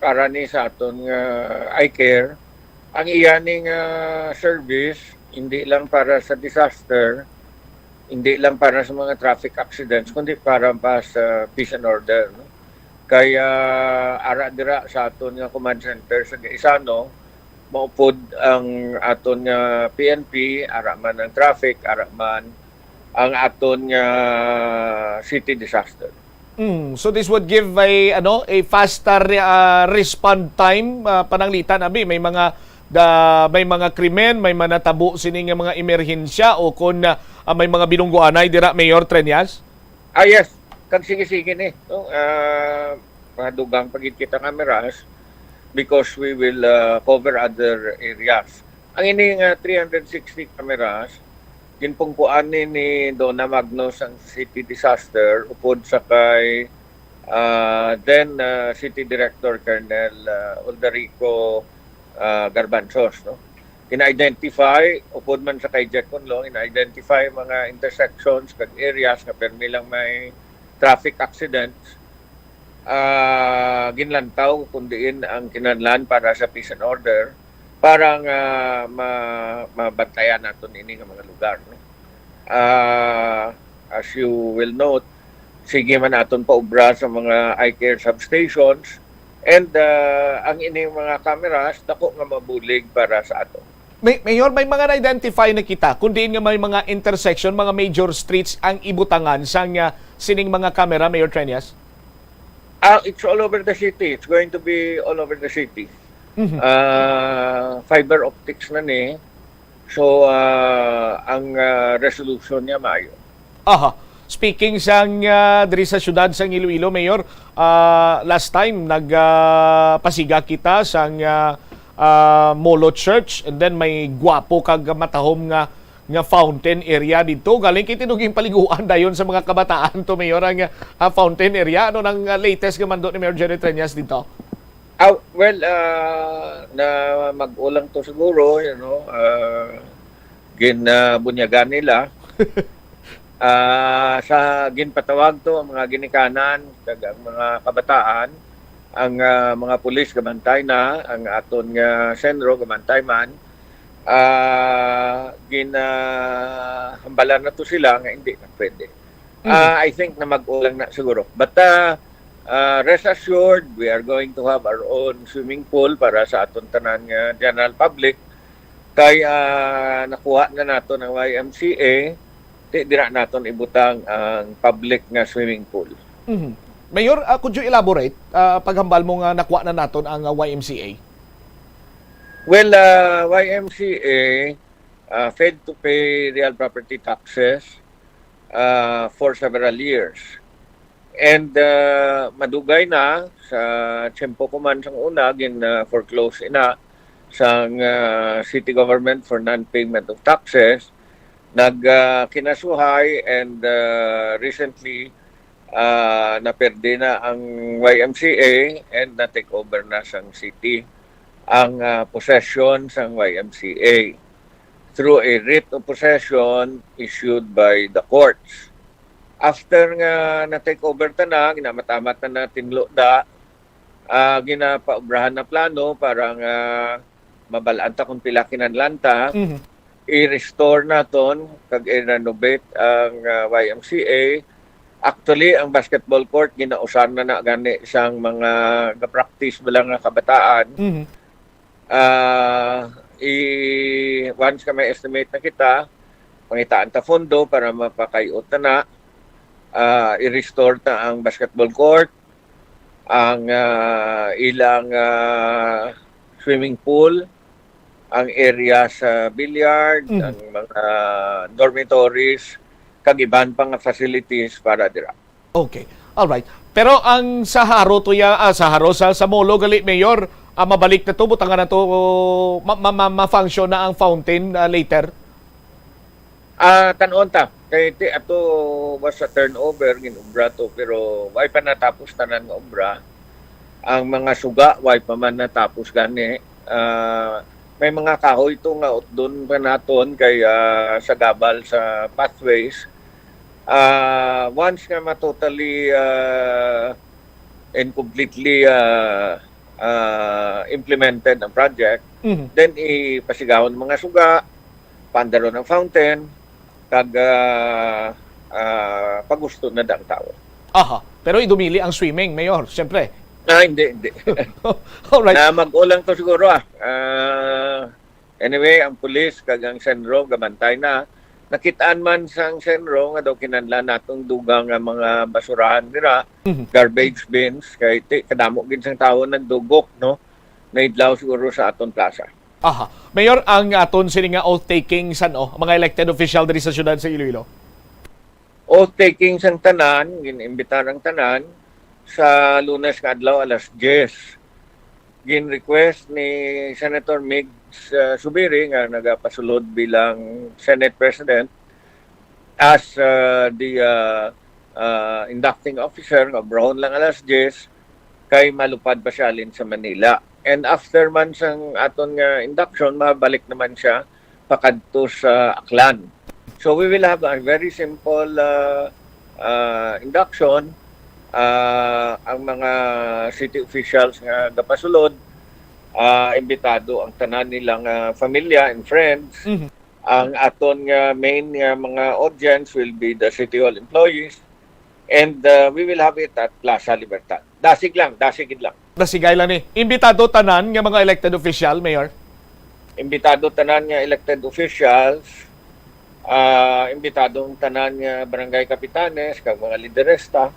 Para ni sa aton nga iCare. Ang iyaning service, hindi lang para sa disaster, hindi lang para sa mga traffic accidents, kundi para pa sa peace and order. No? Kaya ara dira sa aton nga command center sa Gaisano, maupod ang aton nga PNP, ara man ang traffic, ara man ang aton nga city disaster. So this would give a faster respond time pananglitan abi may mga krimen, may manatabo sini nga mga emerhensya o kung may mga binungguanay dira, Mayor Treñas? Yes, kag sige-sige ni. No? Madugang pagit kita cameras because we will cover other areas. Ang ining 360 cameras, ginpungkuan ni Donna Magno sang city disaster upod sa kay then City Director Colonel Uldarico Garbanzos, no? Ina-identify upod man sa kay Jack Conlong, ina-identify mga intersections kag areas na permi lang may traffic accidents. Ginlantaw kundiin ang kinahanglan para sa peace and order para nga mabantayan naton ini nga mga lugar, no? As you will note, sige man naton paubra sa mga iCare substations. And ang ining mga cameras, dako nga mabulig para sa ato. Mayor, may mga na-identify na kita, kundi nga may mga intersection, mga major streets ang ibutangan sa sining mga camera, Mayor Treñas? It's all over the city. It's going to be all over the city. Fiber optics na ni. So, ang resolution niya maayo. speaking sang diri sa syudad sang Iloilo, Mayor, last time nagpasiga kita sang Molo Church, and then may gwapo kag matahom nga fountain area dito. Galing kay tinuging paliguan dayon sa mga kabataan to, Mayor, ang fountain area. Ano nang latest naman doon ni Mayor Jerry Treñas dito? Na mag-ulang to siguro, ginabunyagan nila. Sa ginpatawag to ang mga ginikanan, ang mga kabataan, ang mga pulis gamantay na, ang aton nga senro gamantay man, ginahambalan na to sila nga hindi na pwede. I think na mag-ulang na siguro. But rest assured, we are going to have our own swimming pool para sa aton tanan nga general public. Kay nakuha na nato ng YMCA, dira naton ibutang ang public nga swimming pool. Mayor, could you elaborate paghambal mo nga nakuha na naton ang YMCA? Well, YMCA failed to pay real property taxes for several years. And madugay na sa tiyempo ko man sang una, foreclose ina sang city government for non-payment of taxes. Kinasuhay, and recently naperde na ang YMCA and na-take over na sang city ang possession sang YMCA through a writ of possession issued by the courts. After nga na-take over ta na, ginamatamat na tinlo da, ginapaubrahan na plano para nga mabalaan ta kung pila kinanlanta, i-restore naton kag i-renovate ang YMCA. Actually, ang basketball court ginausan na gani sang mga ga-practice bilang nga kabataan. Once ka may estimate na kita, pangitaan ta fondo para mapakayot na i-restore ta ang basketball court, ang ilang swimming pool, ang area sa billiard, ang mga dormitories, kag iban pang facilities para dira. Okay. All right. Pero ang sa Haro sa Molo gali, Mayor, mabalik na to, butangan na to, ma-function na ang fountain later? Tanon ta. Kay ato was sa turnover ginubra to, pero way pa natapos tanan nga obra. Ang mga suga way pa man natapos gani. May mga kahoy ito nga doon pa naton kay sa gabal sa pathways. Once nga matotally and completely implemented ang project, then ipasigawan ng mga suga, pandaro ng fountain, kag pagusto na dang tao. Aha. Pero idumili ang swimming, Mayor, siyempre. Hindi. Alright. Mag-ulang to siguro. Anyway, ang pulis kag ang senro gabantay na. Nakitaan man sang senro nga daw kinanlan natong dugang nga mga basurahan dira, garbage bins, kay kadamo gid sang tawo nagdugok, no? Naidlaw siguro sa aton plaza. Aha. Mayor, ang aton sini nga oath-taking mga elected official diri sa syudad sa Iloilo? Oath-taking sang tanan, ginimbitar ang tanan, sa Lunes nga adlaw alas 10. Gin-request ni Senator Migs Subiri nga nagapasulod bilang Senate President as the inducting officer nga brown lang alas 10 kay malupad pa siya alin sa Manila. And after man sang aton nga induction, mabalik naman siya pakadto sa Aklan. So we will have a very simple induction. Ang mga city officials nga gapasulod, imbitado ang tanan nilang familia and friends. Ang aton nga main mga audience will be the City Hall employees, and we will have it at Plaza Libertad. Dasigid lang. Dasigay lang ni. Imbitado tanan nga mga elected official, Mayor? Imbitado tanan nga elected officials, imbitado tanan nga barangay kapitanes, kag mga lideresta.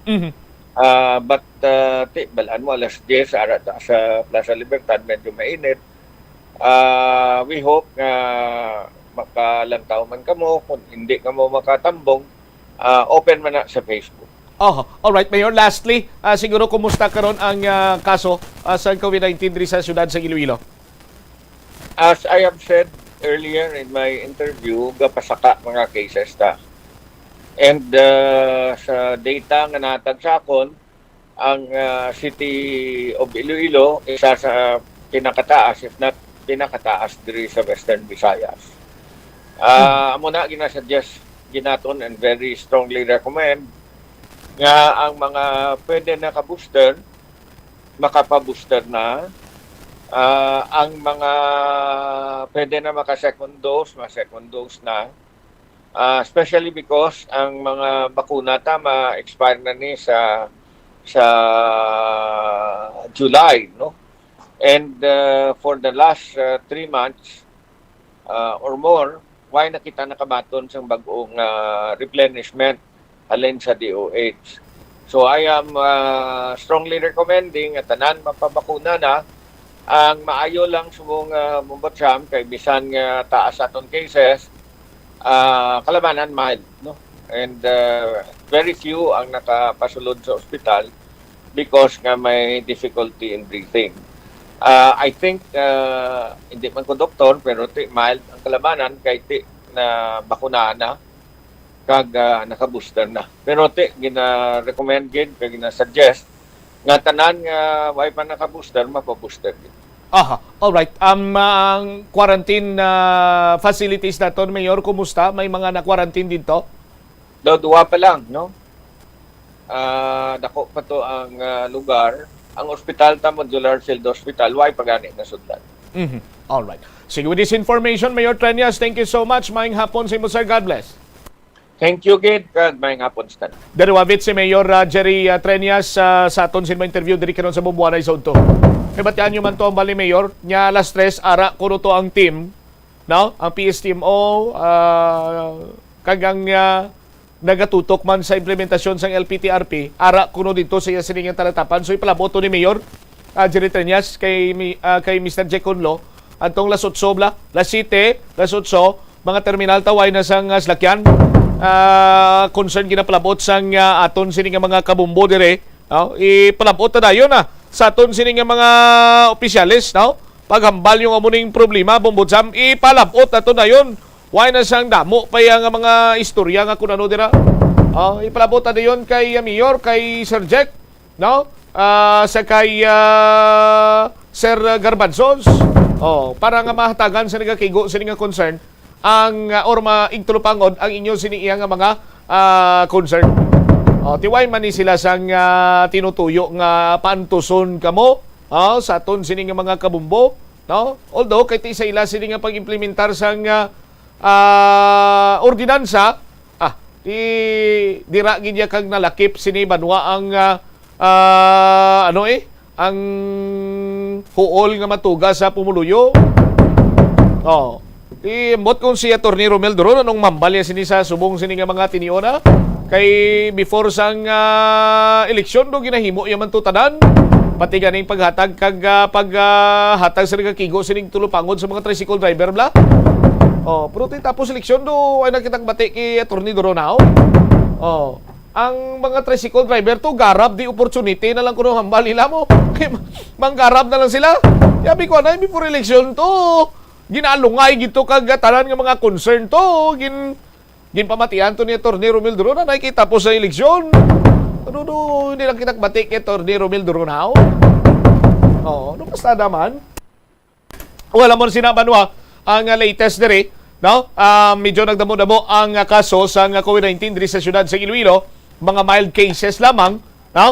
But balaan mo alas 10 sa Plaza Libertad, medyo mainit. We hope nga makalantaw man kamo. Kung hindi kamo makatambong, open man na sa Facebook. Oh, all right, Mayor. Lastly, siguro kumusta karon ang kaso sa COVID-19 diri sa siyudad sa Iloilo? As I have said earlier in my interview, gapasaka mga cases ta. And sa data nga natag sa akon, ang City of Iloilo isa sa pinakataas, if not pinakataas diri sa Western Visayas. Amo na ginasuggest ginaton and very strongly recommend nga ang mga pwede na-booster, makapa-booster na. Ang mga pwede na maka-second dose, ma-second dose na. Especially because ang mga bakuna ma-expire na ni sa July, no? And for the last 3 months or more, why nakita nakabaton sa bagong replenishment alin sa DOH. So I am strongly recommending at tanan mapabakuna na. Ang maayo lang sumong mumbatsam kay bisan nga taas aton cases, kalabanan mild, no? And very few ang nakapasulod sa ospital because nga may difficulty in breathing. I think hindi man ko doktor pero mild ang kalabanan kay na bakunaan na kag naka-booster na. Pero gina-recommend gid kag gina-suggest nga tanan nga way pa naka-booster mapa-booster gid. All right. Ang quarantine facilities naton, Mayor, kumusta? May mga na-quarantine dito? Duwa pa lang, no? Dako pa to ang lugar. Ang ospital ta Modular Field Hospital, way pagani na sudlan. All right. Sige, with this information, Mayor Treñas, thank you so much. Maayong hapon sa imo, sir. God bless. Thank you, Gid. Kag maayong hapon sa tanan. Deriwavit si Mayor Jerry Treñas sa aton sin interview diri karon sa Bubuanay Zone 2. Kay batian nyo man to ang bali, Mayor, nya alas 3 ara kuno to ang team, no? Ang PSTMO kagang nagatutok man sa implementasyon sang LPTRP, ara kuno dito sa iya siningang talatapan. So ipalaboto ni Mayor Jerry Treñas kay Mr. Jack Conlo antong las 8 las 7, las 8 mga terminal taway na sang slakyan. Concern ginapalabot sang aton sining mga kabumbo dire, no? Ipalabot na dayon sa aton sining mga opisyalis, no? Paghambal yung amuning problema bombodsam, ipalabot aton dayon. Why na sang damo pa yang mga istorya nga kunano dira. Ipalabot na dayon kay Mayor, kay Sir Jack, no? Sa kay Sir Garbanzos. Para nga mahatagan sa nagakigo sa nga concern ang or maigtulupangod ang inyo siniiya nga mga concern. Tiway man ni sila sang tinutuyo nga paantuson kamo sa aton sini nga mga kabumbo, no? Although kay ti sa ila sini nga pag-implementar sang ordinansa, dira gid ya kag nalakip sini banwa ang ang huol nga matuga sa pumuluyo. Imbot kung si Atty. Romel Duron anong mambalya sini sa subong sini nga mga tiniona kay before sang eleksyon do ginahimo yaman to tanan pati ganing paghatag kag paghatag sa nagakigo sining tulupangod sa mga tricycle driver bla. Pero tapos eleksyon do ay nakitang bati kay Atty. Duron now. Ang mga tricycle driver to garab di opportunity na lang kuno hambal nila mo. Manggarab na lang sila. Yabi ko na before election to ginalungay gito kag tanan nga mga concern to ginpamatian to ni Atty. Romel Duron na nakita po sa eleksyon. Hindi lang kita batik kay Atty. Romel Duron how? Basta naman. Wala mo sinabanwa ang latest diri, no? Medyo nagdamo-damo ang kaso sa COVID-19 diri sa siyudad sa Iloilo, mga mild cases lamang, no?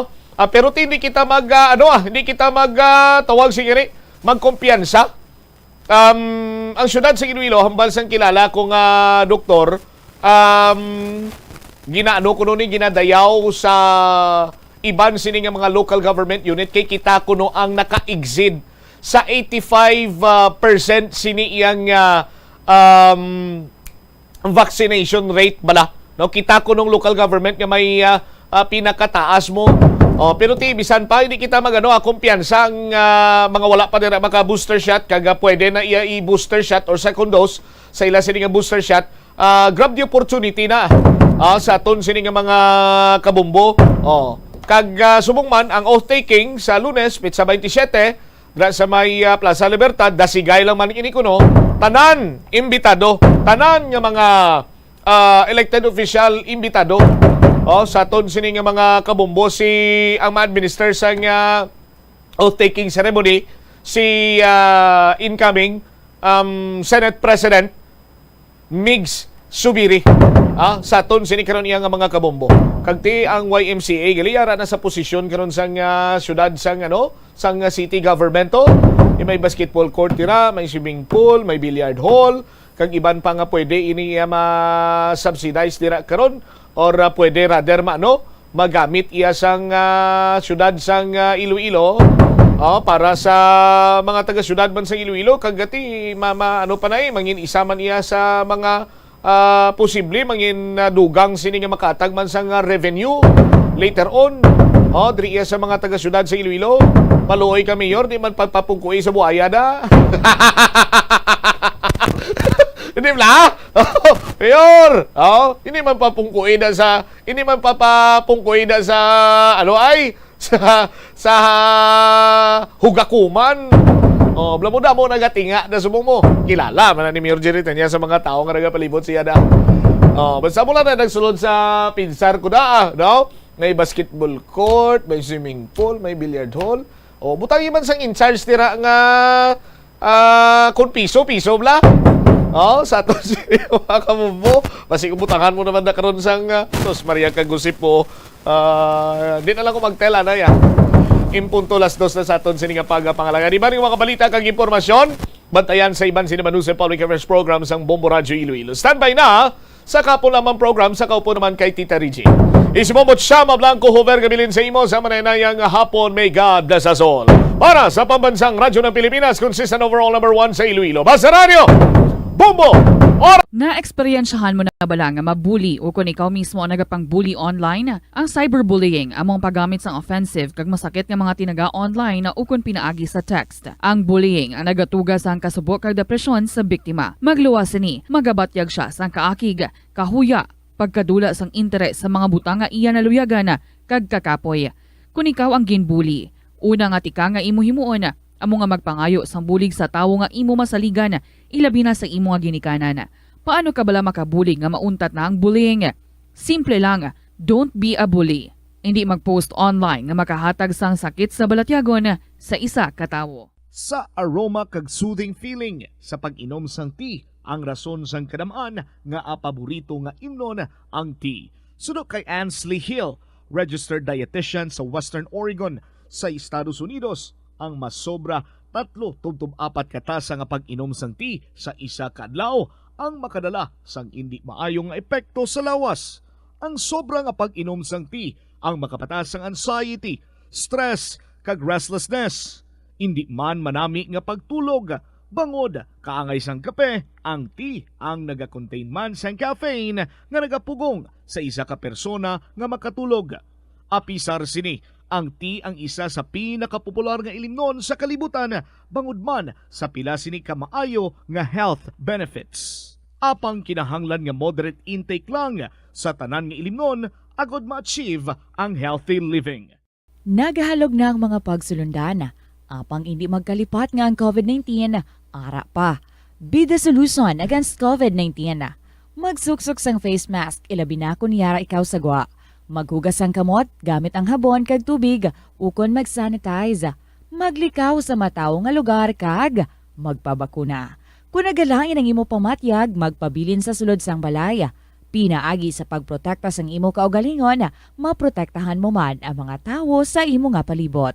Pero hindi kita hindi kita tawag sigiri magkumpiyansa. Ang siyudad sa Iloilo, hambal sang kilala kong doktor, ginadayaw sa iban sini nga mga local government unit kay kita kuno ang naka-exceed sa 85% sini iyang vaccination rate bala. No, kita kunong local government nga may pinakataas mo. Pero bisan pa hindi kita kumpiyansa ang mga wala pa dira maka booster shot kaga pwede na i-booster shot or second dose sa ila sini nga booster shot. Grab the opportunity na sa aton sini nga mga kabumbo. Kag subong man ang oath taking sa Lunes, Petsa 27, sa may Plaza Libertad, dasigay lang man ini kuno, tanan imbitado, tanan nga mga elected official imbitado. Sa aton sini nga mga kabumbo, ang ma-administer sa nga oath taking ceremony si incoming Senate President Migs Subiri. Sa aton sini karon iya nga mga kabombo. Kagti ang YMCA galiyara na sa posisyon karon sa syudad sang sang city governmento. May basketball court tira, may swimming pool, may billiard hall, kag iban pa nga pwede ini ma-subsidize dira karon or pwede rather magamit iya sang syudad sang Iloilo. Para sa mga taga-syudad man sa Iloilo, kagati mangin isa man iya sa mga posible mangin dugang sini nga makatag man sa revenue later on. Diri iya sa mga taga-syudad sa Iloilo, paluoy ka mayor, di man pagpapungkuy sa buhaya da. Hindi ba? Mayor! Hindi man papungkuy da sa sa hugakuman. Blamuda mo nagatinga na subong mo. Kilala man ni Mayor Jerry niya sa mga tao nga nagapalibot siya da. Basta mo lang na nagsulod sa pinsar ko da, May basketball court, may swimming pool, may billiard hall. Butang man sang in-charge tira nga kung piso bla. Sa ato si mga kamubo. Basi butangan mo naman na karon sang Tos Maria kagusip mo. Di na lang ko magtela na yan. Impunto las 2 na sa aton sini nga pagpangalaga. Di ba mga kabalita kag impormasyon? Bantayan sa iban sinimanusay public affairs program sang Bombo Radio Iloilo. Standby na sa kapo naman program sa kaupo naman kay Tita Rigi. Isimomot siya Blanco Hover gabilin sa imo sa manayang hapon. May God bless us all. Para sa pambansang radyo ng Pilipinas, consistent overall number 1 sa Iloilo. Basta Radio! Bombo! Na-eksperyensyahan mo na bala nga mabuli o kung ikaw mismo ang nagapang-bully online? Ang cyberbullying among paggamit sang offensive kag masakit nga mga tinaga online na ukon pinaagi sa text. Ang bullying ang nagatuga sang kasubok kag depresyon sa biktima. Magluwas ni, magabatyag siya sang kaakig, kahuya, pagkadula sang interes sa mga butang nga iya naluyagan kag kakapoy. Kung ikaw ang ginbully, una nga tika nga imo himuon, amo nga magpangayo sang bulig sa tawo nga imo masaligan, ilabi na sa imo nga ginikanan. Paano ka bala makabuli nga mauntat na ang bullying? Simple lang, don't be a bully. Hindi mag-post online nga makahatag sang sakit sa balatyagon sa isa ka tawo. Sa aroma kag soothing feeling sa pag-inom sang tea, ang rason sang kadamaan nga paborito nga imnon ang tea. Sunod kay Ansley Hill, registered dietitian sa Western Oregon sa Estados Unidos, ang mas sobra 3-4 katasa nga pag-inom sang tea sa isa ka adlaw ang makadala sang hindi maayong epekto sa lawas. Ang sobra nga pag-inom sang tea ang makapatas sang anxiety, stress, kag restlessness. Hindi man manami nga pagtulog, bangod kaangay sang kape, ang tea ang naga-contain man sang caffeine nga nagapugong sa isa ka persona nga makatulog. Apisar sini, ang tea ang isa sa pinakapopular nga ilimnon sa kalibutan, bangod man sa pila sini ka maayo nga health benefits. Apang kinahanglan nga moderate intake lang sa tanan nga ilimnon agod ma-achieve ang healthy living. Nagahalog na ang mga pagsulundan. Apang hindi magkalipat nga ang COVID-19, ara pa. Be the solution against COVID-19. Magsuksok sang face mask, ilabi na kung yara ikaw sagwa. Maghugas ang kamot gamit ang habon kag tubig, ukon mag-sanitize. Maglikaw sa mataw nga lugar kag magpabakuna. Kung nagalangin ang imo pamatyag, magpabilin sa sulod sang balay. Pinaagi sa pagprotekta sang imo kaugalingon, maprotektahan mo man ang mga tawo sa imo nga palibot.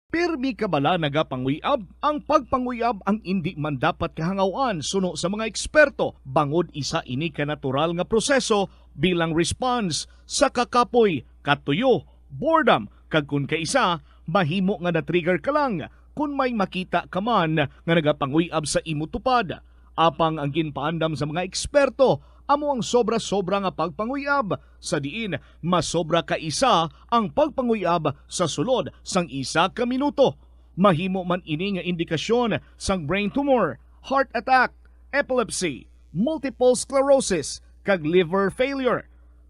Pirmi ka bala nagapanguyab? Ang pagpanguyab ang hindi man dapat kahangawan suno sa mga eksperto. Bangod isa ini ka natural nga proseso bilang response sa kakapoy, katuyo, boredom, kag kun kaisa, mahimo nga na-trigger ka lang kung may makita ka man nga nagapanguyab sa imo tupad. Apang ang ginpaandam sa mga eksperto, amo ang sobra-sobra nga pagpanguyab, sa diin masobra ka isa ang pagpanguyab sa sulod sang isa ka minuto. Mahimo man ini nga indikasyon sang brain tumor, heart attack, epilepsy, multiple sclerosis, kag liver failure.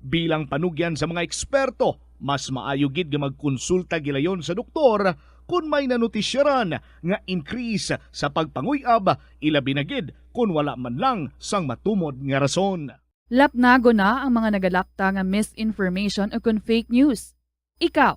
Bilang panugyan sa mga eksperto, mas maayo gid nga magkonsulta gilayon sa doktor kung may nanutisyaran nga increase sa pagpanguyab, ilabi na gid kung wala man lang sang matumod nga rason. Lapnago na ang mga nagalapta nga misinformation o kung fake news. Ikaw,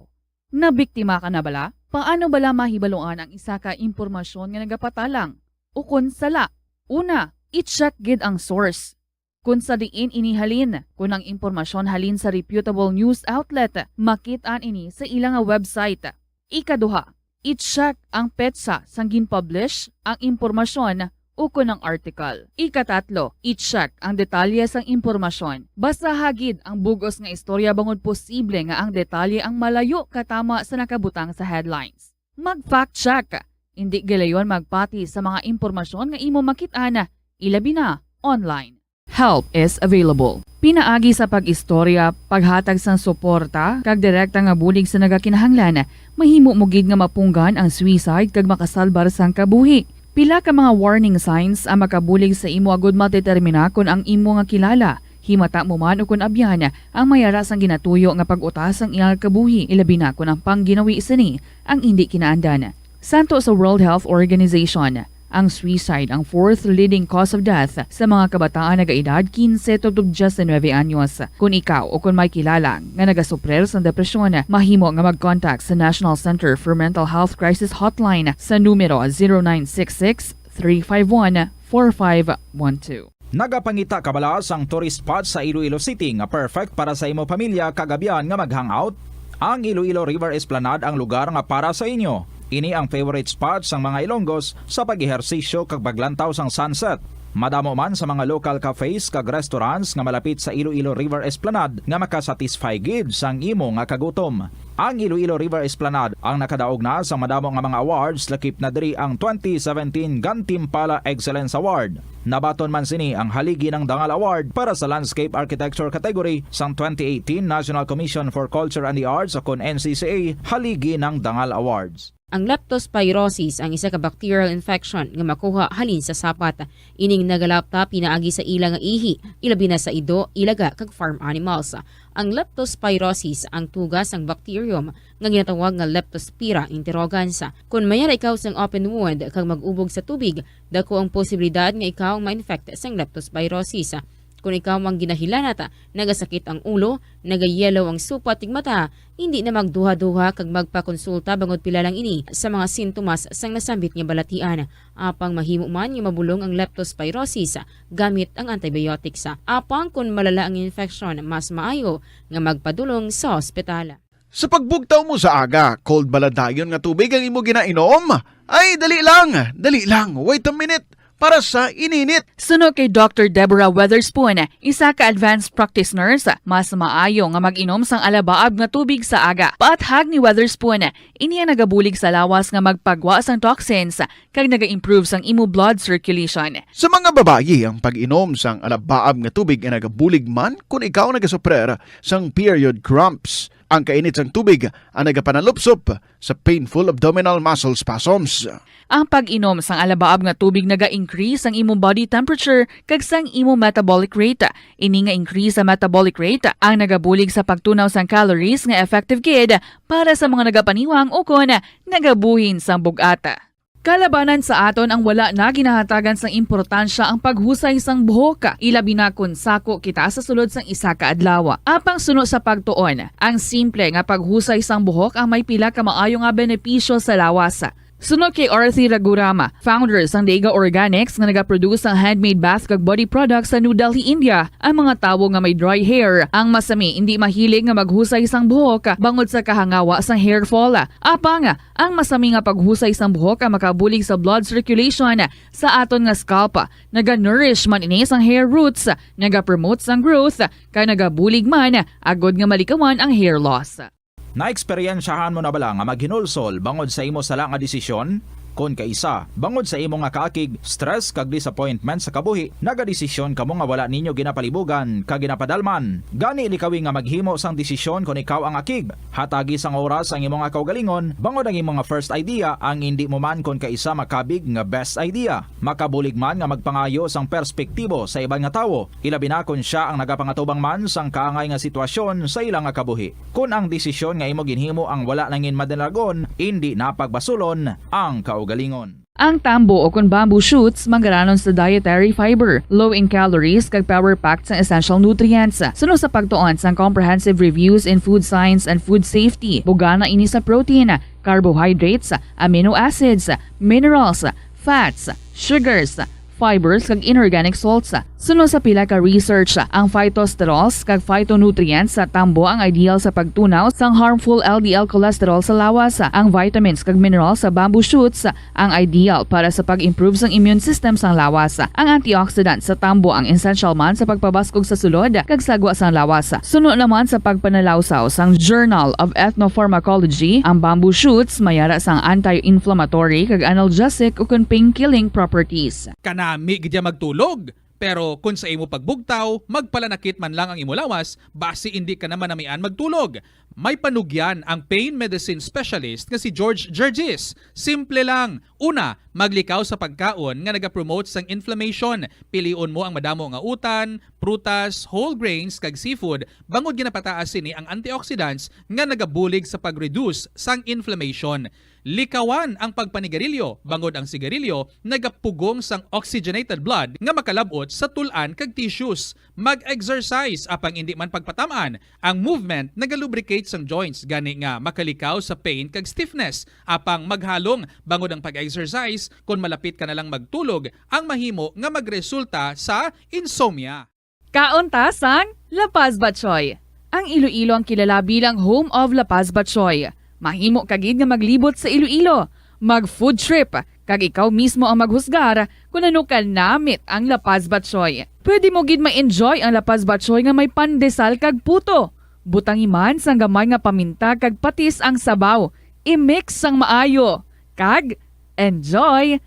nabiktima ka na bala? Paano bala mahibaluan ang isa ka impormasyon nga nagapatalang? O kung sala? Una, i-check gid ang source. Kung sa diin inihalin, kung ang impormasyon halin sa reputable news outlet, makit-an ini sa ilang website. Ikaduha, i-check ang petsa sang gin-publish ang impormasyon o kung ang article. Ikatatlo, i-check ang detalye sang impormasyon. Basta hagid ang bugos nga istorya bangod posible nga ang detalye ang malayo katama sa nakabutang sa headlines. Mag-fact check. Hindi gilayon magpati sa mga impormasyon nga imo makit-ana, ilabi na online. Help is available. Pinaagi sa pag-istorya, paghatag sang suporta, kag direkta nga bulig sa nagakinahanglan, mahimo mo gid nga mapunggan ang suicide kag makasalbar sang kabuhi. Pila ka mga warning signs ang makabulig sa imo agud matetermina kung ang imo nga kilala, himata mo man o kung abyan ang mayara sang ginatuyo nga pag-utas ang iyang kabuhi, ilabi na kung ang pangginawi sini ang hindi kinaandan. Santo sa World Health Organization, ang suicide ang fourth leading cause of death sa mga kabataan nagaedad 15 to 19 anyos. Kung ikaw o kung may kilala nga nagasuprer sa depresyon, mahimo nga mag-contact sa National Center for Mental Health Crisis Hotline sa numero 0966-351-4512. Nagapangita kabala ang tourist spot sa Iloilo City nga perfect para sa imo pamilya kagabihan nga mag-hangout? Ang Iloilo River Esplanade ang lugar nga para sa inyo. Ini ang favorite spot sang mga Ilonggos sa pag-ehersisyo kag paglantaw sang sunset. Madamo man sa mga local cafes kag restaurants nga malapit sa Iloilo River Esplanade nga makasatisfy gid sang imo nga kagutom. Ang Iloilo River Esplanade ang nakadaog na sa madamo nga mga awards lakip na diri ang 2017 Gantimpala Excellence Award. Nabaton man sini ang haligi ng Dangal Award para sa Landscape Architecture category sang 2018 National Commission for Culture and the Arts o kon NCCA haligi ng Dangal Awards. Ang leptospirosis ang isa ka bacterial infection nga makuha halin sa sapat. Ining nagalapta pinaagi sa ila nga ihi, ilabi na sa ido, ilaga kag farm animals. Ang leptospirosis ang tugas ng bacterium nga ginatawag nga Leptospira interrogans. Kung mayara ikaw sang open wound kag mag-ubog sa tubig, dako ang posibilidad nga ikaw ma-infect sang leptospirosis. Kung ikaw ang ginahilanata, nagasakit ang ulo, nagayelo ang supa tig mata, hindi na magduha-duha kag magpakonsulta bangod pila lang ini sa mga sintomas sang nasambit nga balatian. Apang mahimo man nga mabulong ang leptospirosis gamit ang antibiotics. Apang kung malala ang infection, mas maayo nga magpadulong sa ospital. Sa pagbugtaw mo sa aga, cold baladayon nga tubig ang imo ginainom? Ay, dali lang, wait a minute. Para sa ininit. Suno kay Dr. Deborah Weatherspoon, isa ka advanced practice nurse, mas maayo nga mag-inom sang alabaab nga tubig sa aga. Paathag ni Weatherspoon, iniya nagabulig sa lawas nga magpagwa sang toxins kag naga-improve sang imo blood circulation. Sa mga babayi, ang pag-inom sang alabaab nga tubig ay nagabulig man kung ikaw nagasuprer sang period cramps. Ang kainit sang tubig ang nagapanalupsop sa painful abdominal muscle spasms. Ang pag-inom sang alabaab nga tubig naga-increase ang imong body temperature kag sang imong metabolic rate. Ini nga increase sa metabolic rate ang nagabulig sa pagtunaw sang calories nga effective gid para sa mga nagapaniwang o kon nagabuhin sang bugata. Kalabanan sa aton ang wala na ginahatagan sang importansya ang paghusay sang buhok, ilabi na kun sako kita sa sulod sang isa ka adlaw. Apang suno sa pagtuon, ang simple nga paghusay sang buhok ang may pila ka maayo nga benepisyo sa lawas. Sunod kay Arthi Ragurama, founder sang Dega Organics nga nagaproduce ng handmade bath kag body products sa New Delhi, India. Ang mga tawo nga may dry hair, ang masami hindi mahilig nga maghusay sang buhok bangod sa kahangawa sang hair fall. Apang ang masami nga paghusay sang buhok ang makabulig sa blood circulation sa aton nga scalp. Naga-nourish man ini sang hair roots, naga-promote sang growth, kay nagabulig man agod nga malikawan ang hair loss. Naeksperyensyahan mo na bala nga maghinulsol bangod sa imo sala nga desisyon? Kon kaisa, bangod sa imo nga kaakig, stress kag disappointment sa kabuhi, nagadesisyon kamo nga wala ninyo ginapalibugan kag ginapadalman. Gani likawi nga maghimo sang desisyon kon ikaw ang akig. Hatagi sang oras ang imo nga kaugalingon, bangod ang imo nga first idea ang hindi mo man kon kaisa makabig nga best idea. Makabulig man nga magpangayo sang perspektibo sa ibang nga tawo, ilabi na kon siya ang nagapangatubang man sang kaangay nga sitwasyon sa ilang nga kabuhi. Kun ang desisyon nga imo ginhimo ang wala nangin madalagon, hindi napagbasulon ang kaugalingon. Ang tambo o kung bamboo shoots manggaranon sa dietary fiber, low in calories kag power-packed sa essential nutrients. Sunod sa pagtuon sa comprehensive reviews in food science and food safety, bugana ini sa protein, carbohydrates, amino acids, minerals, fats, sugars, fibers kag inorganic salts. Sunod sa pila ka research, ang phytosterols kag phytonutrients sa tambo ang ideal sa pagtunaw sang harmful LDL cholesterol sa lawas. Ang vitamins kag minerals sa bamboo shoots ang ideal para sa pag-improve sang immune system sang lawas. Ang antioxidants sa tambo ang essential man sa pagpabaskog sa sulod kag sagwa sang lawas. Sunod naman sa pagpanalawsaw sang Journal of Ethnopharmacology, ang bamboo shoots mayara sang anti-inflammatory kag analgesic o pain-killing properties. Kanami gidya magtulog. Pero kung sa imo pagbugtaw, magpalanakit man lang ang imo lawas, basi hindi ka naman namian magtulog. May panugyan ang pain medicine specialist nga si George Gergis. Simple lang. Una, maglikaw sa pagkaon nga nagapromote sang inflammation. Piliun mo ang madamo nga utan, prutas, whole grains kag seafood. Bangod ginapataas sini ang antioxidants nga nagabulig sa pag-reduce sang inflammation. Likawan ang pagpanigarilyo, bangod ang sigarilyo nagapugong sang oxygenated blood nga makalabot sa tulan kag tissues. Mag-exercise apang hindi man pagpatamaan. Ang movement nagalubricate sang joints gani nga makalikaw sa pain kag stiffness. Apang maghalong bangod ang pag-exercise kung malapit ka na lang magtulog ang mahimo nga magresulta sa insomnia. Kaunta sang La Paz Batchoy. Ang Iloilo ang kilala bilang home of La Paz Batchoy. Mahimo kagid nga maglibot sa Iloilo, mag-food trip, kag ikaw mismo ang maghusgar kung ano ka namit ang La Paz Batchoy. Pwede mo gid ma-enjoy ang La Paz Batchoy nga may pandesal kag puto. Butang iman sang gamay nga paminta kag patis ang sabaw. I-mix sang maayo. Kag enjoy.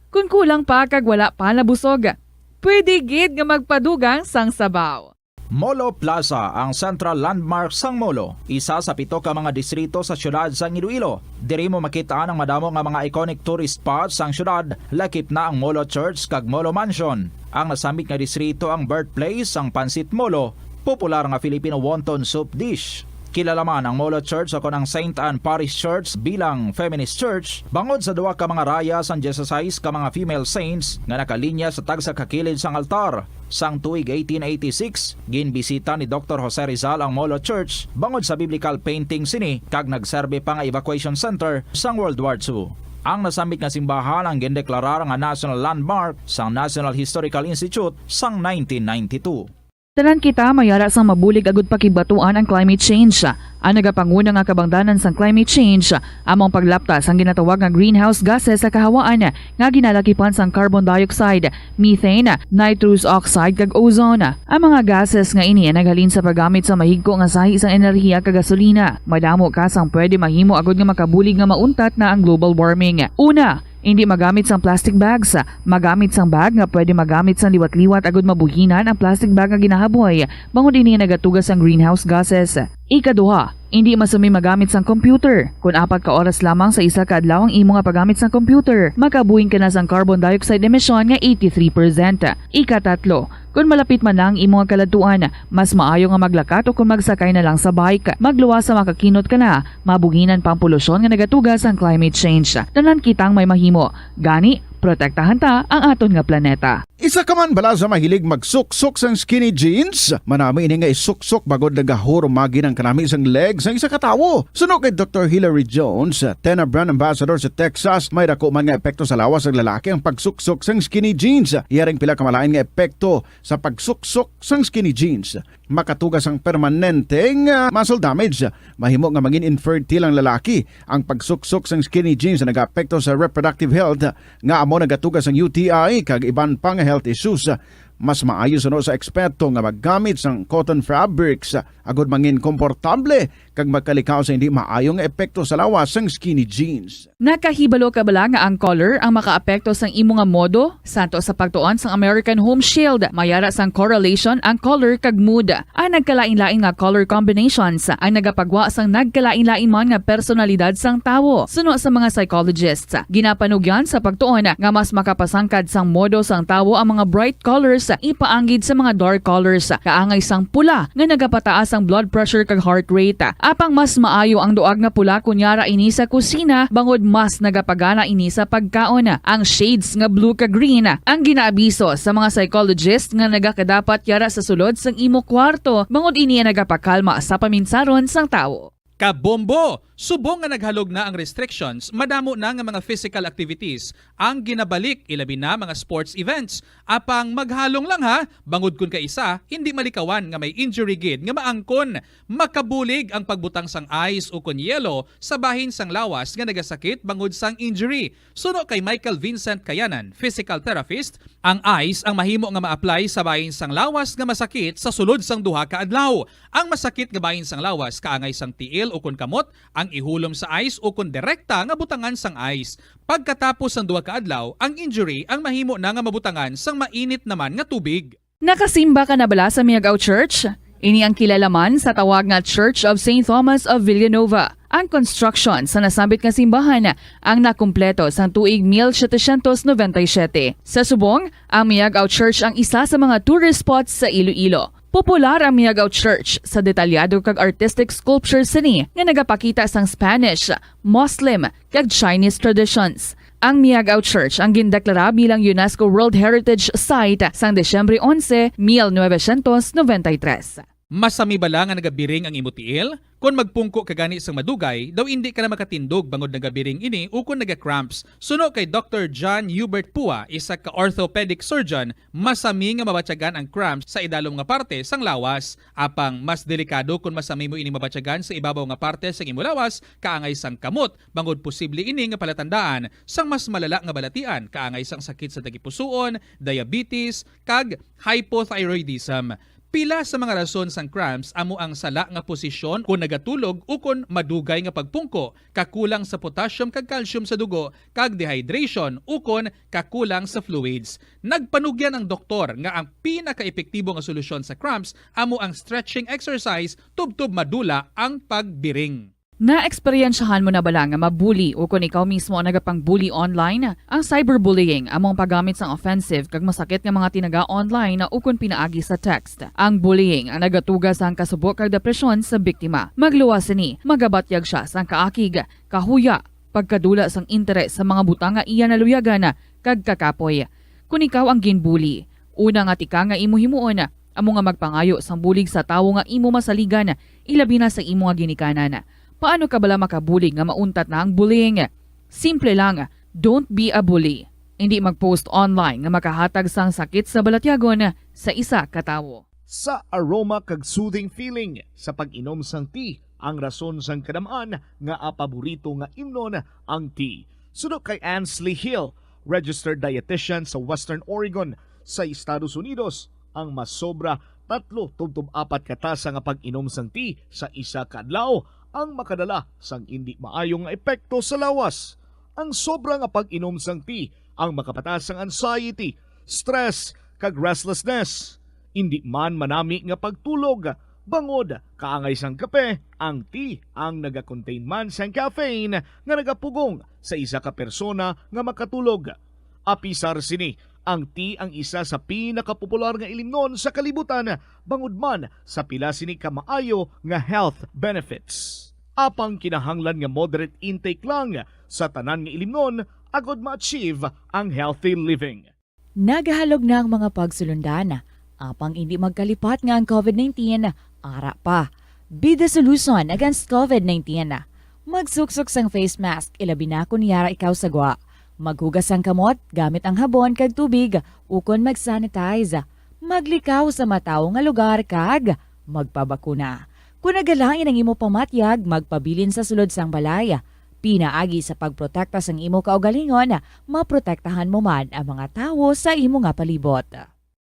Kung kulang pa kag wala pa nabusog, pwede gid nga magpadugang sang sabaw. Molo Plaza ang central landmark sang Molo, isa sa 7 ka mga distrito sa syudad sang Iloilo. Diri mo makitaan ang madamo nga mga iconic tourist spots sang syudad, lakip na ang Molo Church kag Molo Mansion. Ang nasamit nga distrito ang birthplace sang Pansit Molo, popular nga Filipino wonton soup dish. Kilala man ang Molo Church o ang St. Anne Parish Church bilang feminist church, bangod sa duwa ka mga raya sang 16 ka mga female saints nga nakalinya sa tagsa kakilid sang altar. Sang tuig 1886, ginbisita ni Dr. Jose Rizal ang Molo Church bangod sa biblical painting sini kag nagserbe pa nga evacuation center sang World War II. Ang nasamit nga simbahan ang gindeklarar nga national landmark sang National Historical Institute sang 1992. Tanan kita mayara sang mabulig agud pakibatuan ang climate change. Ang nagapanguna nga kabangdanan sang climate change among paglaptas ang ginatawag nga greenhouse gases sa kahawaan nga ginalakipan sang carbon dioxide, methane, nitrous oxide kag ozone. Ang mga gases nga ini naghalin sa paggamit sa mahigko nga sahi sang enerhiya kag gasolina. Madamo ka sang pwede mahimo agud nga makabulig nga mauntat na ang global warming. Una, hindi magamit sang plastic bags. Magamit sang bag nga pwede magamit sang liwat-liwat agud mabuhinan ang plastic bag nga ginahaboy bangod ini nagatugas sang greenhouse gases. Ikaduha, hindi masumi magamit sang computer. Kung 4 ka oras lamang sa isa ka adlaw ang imo nga paggamit sang computer, makabuhing ka na sang carbon dioxide emission nga 83%. Ikatatlo, kung malapit man lang imo nga kaladtuan, mas maayo nga maglakat o kung magsakay na lang sa bike. Magluwas sa makakinot ka na, mabuhinan pang polusyon nga nagatugas ang climate change. Tanan kitang may mahimo. Gani, protektahan ta ang aton nga planeta. Isa ka man bala sa mahilig magsuksok sang skinny jeans? Manami ini nga isuksok bagod nagahuro magi ng kanami isang legs ang isa katawo. Suno kay Dr. Hilary Jones, 10 brand ambassador sa Texas, may dako man nga epekto sa lawas ng lalaki ang pagsuksok sang skinny jeans. Iyaring pila kamalain nga epekto sa pagsuksok sang skinny jeans. Makatugas ang permanenteng muscle damage. Mahimo nga maging infertile ang lalaki. Ang pagsuksok sang skinny jeans na nag-apekto sa reproductive health nga amo nagatugas ang UTI kag iban pang health issues. Mas maayo suno sa eksperto nga maggamit sang cotton fabrics agud mangin komportable kag magkalikaw sa hindi maayong epekto sa lawas sang skinny jeans. Nakahibalo ka bala nga ang color ang makaapekto sang imo nga modo? Santo sa pagtuon sang American Home Shield, mayara sang correlation ang color kag mood. Ang nagkalain-lain nga color combinations ang nagapagwa sang nagkalain-lain man nga personalidad sang tawo. Suno sa mga psychologists, ginapanugyan sa pagtuon nga mas makapasangkad sang modo sang tawo ang mga bright colors ipaanggid sa mga dark colors. Kaangay sang pula nga nagapataas ang blood pressure kag heart rate. Apang mas maayo ang duag nga pula kunyara ini sa kusina bangod mas nagapagana ini sa pagkaon. Ang shades nga blue kag green ang ginaabiso sa mga psychologist nga nagakadapat yara sa sulod sang imo kwarto bangod ini nagapakalma sa paminsaron sang tawo. Kabombo! Subong nga naghalog na ang restrictions, madamo na nga mga physical activities ang ginabalik, ilabi na mga sports events. Apang maghalong lang ha, bangod kun ka isa, hindi malikawan nga may injury gid nga maangkon. Makabulig ang pagbutang sang ice o kun yelo sa bahin sang lawas nga nagasakit bangod sang injury. Suno kay Michael Vincent Kayanan, physical therapist, ang ice ang mahimo nga ma-apply sa bahin sang lawas nga masakit sa sulod sang duha ka adlaw. Ang masakit nga bahin sang lawas kaangay sang tiil o kun kamot, ang ihulom sa ice o kun direkta nga butangan sang ice. Pagkatapos ng duha ka adlaw, ang injury ang mahimo na nga mabutangan sang mainit naman nga tubig. Nakasimba ka na bala sa Miagao Church? Ini ang kilalaman sa tawag nga Church of St. Thomas of Villanova. Ang construction sa nasabit nga simbahan ang nakumpleto sa tuig 1797. Sa subong, ang Miagao Church ang isa sa mga tourist spots sa Iloilo. Popular ang Miagao Church sa detalyado kag artistic sculptures sini nga nagapakita sang Spanish, Muslim kag Chinese traditions. Ang Miagao Church ang gindeklara bilang UNESCO World Heritage Site sang Desyembre 11, 1993. Masami bala nga nagabiring ang imo tiil? Kung magpungko ka gani sang madugay, daw hindi ka na makatindog bangod nagabiring ini o kung naga-cramps. Suno kay Dr. John Hubert Pua, isa ka orthopedic surgeon, masami nga mabatyagan ang cramps sa idalom nga parte sang lawas. Apang mas delikado kung masami mo ini mabatyagan sa ibabaw nga parte sang imo lawas, kaangay sang kamot, bangod posible ini nga palatandaan sang mas malala nga balatian, kaangay sang sakit sa tagipusoon, diabetes, kag hypothyroidism. Pila sa mga rason sang cramps amo ang sala nga posisyon kung nagatulog o kung madugay nga pagpungko, kakulang sa potassium kag calcium sa dugo, kag dehydration o kung kakulang sa fluids. Nagpanugyan ang doktor nga ang pinaka-epektibo nga solusyon sa cramps amo ang stretching exercise tubtob madula ang pagbiring. Na-eksperyensyahan mo na bala nga mabuli o kung ikaw mismo ang nagapang-bully online? Ang cyberbullying among paggamit sang offensive kag masakit nga mga tinaga online na ukon pinaagi sa text. Ang bullying ang nagatugas sang kasubok kag depresyon sa biktima. Magluwas ni, magabatyag siya sang kaakig, kahuya, pagkadula sang interes sa mga butang nga iya naluyagan kag kakapoy. Kung ikaw ang ginbully, una nga tika nga imo himuon, amo nga magpangayo sang bulig sa tawo nga imo masaligan, ilabi na sa imo nga ginikanan. Paano ka bala makabulig nga mauntat na ang bullying? Simple lang, don't be a bully. Hindi mag-post online nga makahatag sang sakit sa balatyagon sa isa ka tawo. Sa aroma kag soothing feeling sa pag-inom sang tea, ang rason sang kadamaan nga paborito nga imnon ang tea. Sunod kay Ansley Hill, registered dietitian sa Western Oregon sa Estados Unidos, ang mas sobra 3-4 katasa nga pag-inom sang tea sa isa ka adlaw ang makadala sang hindi maayong epekto sa lawas. Ang sobra nga pag-inom sang tea ang makapataas sang anxiety, stress, kag restlessness. Hindi man manami nga pagtulog, bangod kaangay sang kape, ang tea ang naga-contain man sang caffeine nga nagapugong sa isa ka persona nga makatulog. Apisar sini, ang tea ang isa sa pinakapopular nga ilimnon sa kalibutan, bangod man sa pila sini ka maayo nga health benefits. Apang kinahanglan nga moderate intake lang sa tanan nga ilimnon agod ma-achieve ang healthy living. Nagahalog na ang mga pagsulundan. Apang hindi magkalipat nga ang COVID-19, ara pa. Be the solution against COVID-19. Magsuksok sang face mask, ilabi na kung yara ikaw sagwa. Maghugas ang kamot gamit ang habon kag tubig ukon mag-sanitize. Maglikaw sa mataw nga lugar kag magpabakuna. Kung nagalangin ang imo pamatyag, magpabilin sa sulod sang balay. Pinaagi sa pagprotekta sang imo kaugalingon, maprotektahan mo man ang mga tawo sa imo nga palibot.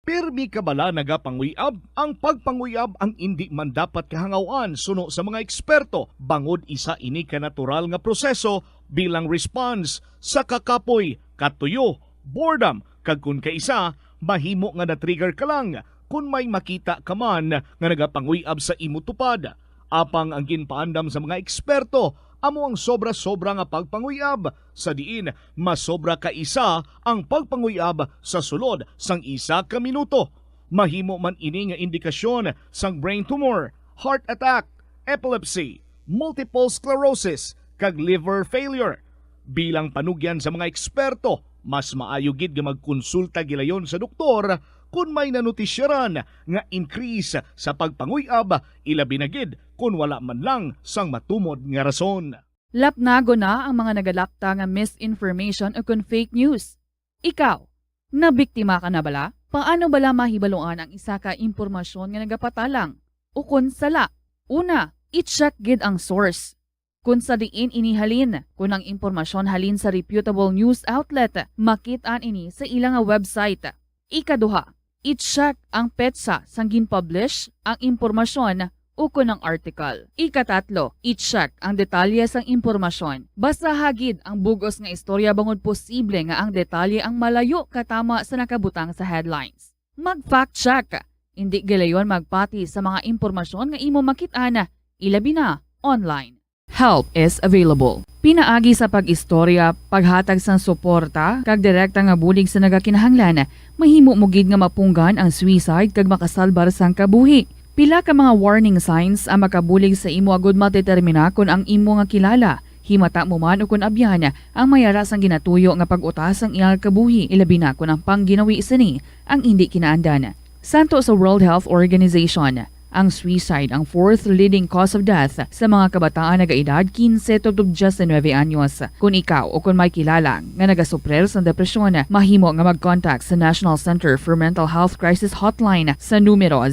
Pirmi ka bala nagapanguyab? Ang pagpanguyab ang hindi man dapat kahangawan suno sa mga eksperto. Bangod isa ini ka natural nga proseso bilang response sa kakapoy, katuyo, boredom, kag kun kaisa, mahimo nga na-trigger ka lang kung may makita ka man nga nagapanguyab sa imo tupad. Apang ang ginpaandam sa mga eksperto, amo ang sobra-sobra nga pagpanguyab, sa diin masobra ka isa ang pagpanguyab sa sulod sang 1 ka minuto. Mahimo man ini nga indikasyon sang brain tumor, heart attack, epilepsy, multiple sclerosis, kag liver failure. Bilang panugyan sa mga eksperto, mas maayo gid nga magkonsulta gilayon sa doktor kung may nanutisyaran nga increase sa pagpanguyab, ilabi na gid kung wala man lang sang matumod nga rason. Lapnago na ang mga nagalapta nga misinformation o kung fake news. Ikaw, nabiktima ka na bala? Paano bala mahibaluan ang isa ka impormasyon nga nagapatalang? O kung sala? Una, i-check gid ang source. Kung sa diin inihalin, kung ang impormasyon halin sa reputable news outlet, makitaan ini sa ilang website. Ikaduha, i-check ang petsa sang gin-publish ang impormasyon o kung ang article. Ikatatlo, i-check ang detalye sang impormasyon. Basta hagid ang bugos nga istorya bangod posible nga ang detalye ang malayo katama sa nakabutang sa headlines. Mag-fact check. Hindi gilayon magpati sa mga impormasyon nga imo makit-ana, ilabi na online. Help is available. Pinaagi sa pag-istorya, paghatag sang suporta, kag direkta nga bulig sa nagakinahanglan, mahimo mo gid nga mapunggan ang suicide kag makasalbar sang kabuhi. Pila ka mga warning signs ang makabulig sa imo agud matetermina kung ang imo nga kilala, himata mo man o kung abyan ang mayara sang ginatuyo nga pag-utas ang iyang kabuhi, ilabi na kung ang pangginawi sini ang hindi kinaandan. Santo sa World Health Organization, ang suicide ang 4th leading cause of death sa mga kabataan nagaedad 15 to 19 anyos. Kung ikaw o kung may kilala nga nagasuprer sa depresyon, mahimo nga mag-contact sa National Center for Mental Health Crisis Hotline sa numero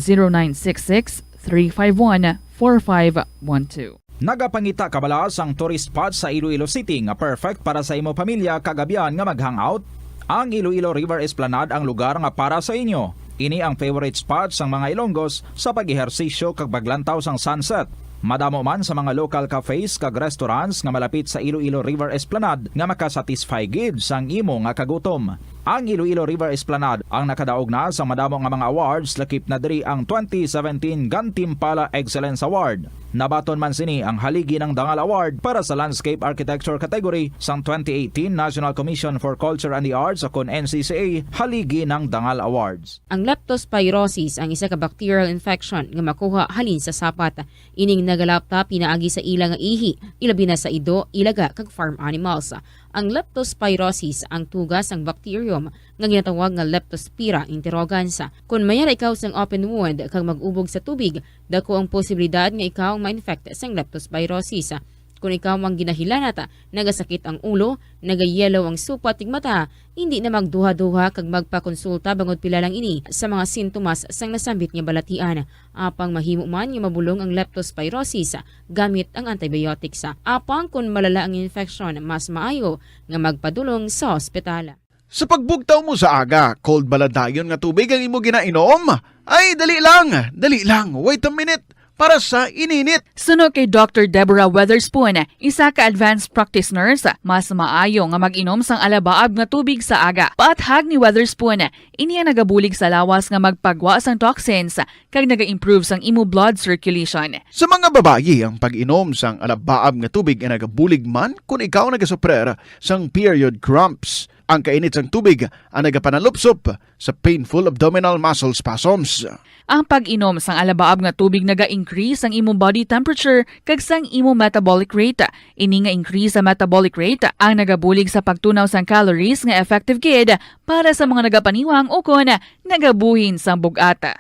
0966-351-4512. Nagapangita kabalas ang tourist spot sa Iloilo City nga perfect para sa imo pamilya kagabihan nga mag-hangout. Ang Iloilo River Esplanade ang lugar nga para sa inyo. Ini ang favorite spot sang mga Ilonggos sa pag-ehersisyo kag paglantaw sang sunset. Madamo man sa mga local cafes kag restaurants nga malapit sa Iloilo River Esplanade nga makasatisfy gid sang imo nga kagutom. Ang Iloilo River Esplanade ang nakadaog na sa madamo nga mga awards, lakip na diri ang 2017 Gantimpala Excellence Award. Nabaton man sini ang haligi ng Dangal Award para sa Landscape Architecture category sang 2018 National Commission for Culture and the Arts o kon NCCA haligi ng Dangal Awards. Ang leptospirosis ang isa ka bacterial infection nga makuha halin sa sapat. Ining nagalapta pinaagi sa ilang nga ihi, ilabi na sa ido, ilaga kag farm animals. Ang leptospirosis ang tugas ang bacterium nga ginatawag nga Leptospira interrogans. Kung mayara ikaw sang open wound kag mag-ubog sa tubig, dako ang posibilidad nga ikaw ma-infect sang leptospirosis. Kung ikaw mang ginahilanata, nagasakit ang ulo, nagayelo ang supat tig mata, hindi na magduha-duha kag magpakonsulta bangod pila lang ini sa mga sintomas sang nasambit nga balatian. Apang mahimo man nga mabulong ang leptospirosis gamit ang antibiotics. Apang kung malala ang infection, mas maayo nga magpadulong sa ospital. Sa pagbugtaw mo sa aga, cold baladayon nga tubig ang imo ginainom? Ay, dali lang, wait a minute. Para sa ininit. Suno kay Dr. Deborah Weatherspoon, isa ka advanced practice nurse, mas maayo nga mag-inom sang alabaab nga tubig sa aga. Paathag ni Weatherspoon, iniya nagabulig sa lawas nga magpagwa sang toxins kag naga-improve sang imo blood circulation. Sa mga babayi, ang pag-inom sang alabaab nga tubig ay nagabulig man kung ikaw nagasuprer sang period cramps. Ang kainit sang tubig ang nagapanalupsop sa painful abdominal muscle spasms. Ang pag-inom sang alabaab nga tubig naga-increase ang imong body temperature kag sang imong metabolic rate. Ini nga increase sa metabolic rate ang nagabulig sa pagtunaw sang calories nga effective gid para sa mga nagapaniwang o kon nagabuhin sang bugata.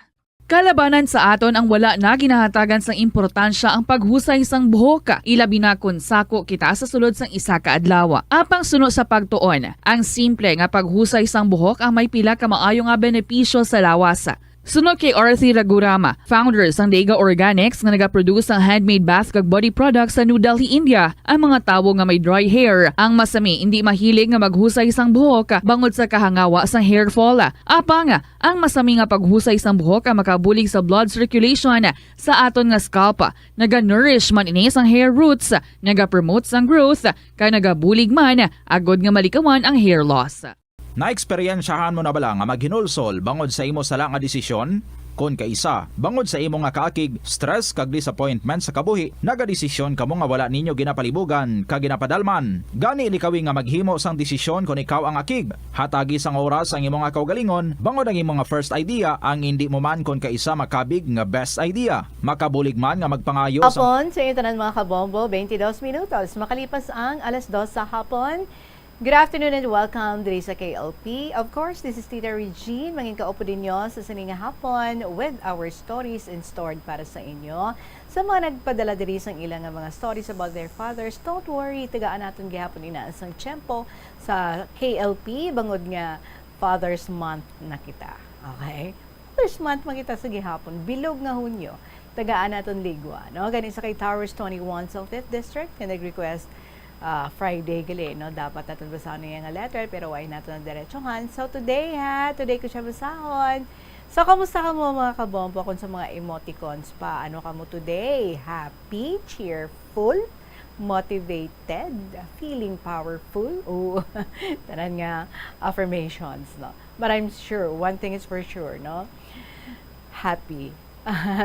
Kalabanan sa aton ang wala na ginahatagan sang importansya ang paghusay sang buhok, ilabi na kun sako kita sa sulod sang isa ka adlaw. Apang suno sa pagtuon, ang simple nga paghusay sang buhok ang may pila ka maayo nga benepisyo sa lawas. Sunod kay Arthi Ragurama, founder sang Dega Organics nga nagaproduce ng handmade bath kag body products sa New Delhi, India. Ang mga tawo nga may dry hair, ang masami hindi mahilig nga maghusay sang buhok bangod sa kahangawa sang hair fall. Apang ang masami nga paghusay sang buhok makabulig sa blood circulation sa aton nga scalp. Naga-nourish man ini sang hair roots, naga-promote sang growth, kay nagabulig man agod nga malikawan ang hair loss. Naeksperyensyahan mo na bala nga maghinulsol bangod sa imo sala nga desisyon? Kon kaisa, bangod sa imo nga kaakig, stress kag disappointment sa kabuhi, nagadesisyon kamo nga wala ninyo ginapalibugan kag ginapadalman. Gani likawi nga maghimo sang desisyon kon ikaw ang akig. Hatagi sang oras ang imo nga kaugalingon, bangod ang imo nga first idea ang hindi mo man kon kaisa makabig nga best idea. Makabulig man nga magpangayo Hapon, sa inyo tanan mga kabombo, 22 minutos. Makalipas ang alas 2 sa hapon. Good afternoon and welcome diri sa KLP. Of course, this is Tita Regine. Mangin kaupo din nyo sa sininga hapon with our stories in stored para sa inyo. Sa mga nagpadala diri sang ilang mga stories about their fathers, don't worry, tagaan natin gihapon inaasang tiyempo sa KLP bangod nga Father's Month na kita. Okay? Father's Month makita sa gihapon, bilog nga hunyo. Tagaan natin ligwa. No? Ganin sa kay Towers 21 sa 5th District na nag-request Friday gali, no? Dapat natin basahan niya nga letter, pero why natin ang diretsohan. So today today ko siya basahon. So kamusta ka mo mga kabombo kung sa mga emoticons pa? Ano ka mo today? Happy, cheerful, motivated, feeling powerful? Oh, tanan nga affirmations, no? But I'm sure, one thing is for sure, no? Happy.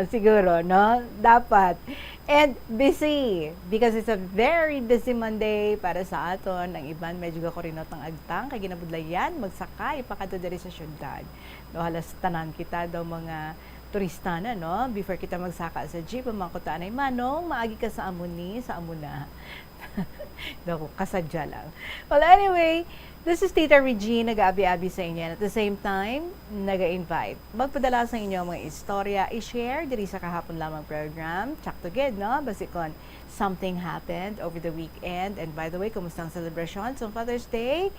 Siguro, no? Dapat. And busy. Because it's a very busy Monday para sa aton. Ang iban, medyo ko rin ng agtang. Kaya ginabudlayan, magsakay, pakadadari sa syudad. No, halas tanan kita daw mga turista na, no? Before kita magsaka sa jeep, makutaan ay manong, maagi ka sa amuni, sa amuna. Daw, kasadya lang. Well, anyway, this is Tita Regine, nag-abi-abi sa inyo. And at the same time, nag-invite. Magpadala sa inyo mga istorya, i-share diri sa kahapon lamang program. Check to get, no? Basikon, something happened over the weekend. And by the way, kumusta ang celebration on Father's Day?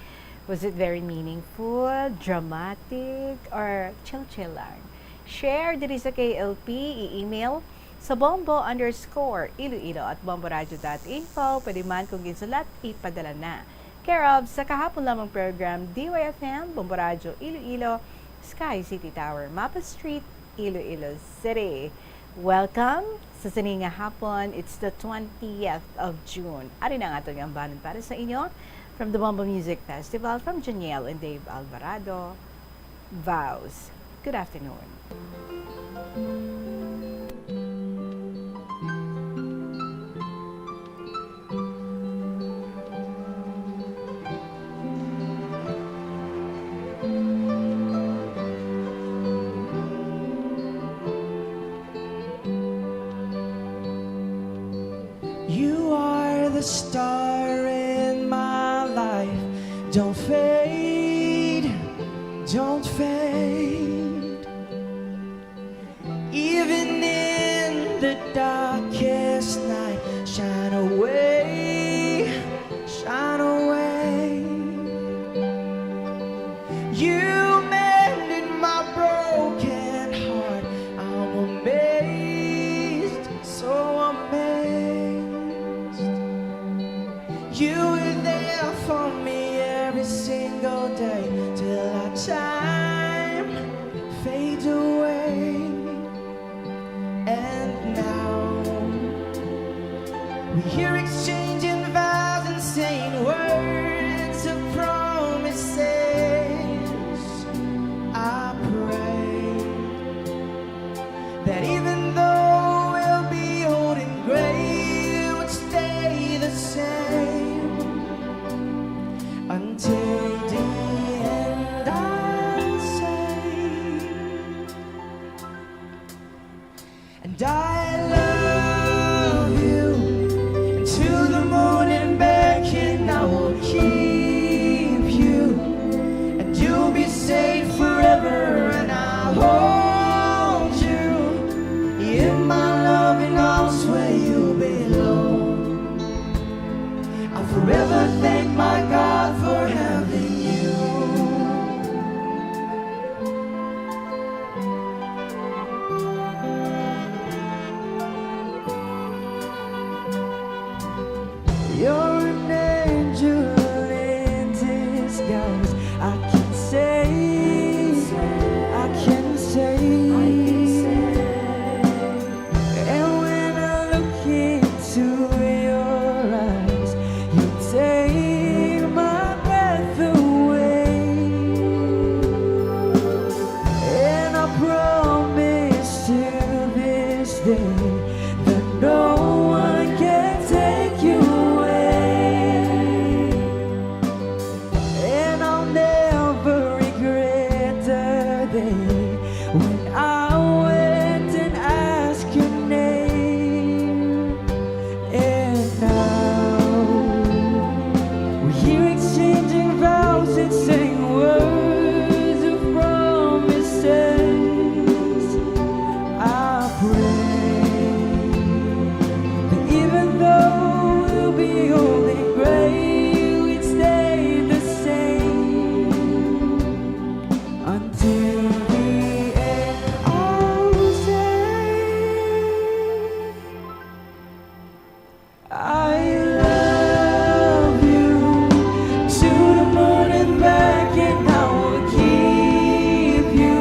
Was it very meaningful, dramatic, or chill-chill lang? Share diri sa KLP, i-email sa bombo_iloilo at bomboradio.info. Pwede man kung ginsulat, ipadala na. Care of sa kahapon lamang program, DYFM, Bombo Radio, Iloilo, Sky City Tower, Mapa Street, Iloilo City. Welcome sa sininga hapon. It's the 20th of June. Ari na nga itong ambanan para sa inyo from the Bombo Music Festival from Janiel and Dave Alvarado. Vows. Good afternoon. You are the star in my life. Don't fade, don't fade. Even in the darkest night, shine away, shine away. You mended my broken heart. I'm amazed, so amazed. You were there for me every single day till our time fades away. And now we hear exchanging vows and saying words of promises. I pray that even though we'll be old and gray, it would stay the same until the end. I'll say, and I love you until the morning back, and I will keep you, and you'll be safe forever, and I'll hold you in my loving arms where you belong. I'll forever thank my God for having you. You're an angel in disguise. I can say, I can say. And when I look into your eyes, you take my breath away. And I promise till this day that no one can take you away. And I'll never regret the day when I went and asked your name. And now we're here exchanging vows and saying words of promises. I pray that even though we'll be old and gray, we'd stay the same until the end. I'll say I love you to the moon and back, and I will keep you.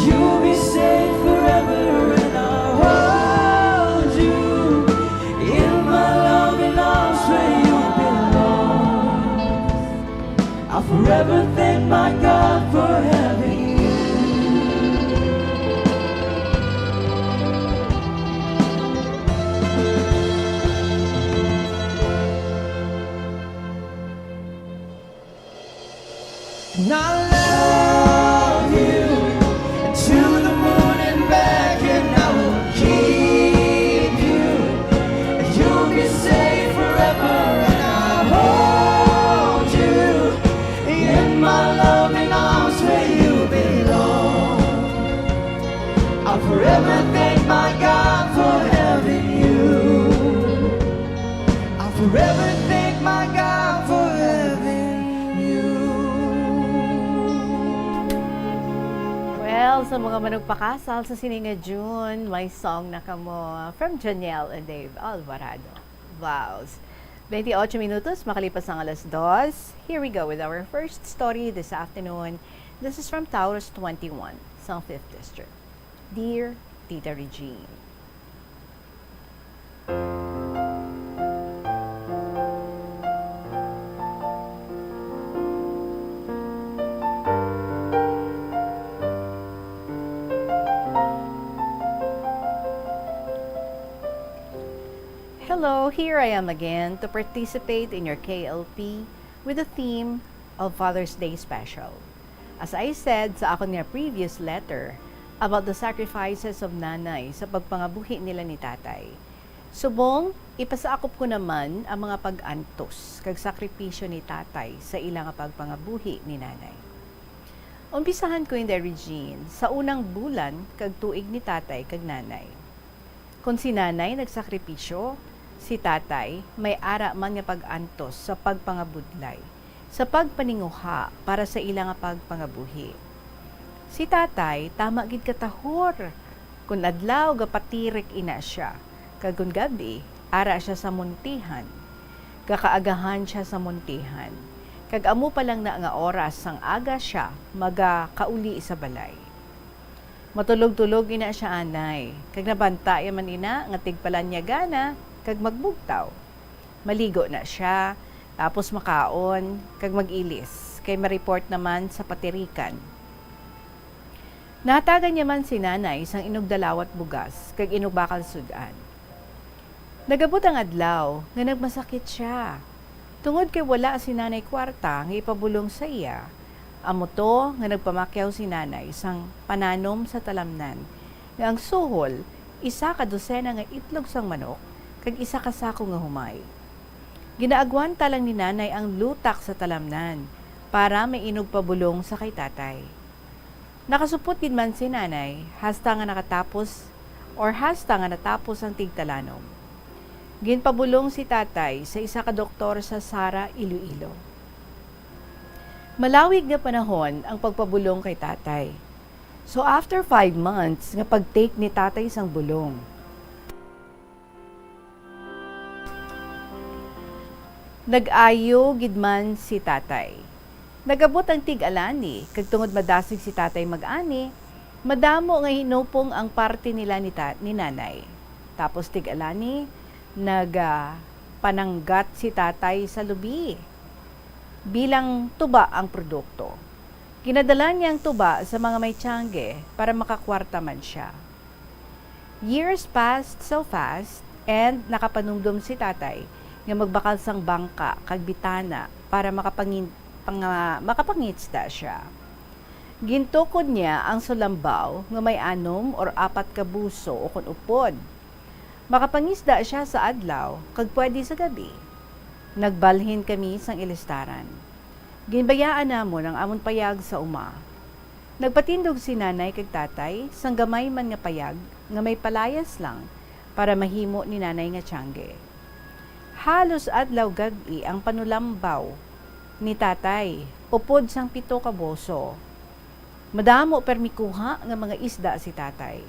You'll be safe forever, and I'll hold you in my loving arms where you belong. I'll forever thank my God for having you. And I love you to the moon and back, and I will keep you. And you'll be safe forever, and I'll hold you in my loving arms where you belong. I'll forever thank my God for having you. I'll forever thank my God for having you. Well, sa mga manugpakasal sa sininga June, may song na kamo from Janelle and Dave Alvarado. Vows. 28 minutos, makalipas ang alas 2. Here we go with our first story this afternoon. This is from Taurus 21, sa 5th District. Dear Tita Regine. Hello, here I am again to participate in your KLP with the theme of Father's Day Special. As I said sa akong nga previous letter about the sacrifices of nanay sa pagpangabuhi nila ni tatay, subong ipasaakop ko naman ang mga pag-antos kag sakripisyo ni tatay sa ilang pagpangabuhi ni nanay. Umpisahan ko in the Regine sa unang bulan kag tuig ni tatay kag nanay. Kung si nanay nagsakripisyo, si tatay may ara man nga pag-antos sa pagpangabudlay, sa pagpaninguha para sa ilang pagpangabuhi. Si tatay tama gid katahor kun adlaw gapatirik ina siya, kag kun gabi ara siya sa muntihan. Gakaagahan siya sa muntihan. Kag amo pa lang na nga oras sang aga siya magakauli sa balay. Matulog-tulog ina siya anay, kag nabantaya man ina nga tigpalan niya gana, kag magbugtaw. Maligo na siya, tapos makaon, kag mag-ilis, kay ma-report naman sa patirikan. Natagan niya man si nanay sang inugdalawat bugas, kag inugbakal sudan. Nagabot ang adlaw, nga nagmasakit siya. Tungod kay wala si nanay kwarta, nga ipabulong sa iya, amo to nga nagpamakyaw si nanay sang pananom sa talamnan, nga ang suhol, isa ka dosena nga itlog sang manok, kag isa ka sako nga humay. Ginaagwan talang ni nanay ang lutak sa talamnan, para may inog pabulong sa kay tatay. Nakasupot din man si nanay, hasta nga nakatapos, or hasta nga natapos ang tigtalanom. Ginpabulong si tatay sa isa ka doktor sa Sara, Iloilo. Malawig nga panahon ang pagpabulong kay tatay. So after 5 months nga pag-take ni tatay isang bulong, Nag-ayo gidman si tatay. Nagabot ang tig-alani, kag tungod madasig si tatay mag-ani, madamo nga hinupong ang parte nila ni nanay. Tapos tig-alani, pananggat si tatay sa lubi. Bilang tuba ang produkto. Ginadala niya ang tuba sa mga may tiyangge para makakwarta man siya. Years passed so fast and nakapanumdum si tatay nga magbakal sang bangka kag bitana para makapangitsda siya. Gintukod niya ang sulambaw nga may 6 or 4 ka buso o kun upod. Makapangisda siya sa adlaw kag pwede sa gabi. Nagbalhin kami sang ilistaran. Ginbayaan namon ang amon payag sa uma. Nagpatindog si nanay kag tatay sang gamay man nga payag nga may palayas lang para mahimo ni nanay nga tiyangge. Halos adlaw gag-i ang panulambaw ni tatay, upod sang 7 ka boso. Madamo permikuha nga mga isda si tatay.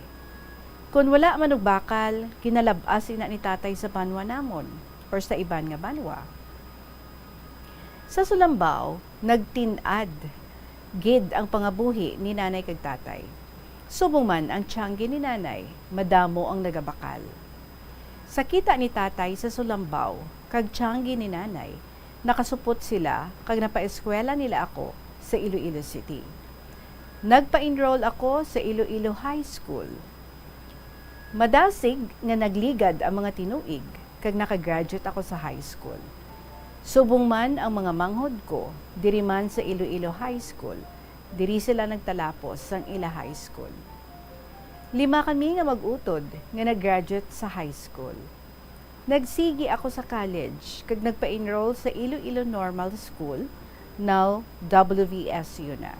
Kung wala man og bakal, kinalabas ina ni tatay sa banwa namon or sa iban nga banwa. Sa sulambaw, nagtinad gid ang pangabuhi ni nanay kag tatay. Subong man ang tiyangge ni nanay, madamo ang nagabakal. Sa kita ni tatay sa sulambaw, kag tiyangge ni nanay, nakasupot sila kag napaeskwela nila ako sa Iloilo City. Nagpa-enroll ako sa Iloilo High School. Madasig nga nagligad ang mga tinuig kag nakagraduate ako sa high school. Subong man ang mga manghod ko, diri man sa Iloilo High School, diri sila nagtalapos sang ila high school. 5 kami nga mag-utod nga nag-graduate sa high school. Nagsigi ako sa college kag nagpa-enroll sa Iloilo Normal School, now WVSU na.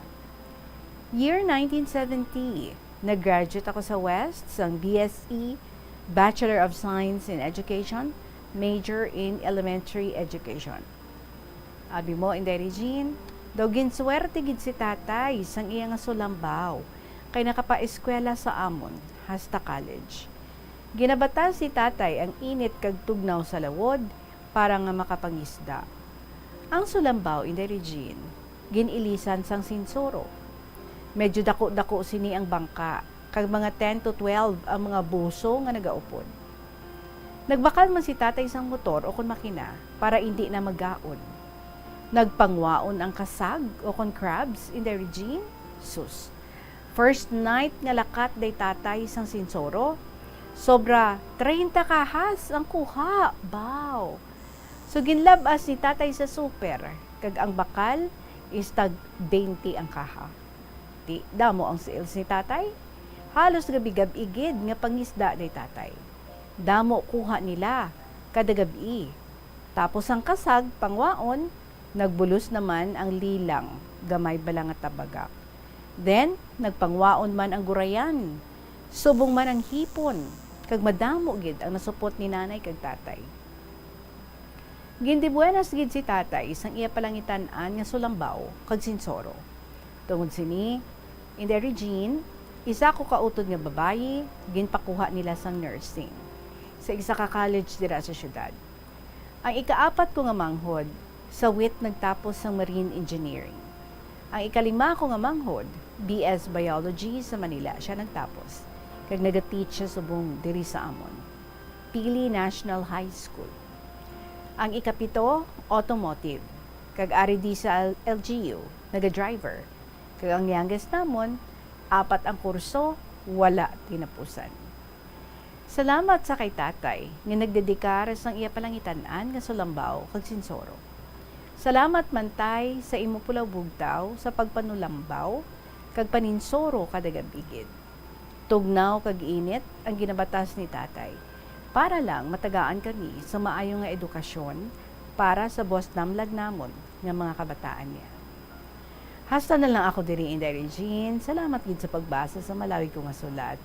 Year 1970, nag-graduate ako sa West sang BSE, Bachelor of Science in Education, major in Elementary Education. Abi mo, Inday Regine, daw ginswerte gid si tatay sang iya nga sulambaw kay nakapa-eskwela sa amon hasta college. Ginabata si tatay ang init kag tugnaw sa lawod para nga makapangisda. Ang sulambaw, Inday Regine, ginilisan sang sinsoro. Medyo dako-dako sini ang bangka, kag mga 10 to 12 ang mga buso nga nagaupod. Nagbakal man si tatay sang motor o kun makina para hindi na maggaon. Nagpangwaon ang kasag o kun crabs in the Regine, sus. First night nga lakat day tatay sang sinsoro, sobra 30 kahas ang kuha. Baw! So ginlabas ni tatay sa super, kag ang bakal is tag 20 ang kaha. Di damo ang sales ni tatay. Halos gabi-gabi igid nga pangisda day tatay. Damo kuha nila kada gabi. Tapos ang kasag pangwaon, nagbulos naman ang lilang, gamay balang at tabagak. Then, nagpangwaon man ang gurayan, subong man ang hipon, kag madamo gid ang nasupot ni nanay kag tatay. Gindibuenas gid si tatay sang iya palangitan-an nga sulambaw kag sinsoro. Tungod sini, in the Regine, isa ko kautod nga babayi, ginpakuha nila sang nursing sa isa ka college dira sa syudad. Ang ika-4 ko nga manghod, sa WIT nagtapos sang marine engineering. Ang ika-5 ko nga manghod, BS Biology sa Manila siya nagtapos. Kag nag-teach siya subong diri sa amon. Pili National High School. Ang ika-7, automotive. Kag ari di sa LGU, naga-driver. Kag ang youngest namon, 4 ang kurso, wala tinapusan. Salamat sa kay tatay nga nagdedikar sang iya palangitan-an nga sulambaw kag sinsoro. Salamat mantay sa imo pulaw bugtaw sa pagpanulambaw kag paninsoro kada gabigid. Tugnaw kag init ang ginabatas ni tatay para lang matagaan kami sa maayo nga edukasyon para sa boss namlag namon nga mga kabataan niya. Hasta na lang ako diri in Regine. Salamat gid sa pagbasa sa malawi ko nga sulat.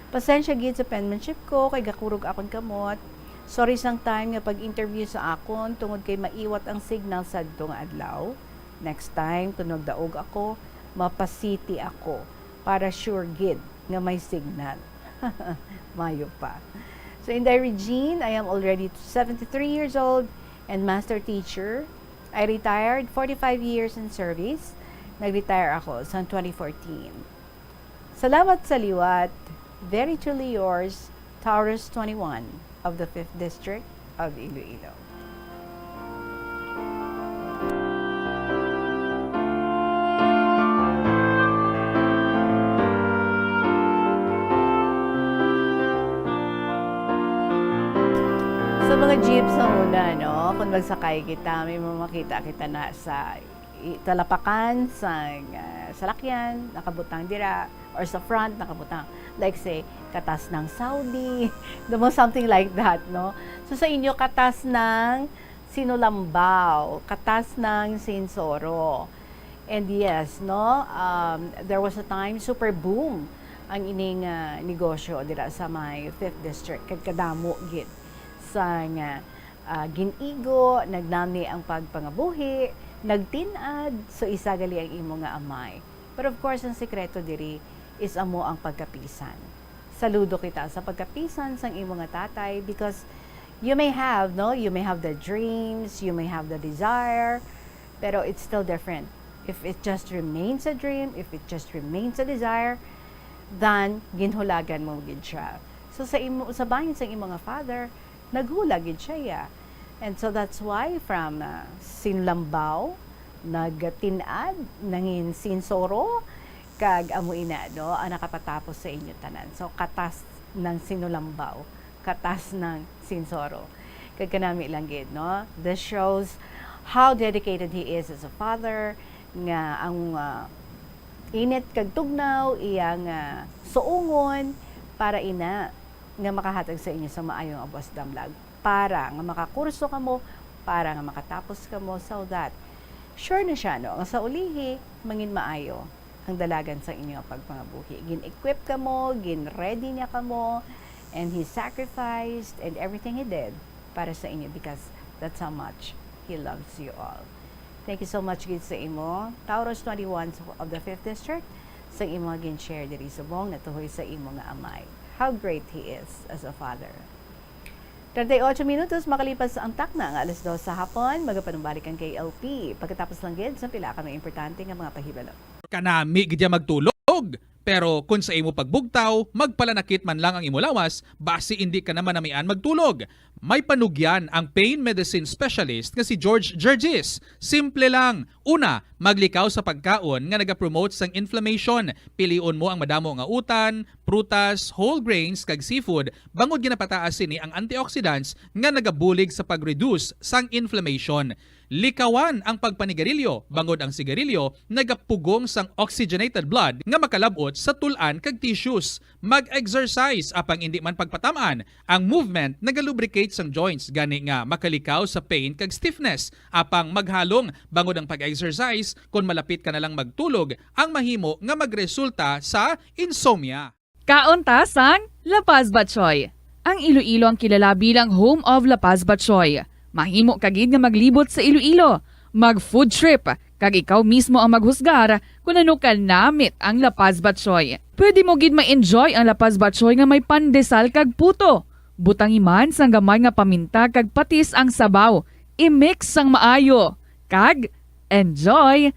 Pasensya gid sa penmanship ko kay gakurog akon kamot. Sorry sang time nga pag-interview sa akon tungod kay maiwat ang signal sadto nga adlaw. Next time tunog daog ako, mapasiti ako para sure gid nga may signal. Mayo pa. So in Regine, I am already 73 years old. and master teacher. I retired 45 years in service. Nag-retire ako sa 2014. Salamat sa liwat. Very truly yours, Taurus 21 of the 5th District of Iloilo. Sa mga jeep sa una, no, kung magsakay kita, may makita kita na sa talapakan, sa salakyan, nakabutang dira, or sa front, nakabutang. Like say, katas ng Saudi, something like that, no? So sa inyo, katas ng Sinulambaw, katas ng Sinsoro. And yes, no, there was a time, super boom ang ining negosyo dira sa may 5th District, kadamo gid sa ginigo, nagnami ang pagpangabuhi, nagtinad, so isa gali ang imo nga amay. But of course, ang sekreto diri is amo ang pagkapisan. Saludo kita sa pagkapisan sang imo nga tatay because you may have, no, you may have the dreams, you may have the desire, pero it's still different. If it just remains a dream, if it just remains a desire, then ginhulagan mo gid siya. So sa imo, sa bahin sa imo nga father, naghulagid siya ya. And so that's why from Sinlambaw, nagtinad, nangin Sinsoro, kag amuina, no, ang nakapatapos sa inyo tanan. So katas ng Sinulambaw, katas ng Sinsoro. Kag kanami lang gid, no? This shows how dedicated he is as a father, nga ang init kag tugnaw, iyang suungon, para ina nga makahatag sa inyo sa maayong abos damlag, para nga makakurso ka mo, para nga makatapos ka mo, so that sure na siya, no, nga sa ulihi mangin maayo ang dalagan sa inyo pagpangabuhi. Gin-equip ka mo, gin-ready niya ka mo, and he sacrificed and everything he did para sa inyo because that's how much he loves you all. Thank you so much gid sa imo, Taurus 21 of the 5th District, sa imo gin-share diri subong natuhoy sa imo nga amay. How great he is as a father. 38 minutos makalipas ang takna nga alas 2 sa hapon, magapanumbalik ang KLP. Pagkatapos lang gid sa pila ka mga importante nga mga pahibalo. Kanami gid magtulog, pero kung sa imo pagbugtaw, magpalanakit man lang ang imo lawas, basi hindi ka naman namian magtulog. May panugyan ang pain medicine specialist nga si George Gergis. Simple lang. Una, maglikaw sa pagkaon nga nagapromote sang inflammation. Piliun mo ang madamo nga utan, prutas, whole grains kag seafood, bangod ginapataas sini ang antioxidants nga nagabulig sa pag-reduce sang inflammation. Likawan ang pagpanigarilyo, bangod ang sigarilyo nagapugong sang oxygenated blood nga makalabot sa tulan kag tissues. Mag-exercise apang hindi man pagpatamaan. Ang movement nagalubricate sang joints gani nga makalikaw sa pain kag stiffness. Apang maghalong bangod ang pag-exercise kung malapit ka na lang magtulog, ang mahimo nga magresulta sa insomnia. Kauntasang La Paz Batchoy. Ang Iloilo ang kilala bilang home of La Paz Batchoy. Mahimo kagid nga maglibot sa Iloilo, mag-food trip, kag ikaw mismo ang maghusgar kung ano ka namit ang La Paz Batchoy. Pwede mo gid ma-enjoy ang La Paz Batchoy nga may pandesal kag puto. Butang iman sang gamay nga paminta kag patis ang sabaw. I-mix sang maayo. Kag enjoy.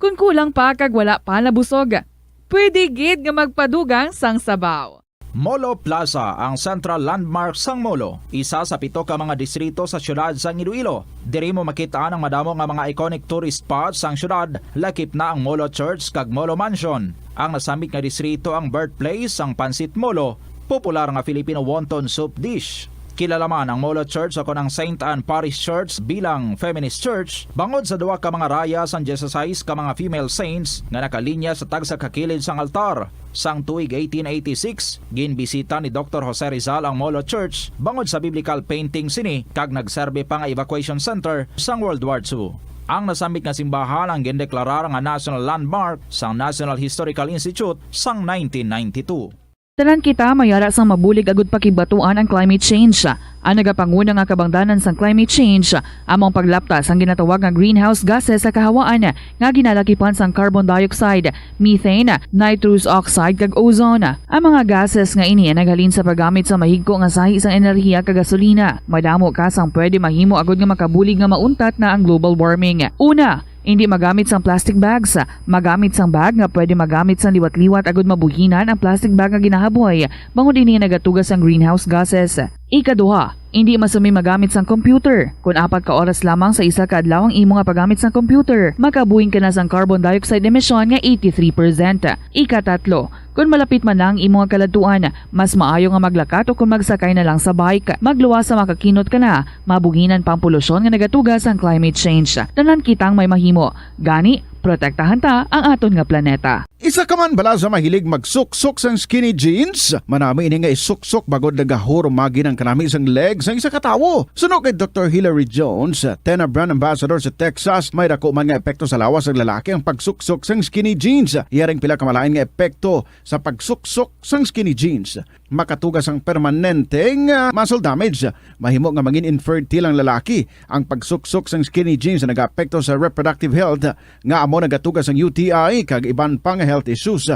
Kung kulang pa kag wala pa nabusog, pwede gid nga magpadugang sang sabaw. Molo Plaza ang central landmark sang Molo, isa sa 7 ka mga distrito sa syudad sang Iloilo. Diri mo makita ang madamo nga mga iconic tourist spots sang syudad, lakip na ang Molo Church kag Molo Mansion. Ang nasamit nga distrito ang birthplace sang Pansit Molo, popular nga Filipino wonton soup dish. Kilala man ang Molo Church ako ng St. Anne Parish Church bilang feminist church, bangod sa 2 ka mga raya sang 16 ka mga female saints nga nakalinya sa tagsa kakilid sang altar. Sang tuig 1886, ginbisita ni Dr. Jose Rizal ang Molo Church bangod sa biblical painting sini kag nagserbe pa nga evacuation center sang World War II. Ang nasamit nga simbahan ang gindeklarar nga national landmark sang National Historical Institute sang 1992. Tanan kita mayara sang mabulig agud pakibatuan ang climate change. Ang nagapanguna nga kabangdanan sa climate change among paglaptas ang ginatawag nga greenhouse gases sa kahawaan nga ginalakipan sang carbon dioxide, methane, nitrous oxide kag ozone. Ang mga gases nga ini naghalin sa paggamit sa mahigko nga sahi sang enerhiya kag gasolina. Madamo kasang pwede mahimo agud nga makabulig nga mauntat na ang global warming. Una, hindi magamit sang plastic bags. Magamit sang bag nga pwede magamit sang liwat-liwat agud mabuhinan ang plastic bag nga ginahaboy bangod ini nagatugas ang greenhouse gases. Ikaduha, hindi masumi magamit sang computer. Kung 4 ka oras lamang sa isa ka adlaw ang imo nga paggamit sang computer, makabuhing ka na sang carbon dioxide emission nga 83%. Ikatatlo, kung malapit man lang imo nga kaladuan, mas maayo nga maglakat o kung magsakay na lang sa bike. Magluwas sa makakinot ka na, mabuhinan pang polusyon nga nagatugas ang climate change. Tanan kitang may mahimo. Gani, protektahan ta ang aton nga planeta. Isa ka man bala sa mahilig magsuksok sang skinny jeans? Manami ini nga isuksok bagod nagahuro magi ng kanami isang legs ang isa katawo. Suno kay Dr. Hilary Jones, Tena Brand Ambassador sa Texas, may dako man nga epekto sa lawas ng lalaki ang pagsuksok sang skinny jeans. Iyaring pila kamalain nga epekto sa pagsuksok sang skinny jeans. Makatugas ang permanenteng muscle damage. Mahimo nga mangin infertile ang lalaki. Ang pagsuksok sang skinny jeans na nag-apekto sa reproductive health nga amo nagatugas ang UTI kag iban pang health issues.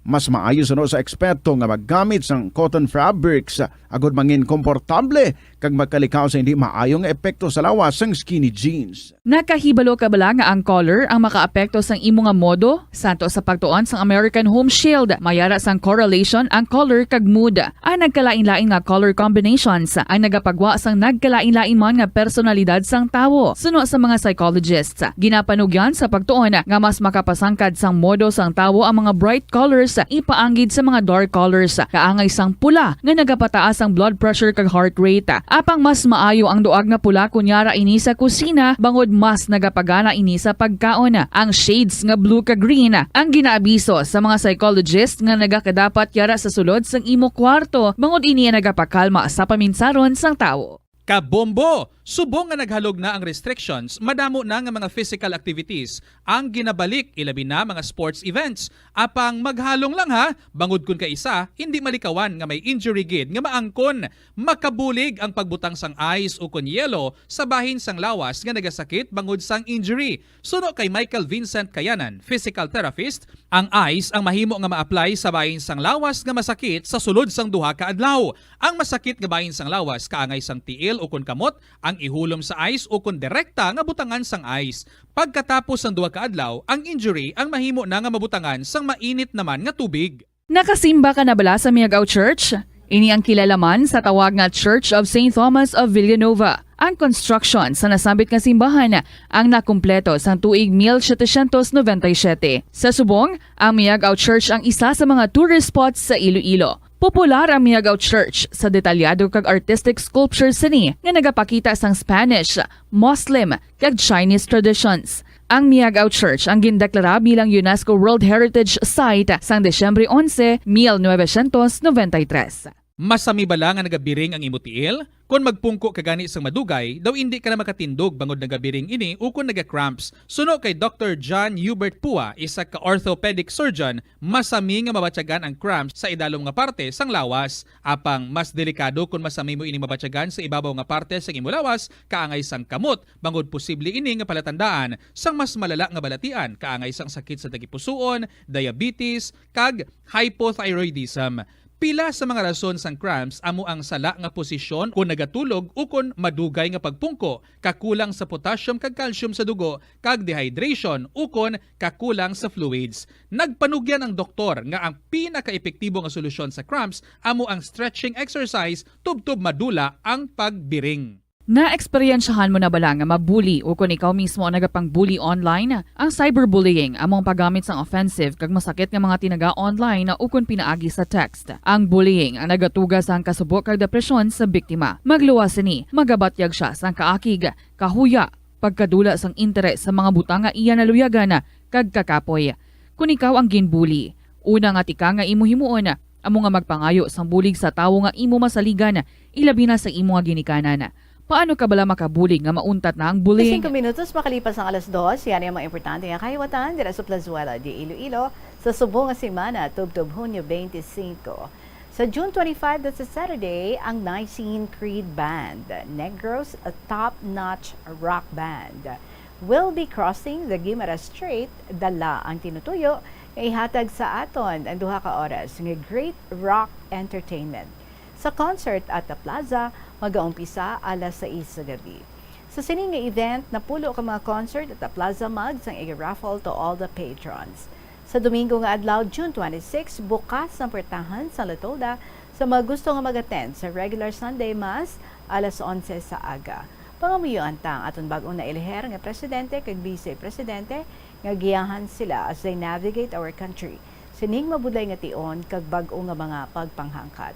Mas maayo sa eksperto nga maggamit sang cotton fabrics agud mangin komportable kag magkalikaw sa hindi maayong epekto sa lawas sang skinny jeans. Nakahibalo ka bala nga ang color ang makaapekto sang imo nga modo? Santo sa pagtuon sang American Home Shield, mayara sang correlation ang color kag mood. Ang nagkalain-lain nga color combinations ang nagapagwa sang nagkalain-lain man nga personalidad sang tawo. Suno sa mga psychologists, ginapanugyan sa pagtuon nga mas makapasangkad sang modo sang tawo ang mga bright colors ipaanggid sa mga dark colors. Kaangay sang pula nga nagapataas ang blood pressure kag heart rate. Apang mas maayo ang duag nga pula kunyara ini sa kusina bangod mas nagapagana ini sa pagkaon. Ang shades nga blue kag green ang ginaabiso sa mga psychologist nga nagakadapat yara sa sulod sang imo kwarto bangod ini nagapakalma sa paminsaron sang tawo. Kabombo! Subong nga naghalog na ang restrictions, madamo na nga mga physical activities ang ginabalik, ilabi na mga sports events. Apang maghalong lang ha, bangod kun ka isa, hindi malikawan nga may injury gid nga maangkon. Makabulig ang pagbutang sang ice o kun yelo sa bahin sang lawas nga nagasakit bangod sang injury. Suno kay Michael Vincent Kayanan, physical therapist, ang ice ang mahimo nga ma-apply sa bahin sang lawas nga masakit sa sulod sang duha ka adlaw. Ang masakit nga bahin sang lawas kaangay sang tiil o kun kamot, ang ihulom sa ice o kun direkta nga butangan sang ice. Pagkatapos ng 2 ka adlaw, ang injury ang mahimo na nga mabutangan sang mainit naman nga tubig. Nakasimba ka na bala sa Miagao Church? Ini ang kilalaman sa tawag nga Church of St. Thomas of Villanova. Ang construction sa nasabit nga simbahan ang nakumpleto sa tuig 1797. Sa subong, ang Miagao Church ang isa sa mga tourist spots sa Iloilo. Popular ang Miagao Church sa detalyado kag artistic sculptures sini nga nagapakita sang Spanish, Muslim kag Chinese traditions. Ang Miagao Church ang gindeklara bilang UNESCO World Heritage Site sang Desyembre 11, 1993. Masami bala nga nagabiring ang imo tiil? Kung magpungko ka gani sang madugay, daw hindi ka na makatindog bangod nagabiring ini o kung naga-cramps. Suno kay Dr. John Hubert Pua, isa ka orthopedic surgeon, masami nga mabatyagan ang cramps sa idalom nga parte sang lawas. Apang mas delikado kung masami mo ini mabatyagan sa ibabaw nga parte sang imo lawas, kaangay sang kamot, bangod posible ini nga palatandaan sang mas malala nga balatian, kaangay sang sakit sa tagipusoon, diabetes, kag hypothyroidism. Pila sa mga rason sang cramps amo ang sala nga posisyon kung nagatulog o kung madugay nga pagpungko, kakulang sa potassium kag calcium sa dugo, kag dehydration o kung kakulang sa fluids. Nagpanugyan ang doktor nga ang pinaka-epektibo nga solusyon sa cramps amo ang stretching exercise tubtob madula ang pagbiring. Na-eksperyensyahan mo na bala nga mabuli o kung ikaw mismo ang nagapang-bully online? Ang cyberbullying among paggamit sang offensive kag masakit nga mga tinaga online o kung pinaagi sa text. Ang bullying ang nagatugas ang kasubok kag depresyon sa biktima. Magluwas ni, magabatyag siya sang kaakig, kahuya, pagkadula sang interes sa mga butang nga iya naluyagan kag kakapoy. Kung ikaw ang ginbully, una nga tika nga imo himuon, amo nga magpangayo sang bulig sa tawo nga imo masaligan, ilabi na sa imo nga ginikanan. Paano ka bala makabulig nga mauntat na ang bullying? 5 minutos makalipas ang 2:00, yan ang mga importante nga kahiwatan dira sa Plazuela de Iloilo sa subong nga semana, tubtob Hunyo 25. Sa June 25, that's a Saturday, ang Nicene Creed Band, Negros, a top-notch rock band, will be crossing the Guimaras Strait. Dala ang tinutuyo nga ihatag sa aton ang duha ka oras nga great rock entertainment. Sa concert at the plaza, mag-aumpisa alas 6 sa gabi. Sa sining nga event, napulo ka mga concert at the plaza mugs ang i-raffle to all the patrons. Sa Domingo nga adlaw, June 26, bukas ang portahan sa Latolda sa mga gusto nga mag-attend sa regular Sunday Mass alas 11 sa aga. Pangamuyuan tang aton bag-ong nailiher nga presidente kag vice-presidente nga giyahan sila as they navigate our country. Sining mabudlay nga tion kag bag-o nga mga pagpanghangkat.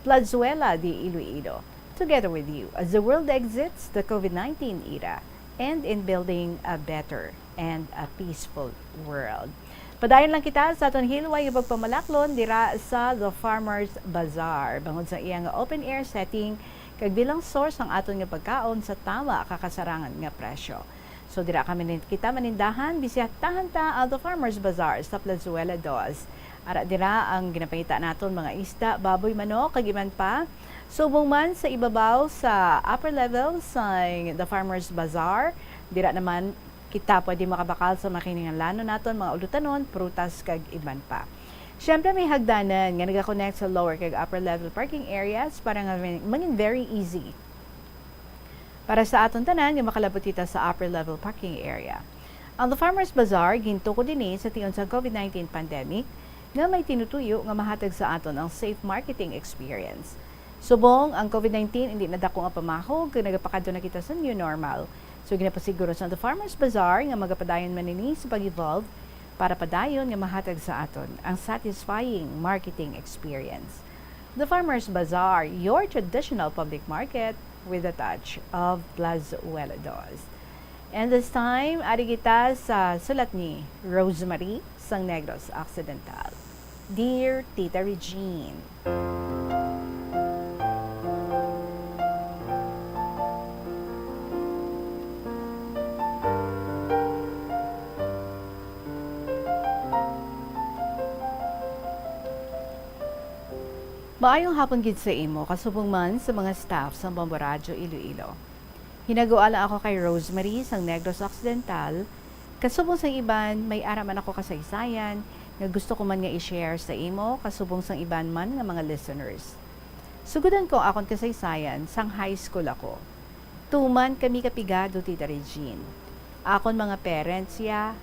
Plazuela di Iloilo, together with you as the world exits the COVID-19 era and in building a better and a peaceful world. Padayon lang kita sa aton hilway nga pagpamalaklon dira sa The Farmers Bazaar. Bangod sa iyang open-air setting, kag bilang source ang aton nga pagkaon sa tama kakasarangan nga presyo. So dira kita manindahan, bisitahan ta ang The Farmers Bazaar sa Plazuela 2. Ara dira ang ginapangita naton mga isda, baboy, manok, kag iban pa. Subong man sa ibabaw sa upper level sa The Farmers Bazaar, dira naman kita pwede makabakal sa makiningan lano naton, mga ulutanon, prutas, kag iban pa. Siyempre may hagdanan nga nag-connect sa lower kag upper level parking areas para nga maging very easy para sa aton tanan nga makalabot kita sa upper level parking area. Ang The Farmers Bazaar gintuko dinhi sa tion sa COVID-19 pandemic nga may tinutuyo nga mahatag sa aton ang safe marketing experience. Subong ang COVID-19 hindi na dako nga pamahog kag nagapakadto na kita sa new normal. So ginapasiguro sa The Farmers Bazaar nga magapadayon man nini sa pag-evolve para padayon nga mahatag sa aton ang satisfying marketing experience. The Farmers Bazaar, your traditional public market with a touch of Plazuela 2. And this time, ari kita sa sulat ni Rosemary sang Negros Occidental. Dear Tita Regine, maayong hapon gid sa imo, kasubong man sa mga staff sa Bombo Radyo Iloilo. Hinaguala ako kay Rosemary sang Negros Occidental, kasubong sang iban may araman ako kasaysayan nga gusto ko man nga i-share sa imo, kasubong sang iban man nga mga listeners. Sugudan ko akon kasaysayan sang high school ako. Tuman kami kapigado, Tita Regine. Akon mga parents ya,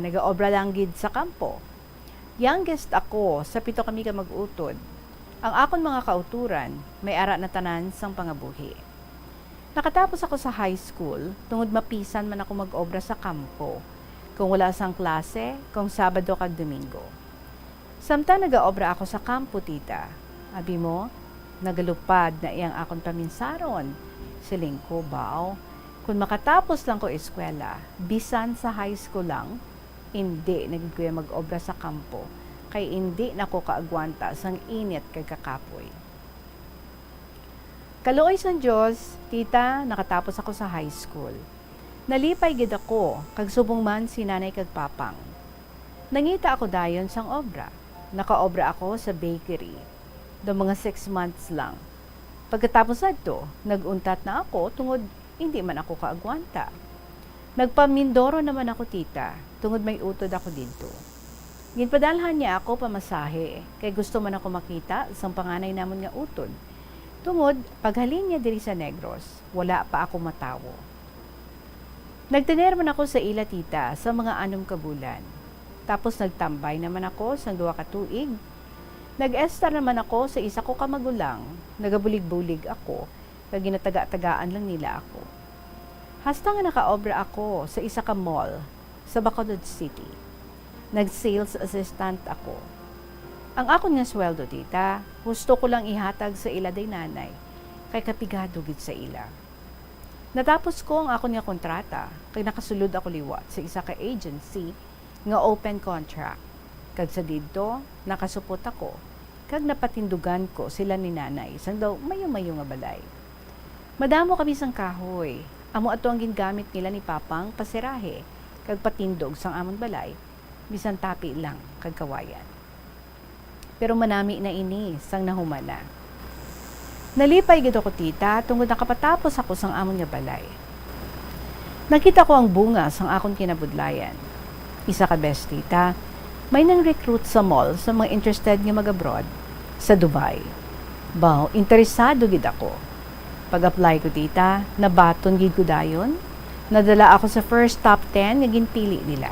nagaobra lang gid sa kampo. Youngest ako, sa 7 kami ka mag-utod. Ang akon mga kauturan, may ara na tanan sang pangabuhi. Nakatapos ako sa high school, tungod mapisan man ako mag-obra sa kampo. Kung wala sang klase, kung Sabado kag Domingo. Samtang nag-obra ako sa kampo, tita. Abi mo, nagalupad na iyang akon paminsaron. Siling ko, bao. Kung makatapos lang ko eskwela, bisan sa high school lang, hindi naging kuya mag-obra sa kampo kay hindi nako kaagwanta sang init kay kakapoy. Kaluoy sang Dios, tita, nakatapos ako sa high school. Nalipay gid ako kag subong man si nanay kag papang. Nangita ako dayon sang obra. Nakaobra ako sa bakery. Do mga 6 months lang. Pagkatapos adto, naguntat na ako tungod hindi man ako kaagwanta. Nagpamindoro naman ako, tita, tungod may utod ako dito. Ginpadalhan niya ako pamasahe, kay gusto man ako makita sa panganay namon nga utod. Tungod, paghalin niya diri sa Negros, wala pa ako matawo. Nagtener man ako sa ila, tita, sa mga 6 kabulan. Tapos nagtambay naman ako sa 2 ka tuig. Nag-estar naman ako sa isa ko kamagulang, nagabulig-bulig ako, kag ginataga-tagaan lang nila ako. Hasta nga nakaobra ako sa isa ka mall sa Bacolod City. Nag-sales assistant ako. Ang akon nga sweldo, tita, gusto ko lang ihatag sa ila day nanay, kay kapigado gid sa ila. Natapos ko ang akon nga kontrata, kay nakasulod ako liwat sa isa ka agency nga open contract. Kag sa didto, nakasupot ako, kag napatindugan ko sila ni nanay, sang daw mayo-mayo nga balay. Madamo kami sang kahoy. Amo ato ang gingamit nila ni Papang pasirahe, kag patindog sang amon balay, bisan tapi lang kag kawayan. pero manami na ini sang nahumana. Nalipay gid ako tita tungod nakapatapos ako sang amon nga balay. Nakita ko ang bunga sang akon kinabudlayan. Isa ka best tita, may nang recruit sa mall sa mga interested nga mag-abroad sa Dubai. Baw, interesado gid ako. Pag-apply ko tita, nabaton gid ko dayon. Nadala ako sa first top 10 nga ginpili nila.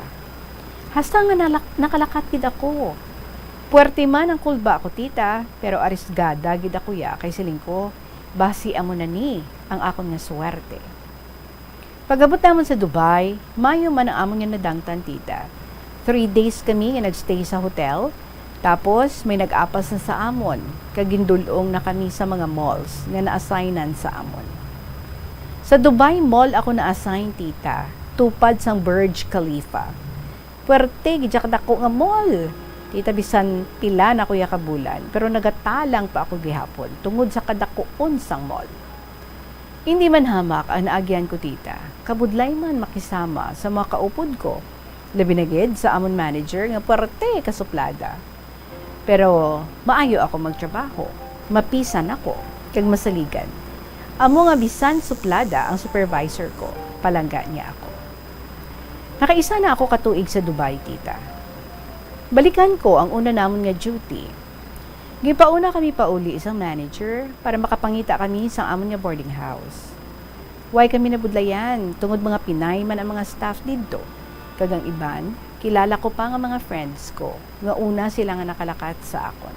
Hasta nga nakalakat gid ako. Puwerte man ang kulba ako tita, pero arisgada gid ako ya kay siling ko, basi amo na ni ang akon nga swerte. Pag-abot namon sa Dubai, mayo man ang amon nga nadangtan tita. 3 days kami nga nagstay sa hotel, tapos may nag-apas na sa amon, kagindulong na kami sa mga malls nga na-assignan sa amon. Sa Dubai Mall ako na-assign tita, tupad sang Burj Khalifa. Puwerte gid ako nga mall. Tita bisan pila na kuya kabulan, pero nagatalang pa ako gihapon tungod sa kadakuon sang mall. Hindi man hamak ang naagyan ko tita, kabudlay man makisama sa mga kaupod ko. Labi na gid sa amon manager nga puwerte kasuplada. Pero maayo ako magtrabaho, mapisan ako, kag masaligan. Amo nga bisan suplada ang supervisor ko, palangga niya ako. Nakaisa na ako katuig sa Dubai, tita. Balikan ko ang una namon nga duty. Gipauna kami pauli isang manager para makapangita kami sa amon nga boarding house. Way kami nabudlayan, tungod mga Pinay man ang mga staff dito. Kagang iban, kilala ko pa nga mga friends ko, nga una sila nga nakalakat sa akon.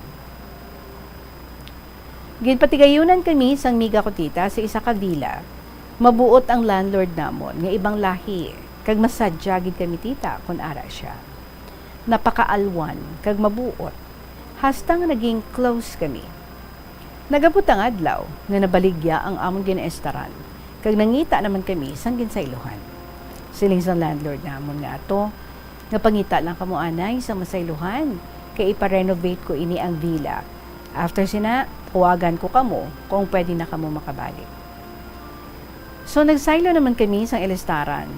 Ginpatigayunan kami sang miga ko tita sa isa ka villa. Mabuot ang landlord namon nga ibang lahi, kag masadya gid kami tita kun ara siya. Napakaalwan kag mabuot. Hasta nga naging close kami. Nagabot ang adlaw nga nabaligya ang among ginaestaran, kag nangita naman kami sang ginsaylohan. Siling sang landlord namon nga ato, nga pangita lang kamo anay sa masaylohan, kay ipa-renovate ko ini ang villa. After sina, kuwagan ko kamo kung pwede na kamo makabalik. So nagsaylo naman kami sa ilistaran.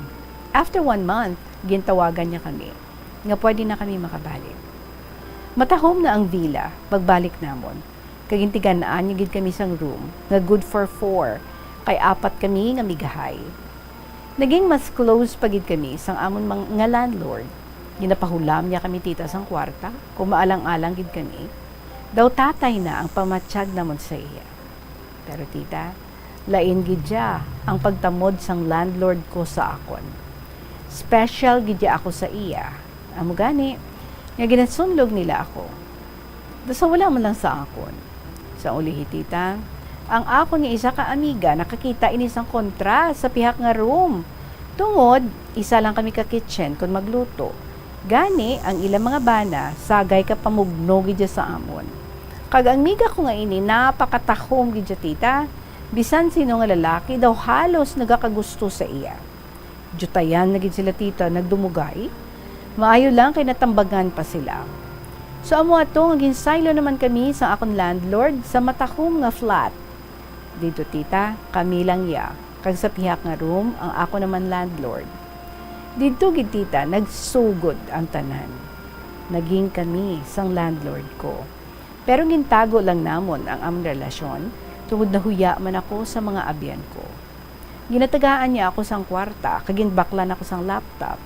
After 1 month, gintawagan niya kami nga pwede na kami makabalik. Matahom na ang villa, pagbalik namon. Kagintiganaan niya gid kami sang room nga good for 4, kay 4 kami nga migahay. Naging mas close pagid kami sang amon nga landlord. Ginapahulam niya kami tita sang kwarta, kung maalang-alang gid kami. Daw tatay na ang pamatsyag namon sa iya. Pero tita, lain gid siya ang pagtamod sang landlord ko sa akon. Special gid ako sa iya. Amo gani, nga ginasunlog nila ako. Dasa wala man lang sa akon. Sa ulihi tita, ang akon nga isa ka amiga nakakita ini sang kontra sa pihak nga room. Tungod, isa lang kami ka kitchen kung magluto. Gani, ang ilang mga bana, sagay ka pamugno gid sa amon. Kag ang miga ko nga ini, napakatahom gid tita. Bisan sino nga lalaki, daw halos nagakagusto sa iya. Jutayan na gid sila tita, nagdumugay. Maayo lang kay natambagan pa sila. So amo ato, nga ginsaylo naman kami sa akong landlord sa matahom nga flat. Dito tita, kami lang ya. Kag sa pihak nga room, ang ako naman landlord. Dito gid tita, nagsugod ang tanan. Naging kami sang landlord ko. Pero gintago lang namon ang among relasyon, tungod nahuya man ako sa mga abyan ko. Ginatagaan niya ako sang kwarta, kaginbaklan ako sang laptop.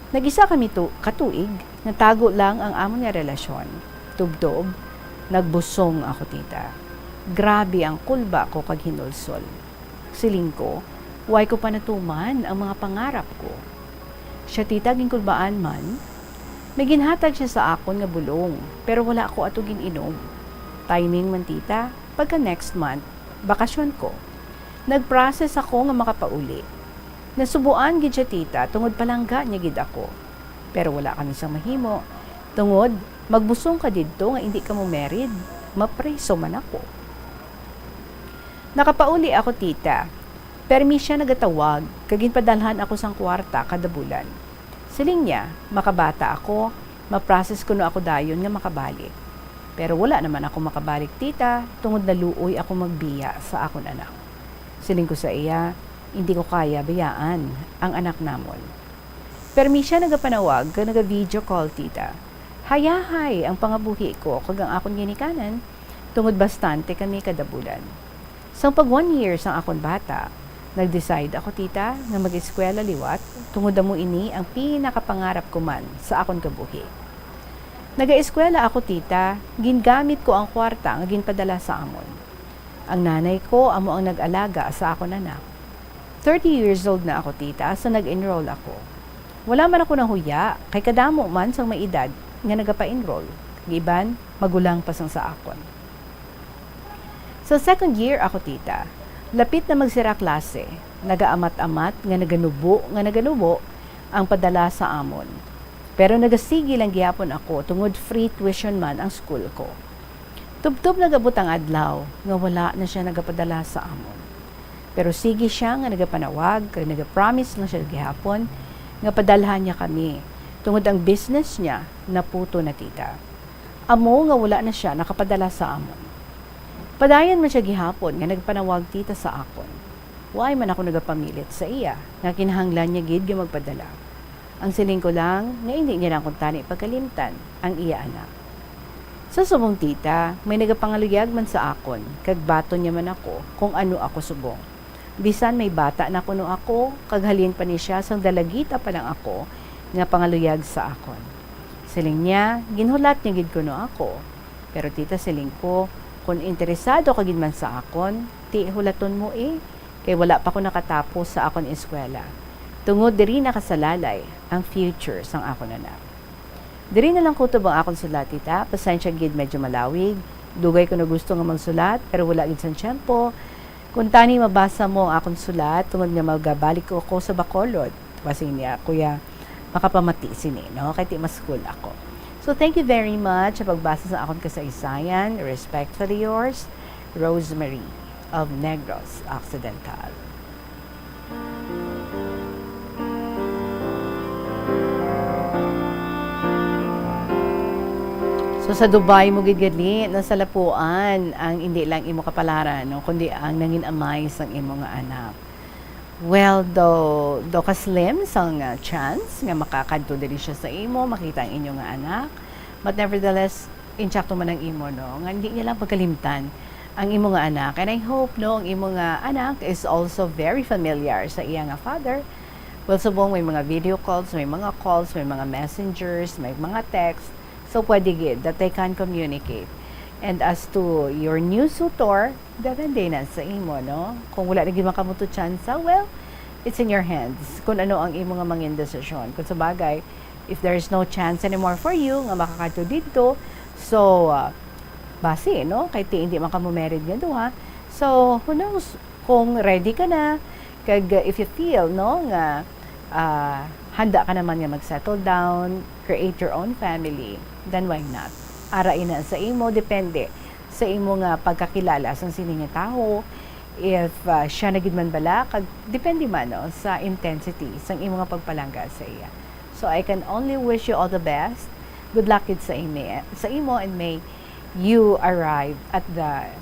Nag-isa kami katuig, natago lang ang among nga relasyon. Tubdob, nagbusong ako tita. Grabe ang kulba ko kag hinulsol. Siling ko, way ko pa natuman ang mga pangarap ko. Siya tita ginkulbaan man, may ginhatag siya sa akon nga bulong, pero wala ako ato gininom. Timing man tita, pagka next month, bakasyon ko. Nag-process ako nga makapauli. Nasubuan gid siya tita, tungod palangga niya gid ako. Pero wala kami sa mahimo. Tungod, magbusong ka didto nga hindi ka mo married, mapreso man ako. Nakapauli ako tita, permi siya nagatawag, kagin padalhan ako sang kwarta kada bulan. Siling niya, makabata ako, maprocess ko na ako dayon nga makabalik. Pero wala naman ako makabalik tita, tungod na luoy ako magbiya sa akon anak. Siling ko sa iya, hindi ko kaya bayaan ang anak namon. Permi siya nagapanawag ka naga-video call tita. Hayahay ang pangabuhi ko kag ang akon ginikanan, tungod bastante kami kadabulan. Sang pag 1 year sang akon bata, nag-decide ako tita nga mag-eskwela liwat, tungod mo ini ang pinakapangarap ko man sa akon kabuhi. Naga-eskwela ako tita, gingamit ko ang kwarta nga ginpadala sa amon. Ang nanay ko amo ang nag-alaga sa akon anak. 30 years old na ako tita, so nag-enroll ako. Wala man ako ng huya, kay kadamo man sang may edad nga nagapa-enroll. Giban, magulang pa sang sa akon. Sa second year ako tita, lapit na magsira klase, nagaamat-amat nga naganubo ang padala sa amon. Pero nagasigi lang gihapon ako tungod free tuition man ang school ko. Tubtob nagabot ang adlaw nga wala na siya nagapadala sa amon. Pero sige siya nga nagapanawag, kag nagapromise na siya gihapon nga padalhan niya kami. Tungod ang business niya naputo na tita. Amo nga wala na siya nakapadala sa amon. Padayon man siya gihapon nga nagpanawag tita sa akon. Why man ako nagapamilit sa iya nga kinahanglan niya gid nga magpadala. Ang siling ko lang nga hindi niya lang kuntani pagkalimtan ang iya anak. Sa subong tita, may nagapangaluyag man sa akon, kag bato niya man ako kung ano ako subong. Bisan may bata na kuno ako, kag halin pa ni siya sang dalagita pa lang ako nga pangaluyag sa akon. Siling niya, ginhulat niya gid kuno ako. Pero tita siling ko, kung interesado ka gid man sa akon, ti hulaton mo kay wala pa ko nakatapos sa akon eskwela. Tungod diri nakasalalay ang future sang akon anak. Diri na lang kutob ang akon sulat tita, pasensya gid medyo malawig. Dugay ko na gusto nga magsulat pero wala gid sang tiyempo. Kung tani mabasa mo ang akon sulat, tungod nga magabalik ko ako sa Bacolod. Kasi niya kuya makapamati sini, no? Kay ti mas school ako. So thank you very much sa pagbasa sa akon kasaysayan. Respectfully yours, Rosemary of Negros Occidental. So sa Dubai mo gidgali nasa lapuan ang hindi lang imo kapalaran no kundi ang nangin amay sang imo nga anak. Well, do kaslim sang chance nga makakadto diri siya sa imo, makita ang inyo nga anak. But nevertheless, insakto man ang imo no, nga hindi niya lang pagkalimtan ang imo nga anak. And I hope no ang imo nga anak is also very familiar sa iya nga father. Well, subong may mga video calls, may mga messengers, may mga text. So, pwede gid that they can communicate. And as to your new tutor, dagandi na sa imo, no? Kung wala na gid makamuto tsansa, well, it's in your hands. Kung ano ang imo nga mangin desisyon. Kung sabagay, if there is no chance anymore for you nga makakadto dito, so, base, no? Kay ti hindi man ka mo married nga duha. So, who knows? Kung ready ka na, kag if you feel, no, nga handa ka naman nga mag-settle down, create your own family, then why not? Ara ina sa imo, depende sa imo nga pagkakilala sa sini nga taho, if siya nagid man bala, kag depende man no, sa intensity sa imo nga pagpalangga sa iya. So I can only wish you all the best. Good luck kid sa imo and may you arrive at the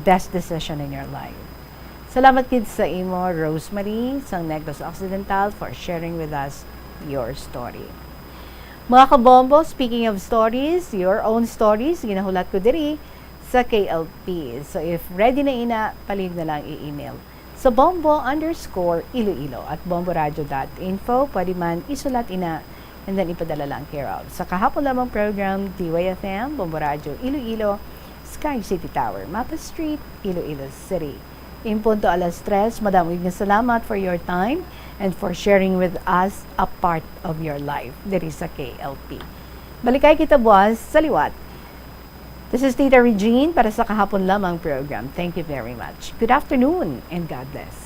best decision in your life. Salamat kid sa imo, Rosemary, sang Negros Occidental, for sharing with us your story. Mga kabombo, speaking of stories, your own stories, ginahulat ko diri sa KLP. So if ready na ina, palig na lang i-email sa bombo_Iloilo at bomboradio.info. Pwede man isulat ina and then ipadala lang care of. Sa kahapon lamang program, DYFM, Bombo Radio Iloilo, Sky City Tower, Mapa Street, Iloilo City. In punto 3:00, madaming salamat for your time and for sharing with us a part of your life. Diri sa KLP. Balikay kita buwas sa liwat. This is Tita Regine para sa kahapon lamang program. Thank you very much. Good afternoon and God bless.